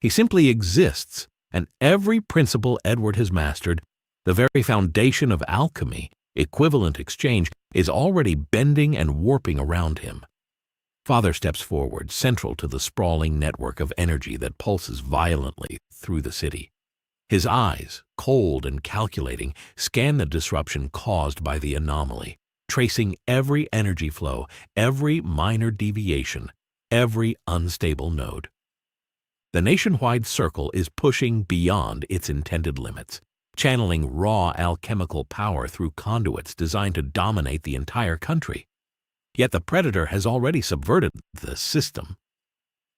[SPEAKER 1] He simply exists, and every principle Edward has mastered, the very foundation of alchemy, equivalent exchange, is already bending and warping around him. Father steps forward, central to the sprawling network of energy that pulses violently through the city. His eyes, cold and calculating, scan the disruption caused by the anomaly, tracing every energy flow, every minor deviation, every unstable node. The nationwide circle is pushing beyond its intended limits, channeling raw alchemical power through conduits designed to dominate the entire country. Yet the predator has already subverted the system.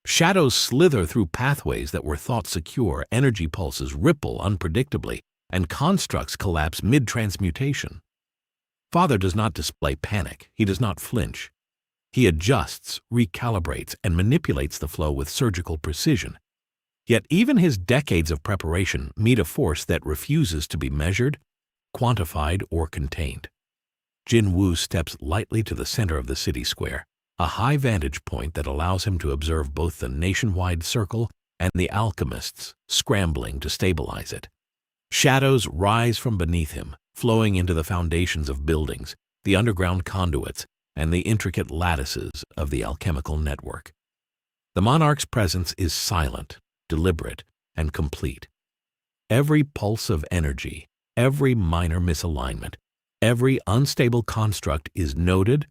[SPEAKER 1] Shadows slither through pathways that were thought secure, energy pulses ripple unpredictably, and constructs collapse mid-transmutation. Father does not display panic. He does not flinch. He adjusts, recalibrates, and manipulates the flow with surgical precision. Yet even his decades of preparation meet a force that refuses to be measured, quantified, or contained. Jin-Woo steps lightly to the center of the city square, a high vantage point that allows him to observe both the nationwide circle and the alchemists scrambling to stabilize it. Shadows rise from beneath him, flowing into the foundations of buildings, the underground conduits, and the intricate lattices of the alchemical network. The monarch's presence is silent, deliberate, and complete. Every pulse of energy, every minor misalignment, every unstable construct is noted,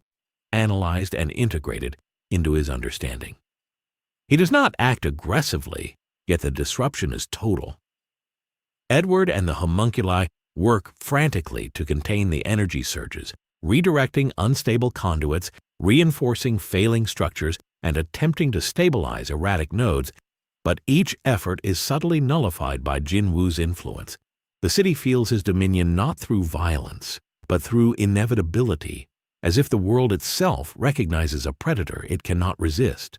[SPEAKER 1] analyzed, and integrated into his understanding. He does not act aggressively, yet the disruption is total. Edward and the homunculi work frantically to contain the energy surges, redirecting unstable conduits, reinforcing failing structures, and attempting to stabilize erratic nodes, but each effort is subtly nullified by Jin-Woo's influence. The city feels his dominion not through violence, but through inevitability, as if the world itself recognizes a predator it cannot resist.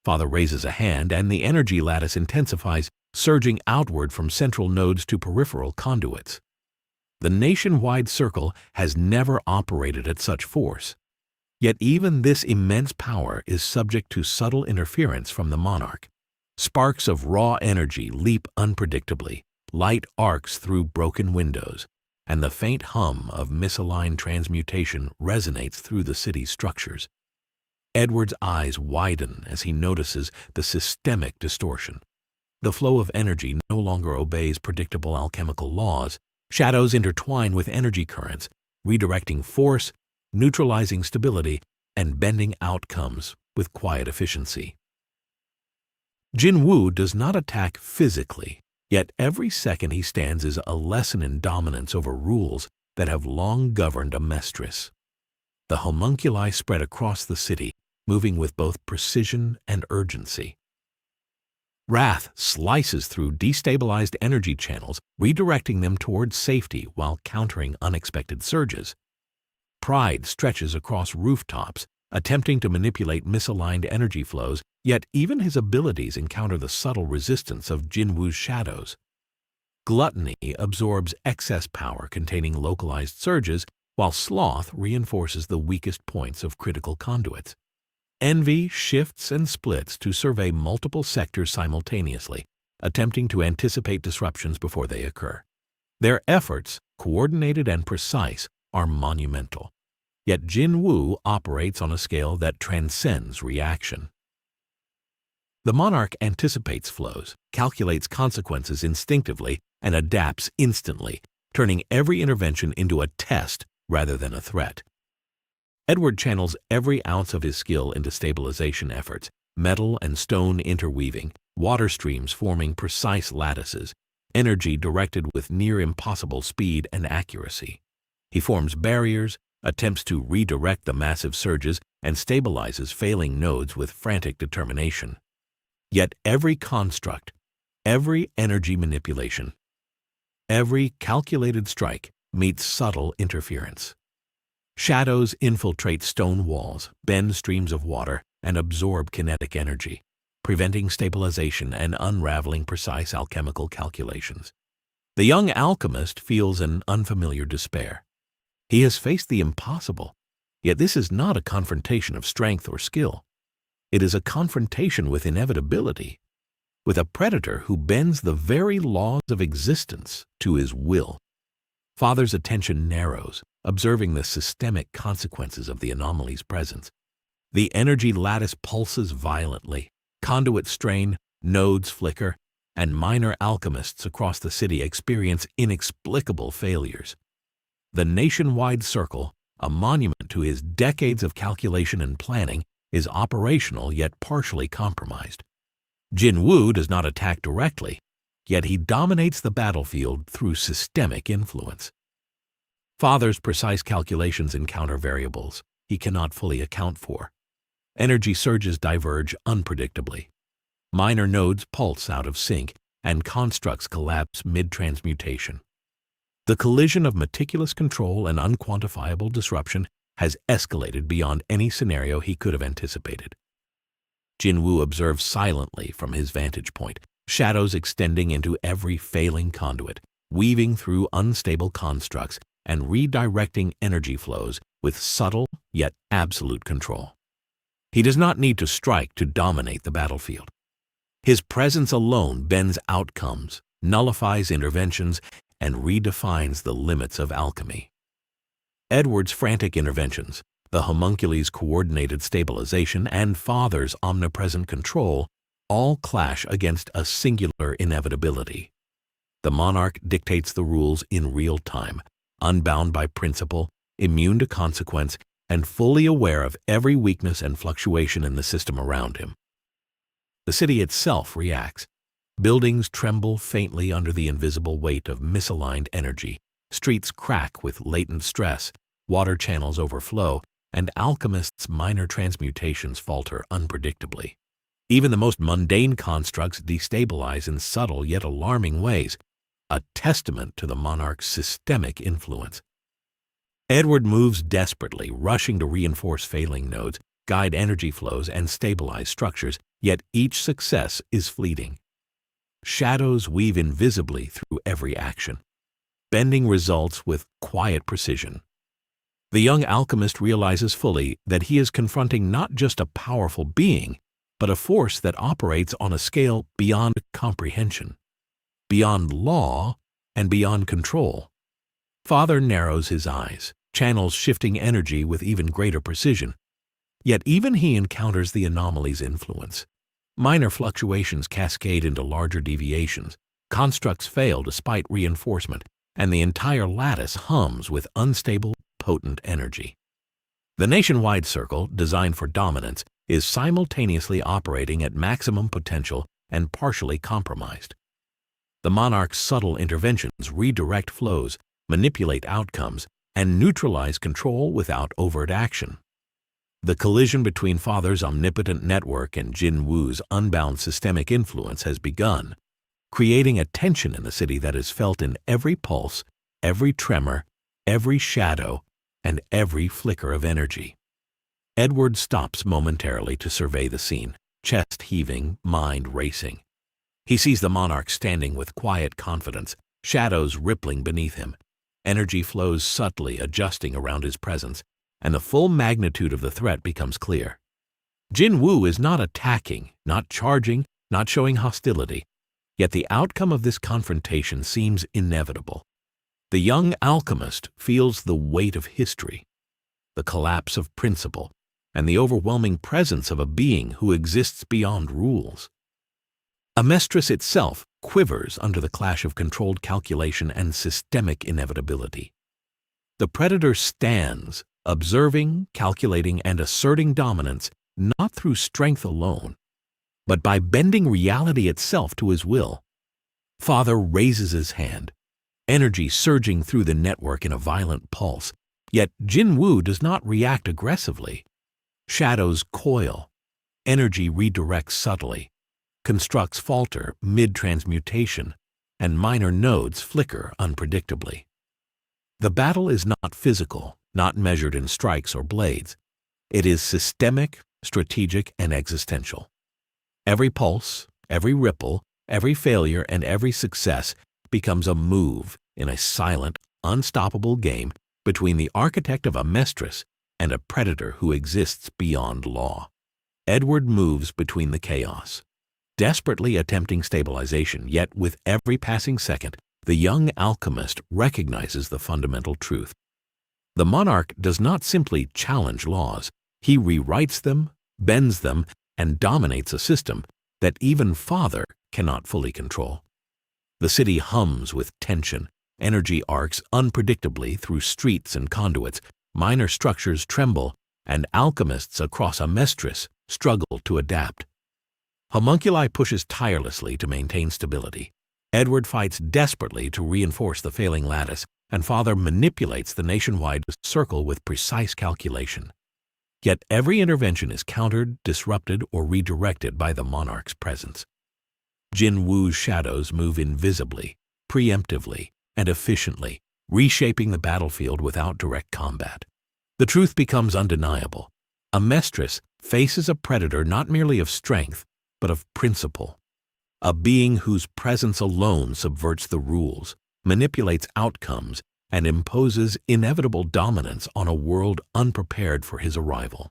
[SPEAKER 1] Father raises a hand, and the energy lattice intensifies, surging outward from central nodes to peripheral conduits. The nationwide circle has never operated at such force. Yet even this immense power is subject to subtle interference from the monarch. Sparks of raw energy leap unpredictably, light arcs through broken windows, and the faint hum of misaligned transmutation resonates through the city's structures. Edward's eyes widen as he notices the systemic distortion. The flow of energy no longer obeys predictable alchemical laws. Shadows intertwine with energy currents, redirecting force, neutralizing stability, and bending outcomes with quiet efficiency. Jin-Woo does not attack physically, yet every second he stands is a lesson in dominance over rules that have long governed Amestris. The homunculi spread across the city, moving with both precision and urgency. Wrath slices through destabilized energy channels, redirecting them towards safety while countering unexpected surges. Pride stretches across rooftops, attempting to manipulate misaligned energy flows, yet even his abilities encounter the subtle resistance of Jin-Woo's shadows. Gluttony absorbs excess power containing localized surges, while sloth reinforces the weakest points of critical conduits. Envy shifts and splits to survey multiple sectors simultaneously, attempting to anticipate disruptions before they occur. Their efforts, coordinated and precise, are monumental. Yet Jin-Woo operates on a scale that transcends reaction. The monarch anticipates flows, calculates consequences instinctively, and adapts instantly, turning every intervention into a test rather than a threat. Edward channels every ounce of his skill into stabilization efforts, metal and stone interweaving, water streams forming precise lattices, energy directed with near impossible speed and accuracy. He forms barriers, attempts to redirect the massive surges, and stabilizes failing nodes with frantic determination. Yet every construct, every energy manipulation, every calculated strike meets subtle interference. Shadows infiltrate stone walls, bend streams of water, and absorb kinetic energy, preventing stabilization and unraveling precise alchemical calculations. The young alchemist feels an unfamiliar despair. He has faced the impossible, yet this is not a confrontation of strength or skill. It is a confrontation with inevitability, with a predator who bends the very laws of existence to his will. Father's attention narrows, observing the systemic consequences of the anomaly's presence. The energy lattice pulses violently, conduits strain, nodes flicker, and minor alchemists across the city experience inexplicable failures. The nationwide circle, a monument to his decades of calculation and planning, is operational yet partially compromised. Jin-Woo does not attack directly, yet he dominates the battlefield through systemic influence. Father's precise calculations encounter variables he cannot fully account for. Energy surges diverge unpredictably. Minor nodes pulse out of sync, and constructs collapse mid-transmutation. The collision of meticulous control and unquantifiable disruption has escalated beyond any scenario he could have anticipated. Jin-Woo observes silently from his vantage point, shadows extending into every failing conduit, weaving through unstable constructs and redirecting energy flows with subtle yet absolute control. He does not need to strike to dominate the battlefield. His presence alone bends outcomes, nullifies interventions, and redefines the limits of alchemy. Edward's frantic interventions, the homunculi's coordinated stabilization, and Father's omnipresent control all clash against a singular inevitability. The monarch dictates the rules in real time, unbound by principle, immune to consequence, and fully aware of every weakness and fluctuation in the system around him. The city itself reacts. Buildings tremble faintly under the invisible weight of misaligned energy, streets crack with latent stress, water channels overflow, and alchemists' minor transmutations falter unpredictably. Even the most mundane constructs destabilize in subtle yet alarming ways, a testament to the monarch's systemic influence. Edward moves desperately, rushing to reinforce failing nodes, guide energy flows, and stabilize structures, yet each success is fleeting. Shadows weave invisibly through every action, bending results with quiet precision. The young alchemist realizes fully that he is confronting not just a powerful being, but a force that operates on a scale beyond comprehension, beyond law, and beyond control. Father narrows his eyes, channels shifting energy with even greater precision. Yet even he encounters the anomaly's influence. Minor fluctuations cascade into larger deviations, constructs fail despite reinforcement, and the entire lattice hums with unstable, potent energy. The nationwide circle, designed for dominance, is simultaneously operating at maximum potential and partially compromised. The monarch's subtle interventions redirect flows, manipulate outcomes, and neutralize control without overt action. The collision between Father's omnipotent network and Jin-Woo's unbound systemic influence has begun, creating a tension in the city that is felt in every pulse, every tremor, every shadow, and every flicker of energy. Edward stops momentarily to survey the scene, chest heaving, mind racing. He sees the monarch standing with quiet confidence, shadows rippling beneath him. Energy flows subtly, adjusting around his presence, and the full magnitude of the threat becomes clear. Jin-Woo is not attacking, not charging, not showing hostility, yet the outcome of this confrontation seems inevitable. The young alchemist feels the weight of history, the collapse of principle, and the overwhelming presence of a being who exists beyond rules. Amestris itself quivers under the clash of controlled calculation and systemic inevitability. The predator stands, observing, calculating, and asserting dominance not through strength alone, but by bending reality itself to his will. Father raises his hand, energy surging through the network in a violent pulse, yet Jin-Woo does not react aggressively. Shadows coil, energy redirects subtly, constructs falter mid-transmutation, and minor nodes flicker unpredictably. The battle is not physical, not measured in strikes or blades. It is systemic, strategic, and existential. Every pulse, every ripple, every failure, and every success becomes a move in a silent, unstoppable game between the architect of Amestris and a predator who exists beyond law. Edward moves between the chaos, desperately attempting stabilization, yet with every passing second, the young alchemist recognizes the fundamental truth. The monarch does not simply challenge laws, he rewrites them, bends them, and dominates a system that even Father cannot fully control. The city hums with tension, energy arcs unpredictably through streets and conduits, minor structures tremble, and alchemists across Amestris struggle to adapt. Homunculi pushes tirelessly to maintain stability. Edward fights desperately to reinforce the failing lattice, and Father manipulates the nationwide circle with precise calculation. Yet every intervention is countered, disrupted, or redirected by the monarch's presence. Jin-Woo's shadows move invisibly, preemptively, and efficiently, reshaping the battlefield without direct combat. The truth becomes undeniable. Amestris faces a predator not merely of strength, but of principle. A being whose presence alone subverts the rules, manipulates outcomes, and imposes inevitable dominance on a world unprepared for his arrival.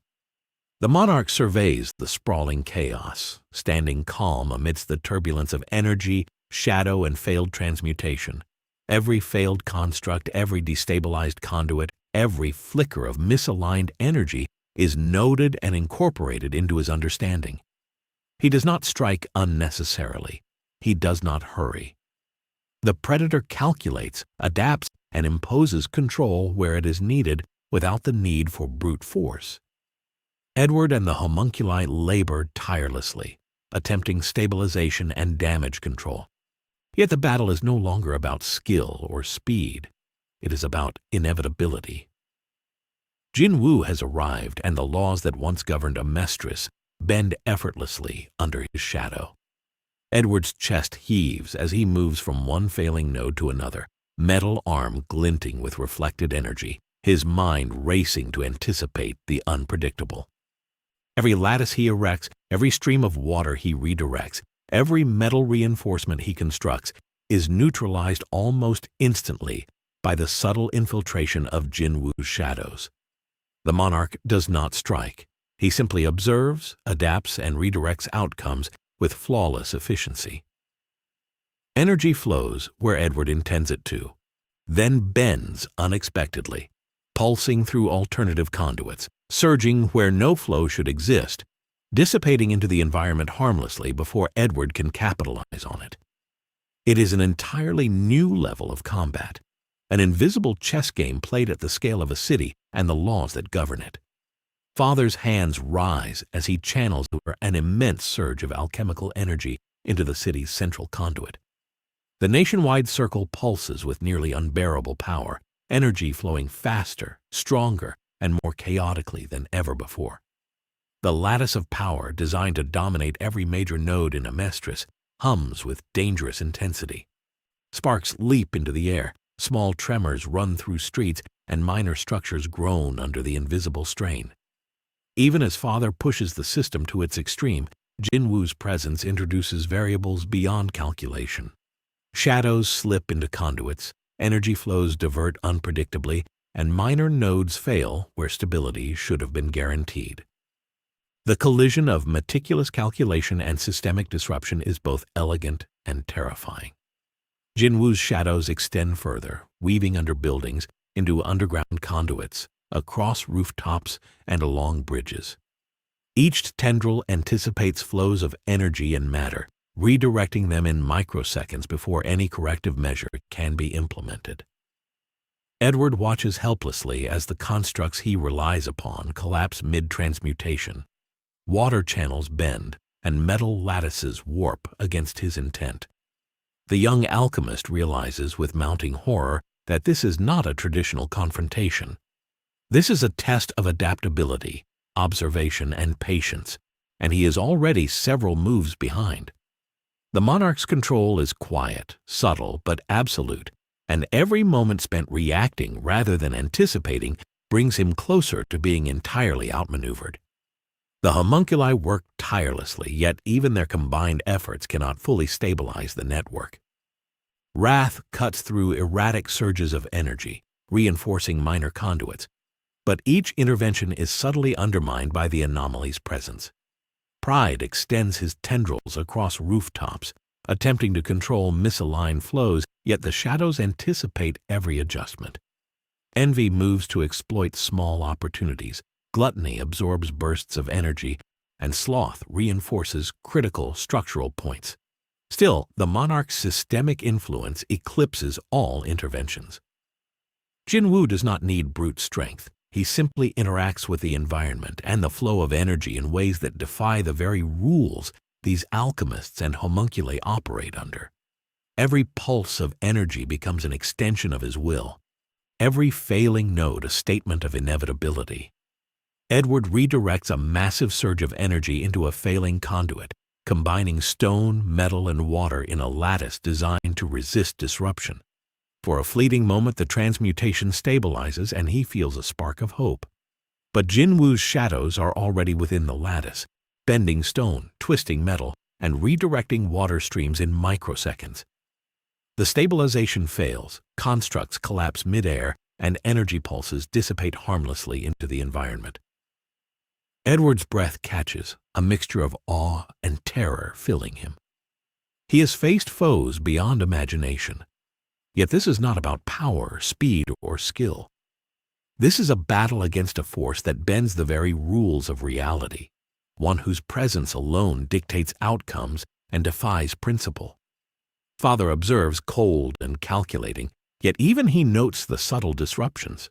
[SPEAKER 1] The monarch surveys the sprawling chaos, standing calm amidst the turbulence of energy, shadow, and failed transmutation. Every failed construct, every destabilized conduit, every flicker of misaligned energy is noted and incorporated into his understanding. He does not strike unnecessarily. He does not hurry. The predator calculates, adapts, and imposes control where it is needed without the need for brute force. Edward and the homunculi labor tirelessly, attempting stabilization and damage control. Yet the battle is no longer about skill or speed. It is about inevitability. Jin-Woo has arrived, and the laws that once governed Amestris bend effortlessly under his shadow. Edward's chest heaves as he moves from one failing node to another, metal arm glinting with reflected energy, his mind racing to anticipate the unpredictable. Every lattice he erects, every stream of water he redirects, every metal reinforcement he constructs is neutralized almost instantly by the subtle infiltration of Jin-Woo's shadows. The monarch does not strike. He simply observes, adapts, and redirects outcomes with flawless efficiency. Energy flows where Edward intends it to, then bends unexpectedly, pulsing through alternative conduits, surging where no flow should exist, dissipating into the environment harmlessly before Edward can capitalize on it. It is an entirely new level of combat, an invisible chess game played at the scale of a city and the laws that govern it. Father's hands rise as he channels an immense surge of alchemical energy into the city's central conduit. The nationwide circle pulses with nearly unbearable power, energy flowing faster, stronger, and more chaotically than ever before. The lattice of power, designed to dominate every major node in Amestris, hums with dangerous intensity. Sparks leap into the air, small tremors run through streets, and minor structures groan under the invisible strain. Even as Father pushes the system to its extreme, Jin-Woo's presence introduces variables beyond calculation. Shadows slip into conduits, energy flows divert unpredictably, and minor nodes fail where stability should have been guaranteed. The collision of meticulous calculation and systemic disruption is both elegant and terrifying. Jin-Woo's shadows extend further, weaving under buildings, into underground conduits, across rooftops, and along bridges. Each tendril anticipates flows of energy and matter, redirecting them in microseconds before any corrective measure can be implemented. Edward watches helplessly as the constructs he relies upon collapse mid-transmutation. Water channels bend, and metal lattices warp against his intent. The young alchemist realizes with mounting horror that this is not a traditional confrontation. This is a test of adaptability, observation, and patience, and he is already several moves behind. The monarch's control is quiet, subtle, but absolute, and every moment spent reacting rather than anticipating brings him closer to being entirely outmaneuvered. The homunculi work tirelessly, yet even their combined efforts cannot fully stabilize the network. Wrath cuts through erratic surges of energy, reinforcing minor conduits, but each intervention is subtly undermined by the anomaly's presence. Pride extends his tendrils across rooftops, attempting to control misaligned flows, yet the shadows anticipate every adjustment. Envy moves to exploit small opportunities, gluttony absorbs bursts of energy, and sloth reinforces critical structural points. Still, the monarch's systemic influence eclipses all interventions. Jin-Woo does not need brute strength. He simply interacts with the environment and the flow of energy in ways that defy the very rules these alchemists and homunculi operate under. Every pulse of energy becomes an extension of his will, every failing node a statement of inevitability. Edward redirects a massive surge of energy into a failing conduit, combining stone, metal, and water in a lattice designed to resist disruption. For a fleeting moment, the transmutation stabilizes and he feels a spark of hope. But Jin-Woo's shadows are already within the lattice, bending stone, twisting metal, and redirecting water streams in microseconds. The stabilization fails, constructs collapse midair, and energy pulses dissipate harmlessly into the environment. Edward's breath catches, a mixture of awe and terror filling him. He has faced foes beyond imagination. Yet this is not about power, speed, or skill. This is a battle against a force that bends the very rules of reality, one whose presence alone dictates outcomes and defies principle. Father observes cold and calculating, yet even he notes the subtle disruptions.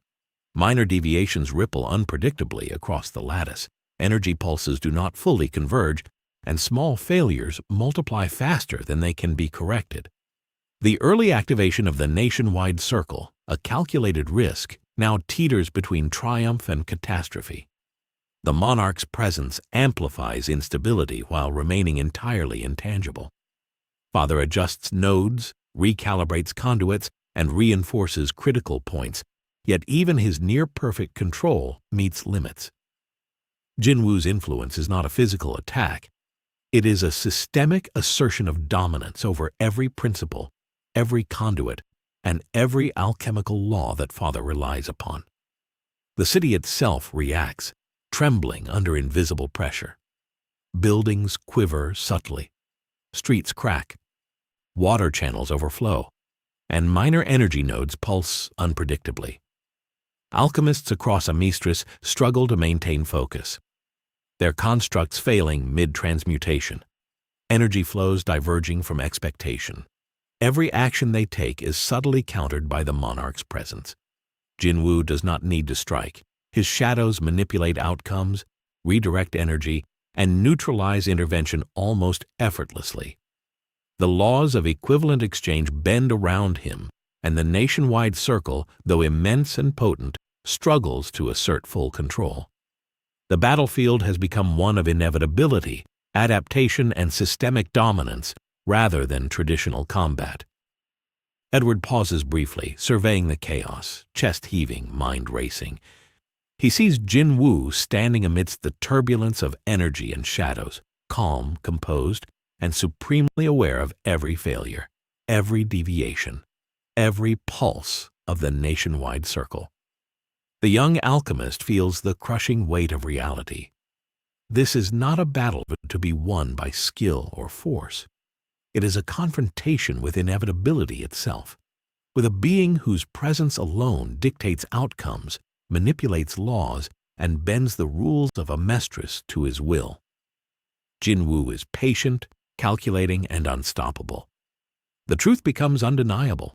[SPEAKER 1] Minor deviations ripple unpredictably across the lattice, energy pulses do not fully converge, and small failures multiply faster than they can be corrected. The early activation of the nationwide circle, a calculated risk, now teeters between triumph and catastrophe. The monarch's presence amplifies instability while remaining entirely intangible. Father adjusts nodes, recalibrates conduits, and reinforces critical points, yet even his near-perfect control meets limits. Jin-Woo's influence is not a physical attack. It is a systemic assertion of dominance over every principle, every conduit, and every alchemical law that Father relies upon. The city itself reacts, trembling under invisible pressure. Buildings quiver subtly, streets crack, water channels overflow, and minor energy nodes pulse unpredictably. Alchemists across Amestris struggle to maintain focus, their constructs failing mid-transmutation, energy flows diverging from expectation. Every action they take is subtly countered by the monarch's presence. Jin-Woo does not need to strike. His shadows manipulate outcomes, redirect energy, and neutralize intervention almost effortlessly. The laws of equivalent exchange bend around him, and the nationwide circle, though immense and potent, struggles to assert full control. The battlefield has become one of inevitability, adaptation, and systemic dominance rather than traditional combat. Edward pauses briefly, surveying the chaos, chest heaving, mind racing. He sees Jin-Woo standing amidst the turbulence of energy and shadows, calm, composed, and supremely aware of every failure, every deviation, every pulse of the nationwide circle. The young alchemist feels the crushing weight of reality. This is not a battle to be won by skill or force. It is a confrontation with inevitability itself, with a being whose presence alone dictates outcomes, manipulates laws, and bends the rules of Amestris to his will. Jin-Woo is patient, calculating, and unstoppable. The truth becomes undeniable.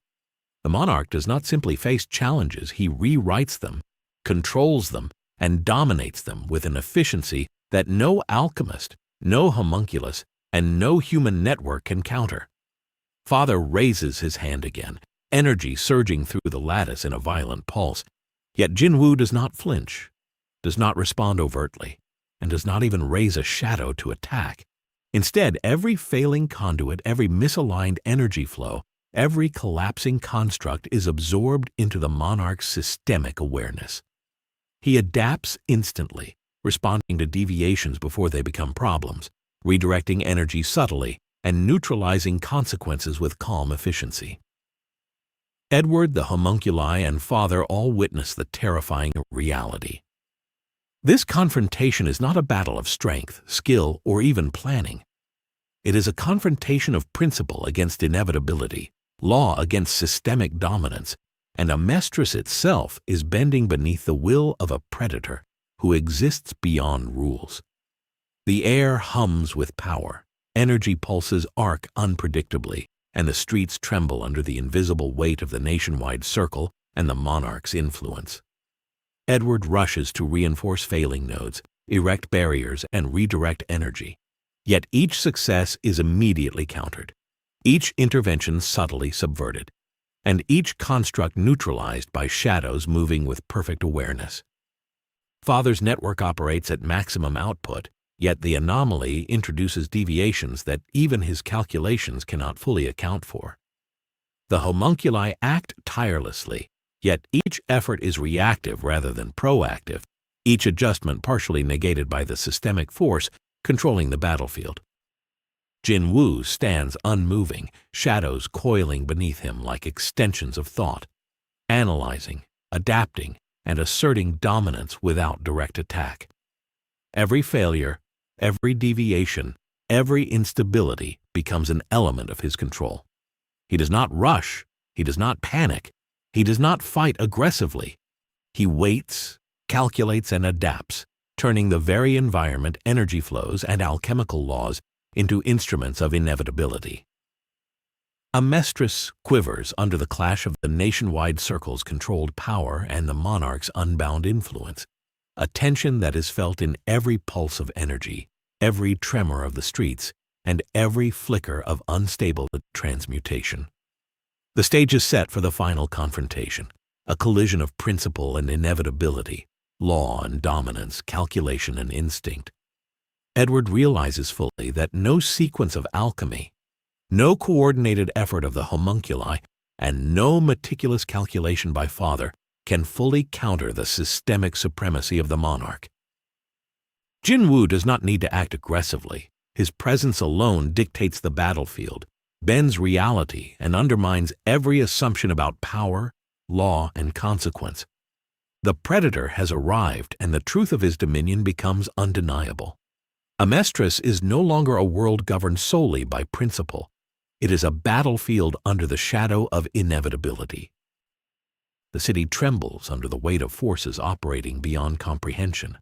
[SPEAKER 1] The monarch does not simply face challenges, he rewrites them, controls them, and dominates them with an efficiency that no alchemist, no homunculus, and no human network can counter. Father raises his hand again, energy surging through the lattice in a violent pulse. Yet Jin-Woo does not flinch, does not respond overtly, and does not even raise a shadow to attack. Instead, every failing conduit, every misaligned energy flow, every collapsing construct is absorbed into the monarch's systemic awareness. He adapts instantly, responding to deviations before they become problems, redirecting energy subtly, and neutralizing consequences with calm efficiency. Edward, the homunculi, and Father all witness the terrifying reality. This confrontation is not a battle of strength, skill, or even planning. It is a confrontation of principle against inevitability, law against systemic dominance, and Amestris itself is bending beneath the will of a predator who exists beyond rules. The air hums with power, energy pulses arc unpredictably, and the streets tremble under the invisible weight of the nationwide circle and the monarch's influence. Edward rushes to reinforce failing nodes, erect barriers, and redirect energy. Yet each success is immediately countered, each intervention subtly subverted, and each construct neutralized by shadows moving with perfect awareness. Father's network operates at maximum output, yet the anomaly introduces deviations that even his calculations cannot fully account for. The homunculi act tirelessly, yet each effort is reactive rather than proactive, each adjustment partially negated by the systemic force controlling the battlefield. Jin-Woo stands unmoving, shadows coiling beneath him like extensions of thought, analyzing, adapting, and asserting dominance without direct attack. Every failure, every deviation, every instability becomes an element of his control. He does not rush, he does not panic, he does not fight aggressively. He waits, calculates, and adapts, turning the very environment, energy flows, and alchemical laws into instruments of inevitability. Amestris quivers under the clash of the nationwide circle's controlled power and the monarch's unbound influence, a tension that is felt in every pulse of energy, every tremor of the streets, and every flicker of unstable transmutation. The stage is set for the final confrontation, a collision of principle and inevitability, law and dominance, calculation and instinct. Edward realizes fully that no sequence of alchemy, no coordinated effort of the homunculi, and no meticulous calculation by Father can fully counter the systemic supremacy of the monarch. Jin-Woo does not need to act aggressively. His presence alone dictates the battlefield, bends reality, and undermines every assumption about power, law, and consequence. The predator has arrived, and the truth of his dominion becomes undeniable. Amestris is no longer a world governed solely by principle. It is a battlefield under the shadow of inevitability. The city trembles under the weight of forces operating beyond comprehension.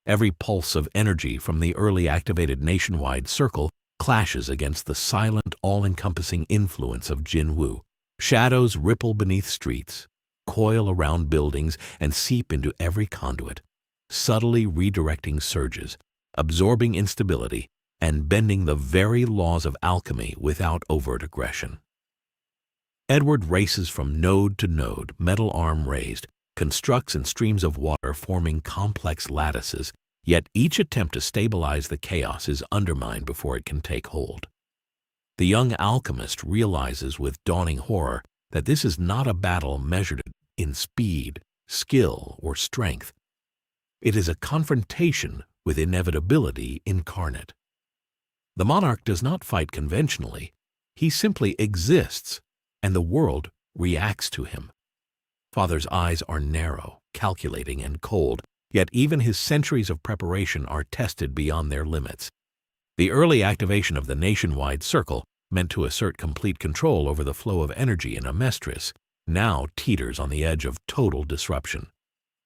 [SPEAKER 1] Every pulse of energy from the early activated nationwide circle clashes against the silent, all-encompassing influence of Jin-Woo. Shadows ripple beneath streets, coil around buildings, and seep into every conduit, subtly redirecting surges, absorbing instability, and bending the very laws of alchemy without overt aggression. Edward races from node to node, metal arm raised, constructs in streams of water forming complex lattices, Yet each attempt to stabilize the chaos is undermined before it can take hold. The young alchemist realizes with dawning horror that this is not a battle measured in speed, skill, or strength. It is a confrontation with inevitability incarnate. The monarch does not fight conventionally. He simply exists, and the world reacts to him. Father's eyes are narrow, calculating, and cold, yet even his centuries of preparation are tested beyond their limits. The early activation of the nationwide circle, meant to assert complete control over the flow of energy in Amestris, now teeters on the edge of total disruption.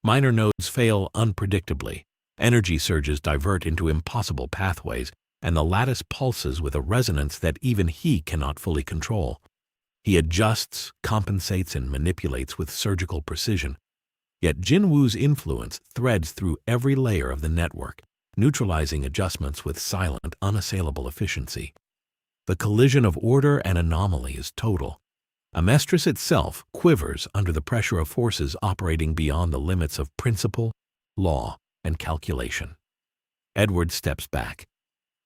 [SPEAKER 1] Minor nodes fail unpredictably, energy surges divert into impossible pathways, and the lattice pulses with a resonance that even he cannot fully control. He adjusts, compensates, and manipulates with surgical precision. Yet Jin-Woo's influence threads through every layer of the network, neutralizing adjustments with silent, unassailable efficiency. The collision of order and anomaly is total. Amestris itself quivers under the pressure of forces operating beyond the limits of principle, law, and calculation. Edward steps back,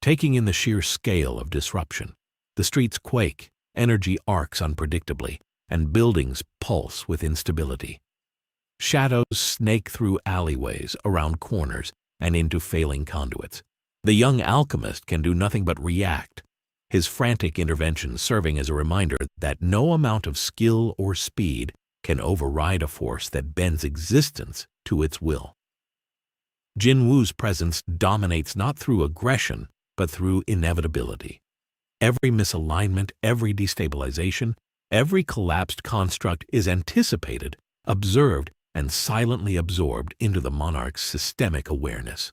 [SPEAKER 1] taking in the sheer scale of disruption. The streets quake, energy arcs unpredictably, and buildings pulse with instability. Shadows snake through alleyways, around corners, and into failing conduits. The young alchemist can do nothing but react, his frantic intervention serving as a reminder that no amount of skill or speed can override a force that bends existence to its will. Jin-Woo's presence dominates not through aggression, but through inevitability. Every misalignment, every destabilization, every collapsed construct is anticipated, observed, and silently absorbed into the monarch's systemic awareness.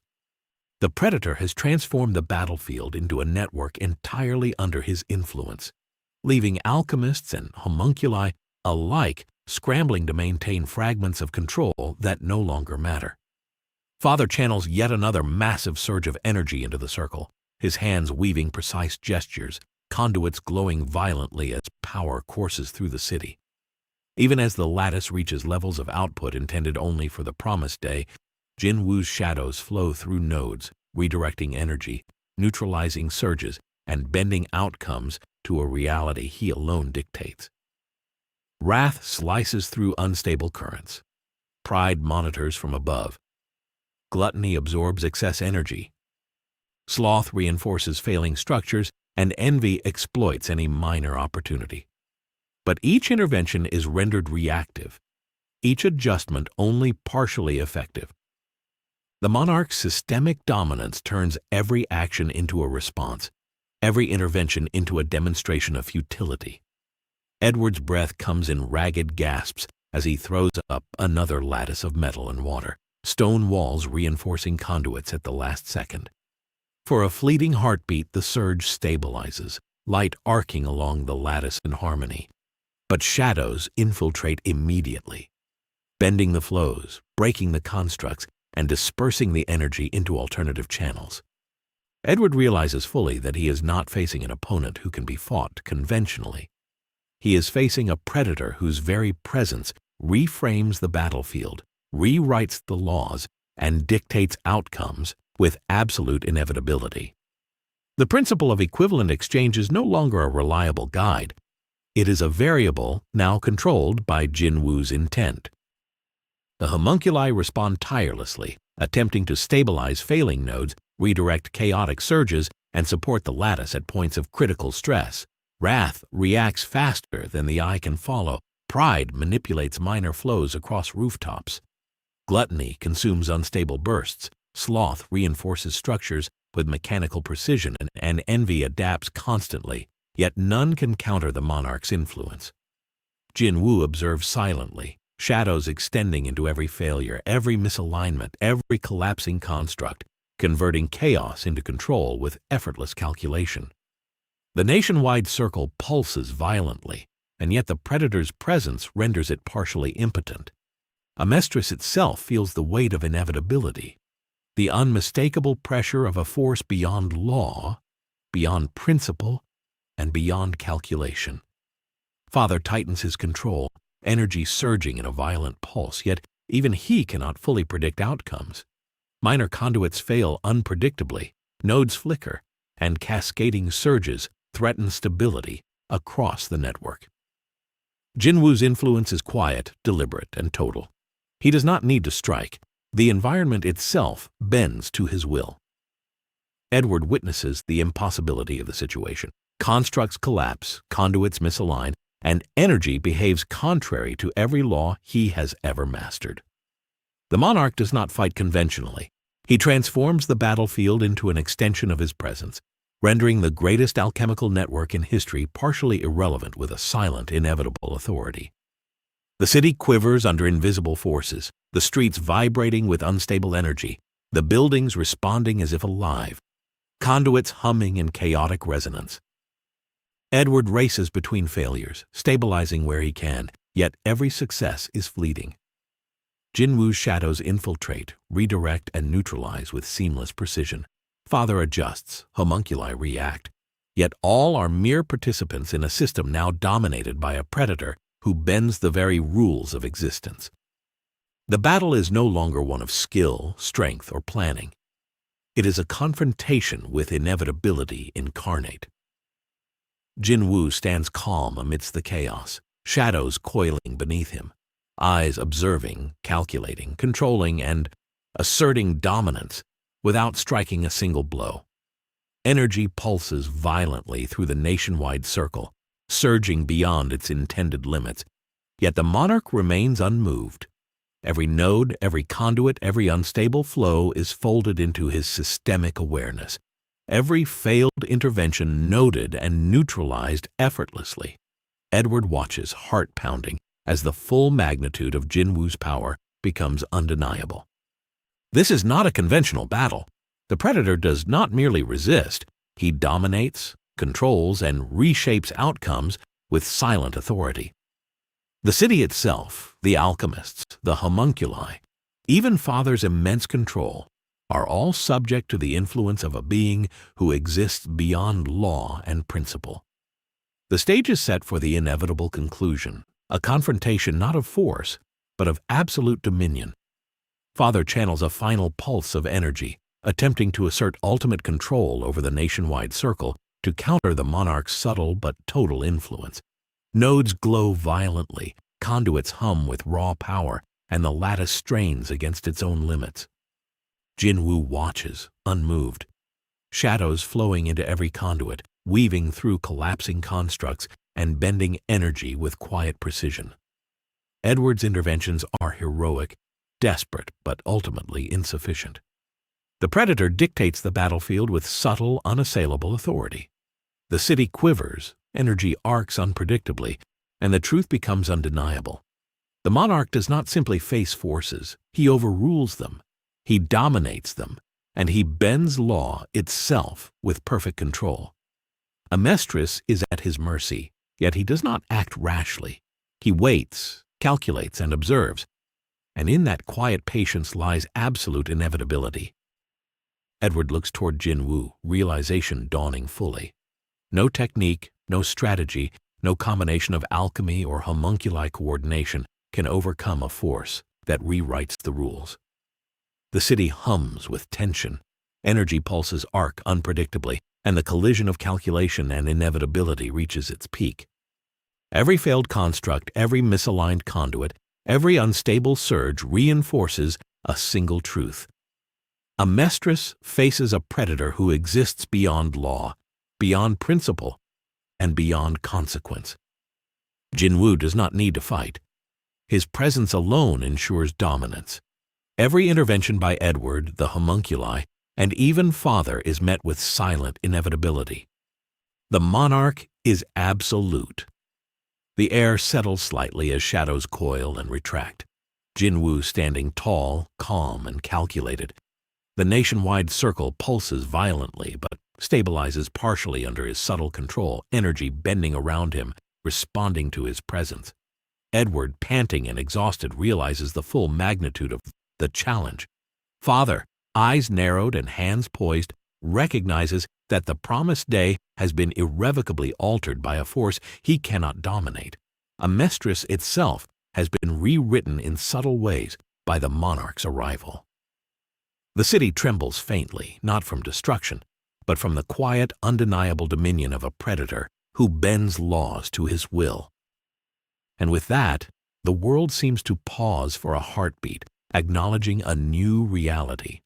[SPEAKER 1] The predator has transformed the battlefield into a network entirely under his influence, leaving alchemists and homunculi alike scrambling to maintain fragments of control that no longer matter. Father channels yet another massive surge of energy into the circle, his hands weaving precise gestures, conduits glowing violently as power courses through the city. Even as the lattice reaches levels of output intended only for the promised day, Jin-Woo's shadows flow through nodes, redirecting energy, neutralizing surges, and bending outcomes to a reality he alone dictates. Wrath slices through unstable currents. Pride monitors from above. Gluttony absorbs excess energy. Sloth reinforces failing structures, and envy exploits any minor opportunity. But each intervention is rendered reactive, each adjustment only partially effective. The monarch's systemic dominance turns every action into a response, every intervention into a demonstration of futility. Edward's breath comes in ragged gasps as he throws up another lattice of metal and water, stone walls reinforcing conduits at the last second. For a fleeting heartbeat, the surge stabilizes, light arcing along the lattice in harmony. But shadows infiltrate immediately, bending the flows, breaking the constructs, and dispersing the energy into alternative channels. Edward realizes fully that he is not facing an opponent who can be fought conventionally. He is facing a predator whose very presence reframes the battlefield, rewrites the laws, and dictates outcomes with absolute inevitability. The principle of equivalent exchange is no longer a reliable guide. It is a variable now controlled by Jin-Woo's intent. The homunculi respond tirelessly, attempting to stabilize failing nodes, redirect chaotic surges, and support the lattice at points of critical stress. Wrath reacts faster than the eye can follow. Pride manipulates minor flows across rooftops. Gluttony consumes unstable bursts. Sloth reinforces structures with mechanical precision, and envy adapts constantly. Yet none can counter the monarch's influence. Jin-Woo observes silently, shadows extending into every failure, every misalignment, every collapsing construct, converting chaos into control with effortless calculation. The nationwide circle pulses violently, and yet the predator's presence renders it partially impotent. Amestris itself feels the weight of inevitability, the unmistakable pressure of a force beyond law, beyond principle, and beyond calculation. Father tightens his control, energy surging in a violent pulse, yet even he cannot fully predict outcomes. Minor conduits fail unpredictably, nodes flicker, and cascading surges threaten stability across the network. Jin-Woo's influence is quiet, deliberate, and total. He does not need to strike. The environment itself bends to his will. Edward witnesses the impossibility of the situation. Constructs collapse, conduits misalign, and energy behaves contrary to every law he has ever mastered. The monarch does not fight conventionally. He transforms the battlefield into an extension of his presence, rendering the greatest alchemical network in history partially irrelevant with a silent, inevitable authority. The city quivers under invisible forces, the streets vibrating with unstable energy, the buildings responding as if alive, conduits humming in chaotic resonance. Edward races between failures, stabilizing where he can, yet every success is fleeting. Jin-Woo's shadows infiltrate, redirect, and neutralize with seamless precision. Father adjusts, homunculi react, yet all are mere participants in a system now dominated by a predator who bends the very rules of existence. The battle is no longer one of skill, strength, or planning. It is a confrontation with inevitability incarnate. Jin-Woo stands calm amidst the chaos, shadows coiling beneath him, eyes observing, calculating, controlling, and asserting dominance without striking a single blow. Energy pulses violently through the nationwide circle, surging beyond its intended limits, yet the monarch remains unmoved. Every node, every conduit, every unstable flow is folded into his systemic awareness. Every failed intervention noted and neutralized effortlessly. Edward watches, heart pounding, as the full magnitude of Jin-Woo's power becomes undeniable. This is not a conventional battle. The predator does not merely resist, he dominates, controls, and reshapes outcomes with silent authority. The city itself, the alchemists, the homunculi, even Father's immense control, are all subject to the influence of a being who exists beyond law and principle. The stage is set for the inevitable conclusion, a confrontation not of force, but of absolute dominion. Father channels a final pulse of energy, attempting to assert ultimate control over the nationwide circle to counter the monarch's subtle but total influence. Nodes glow violently, conduits hum with raw power, and the lattice strains against its own limits. Jin-Woo watches, unmoved, shadows flowing into every conduit, weaving through collapsing constructs and bending energy with quiet precision. Edward's interventions are heroic, desperate, but ultimately insufficient. The predator dictates the battlefield with subtle, unassailable authority. The city quivers, energy arcs unpredictably, and the truth becomes undeniable. The monarch does not simply face forces, he overrules them, he dominates them, and he bends law itself with perfect control. Amestris is at his mercy, yet he does not act rashly. He waits, calculates, and observes, and in that quiet patience lies absolute inevitability. Edward looks toward Jin-Woo, realization dawning fully. No technique, no strategy, no combination of alchemy or homunculi coordination can overcome a force that rewrites the rules. The city hums with tension, energy pulses arc unpredictably, and the collision of calculation and inevitability reaches its peak. Every failed construct, every misaligned conduit, every unstable surge reinforces a single truth. Amestris faces a predator who exists beyond law, beyond principle, and beyond consequence. Jin-Woo does not need to fight. His presence alone ensures dominance. Every intervention by Edward, the homunculi, and even Father is met with silent inevitability. The monarch is absolute. The air settles slightly as shadows coil and retract. Jin-Woo standing tall, calm, and calculated. The nationwide circle pulses violently but stabilizes partially under his subtle control, energy bending around him, responding to his presence. Edward, panting and exhausted, realizes the full magnitude of the challenge. Father, eyes narrowed and hands poised, recognizes that the promised day has been irrevocably altered by a force he cannot dominate. Amestris itself has been rewritten in subtle ways by the monarch's arrival. The city trembles faintly, not from destruction, but from the quiet, undeniable dominion of a predator who bends laws to his will. And with that, the world seems to pause for a heartbeat, acknowledging a new reality.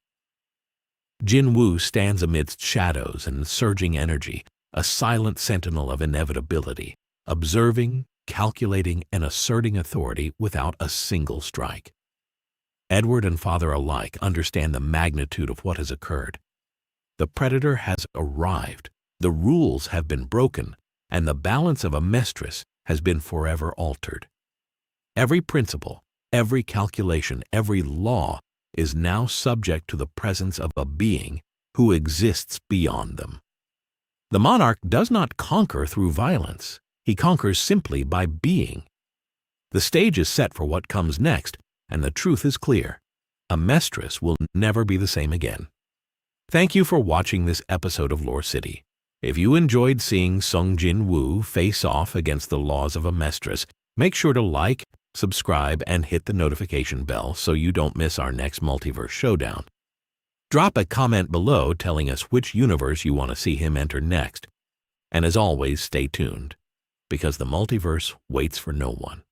[SPEAKER 1] Jin-Woo stands amidst shadows and surging energy, a silent sentinel of inevitability, observing, calculating, and asserting authority without a single strike. Edward and Father alike understand the magnitude of what has occurred. The predator has arrived, the rules have been broken, and the balance of Amestris has been forever altered. Every principle, every calculation, every law is now subject to the presence of a being who exists beyond them. The monarch does not conquer through violence. He conquers simply by being. The stage is set for what comes next, and the truth is clear. Amestris will never be the same again. Thank you for watching this episode of Lore City. If you enjoyed seeing Sung Jin-Woo face off against the laws of Amestris, make sure to like, subscribe, and hit the notification bell so you don't miss our next multiverse showdown. Drop a comment below telling us which universe you want to see him enter next. And as always, stay tuned, because the multiverse waits for no one.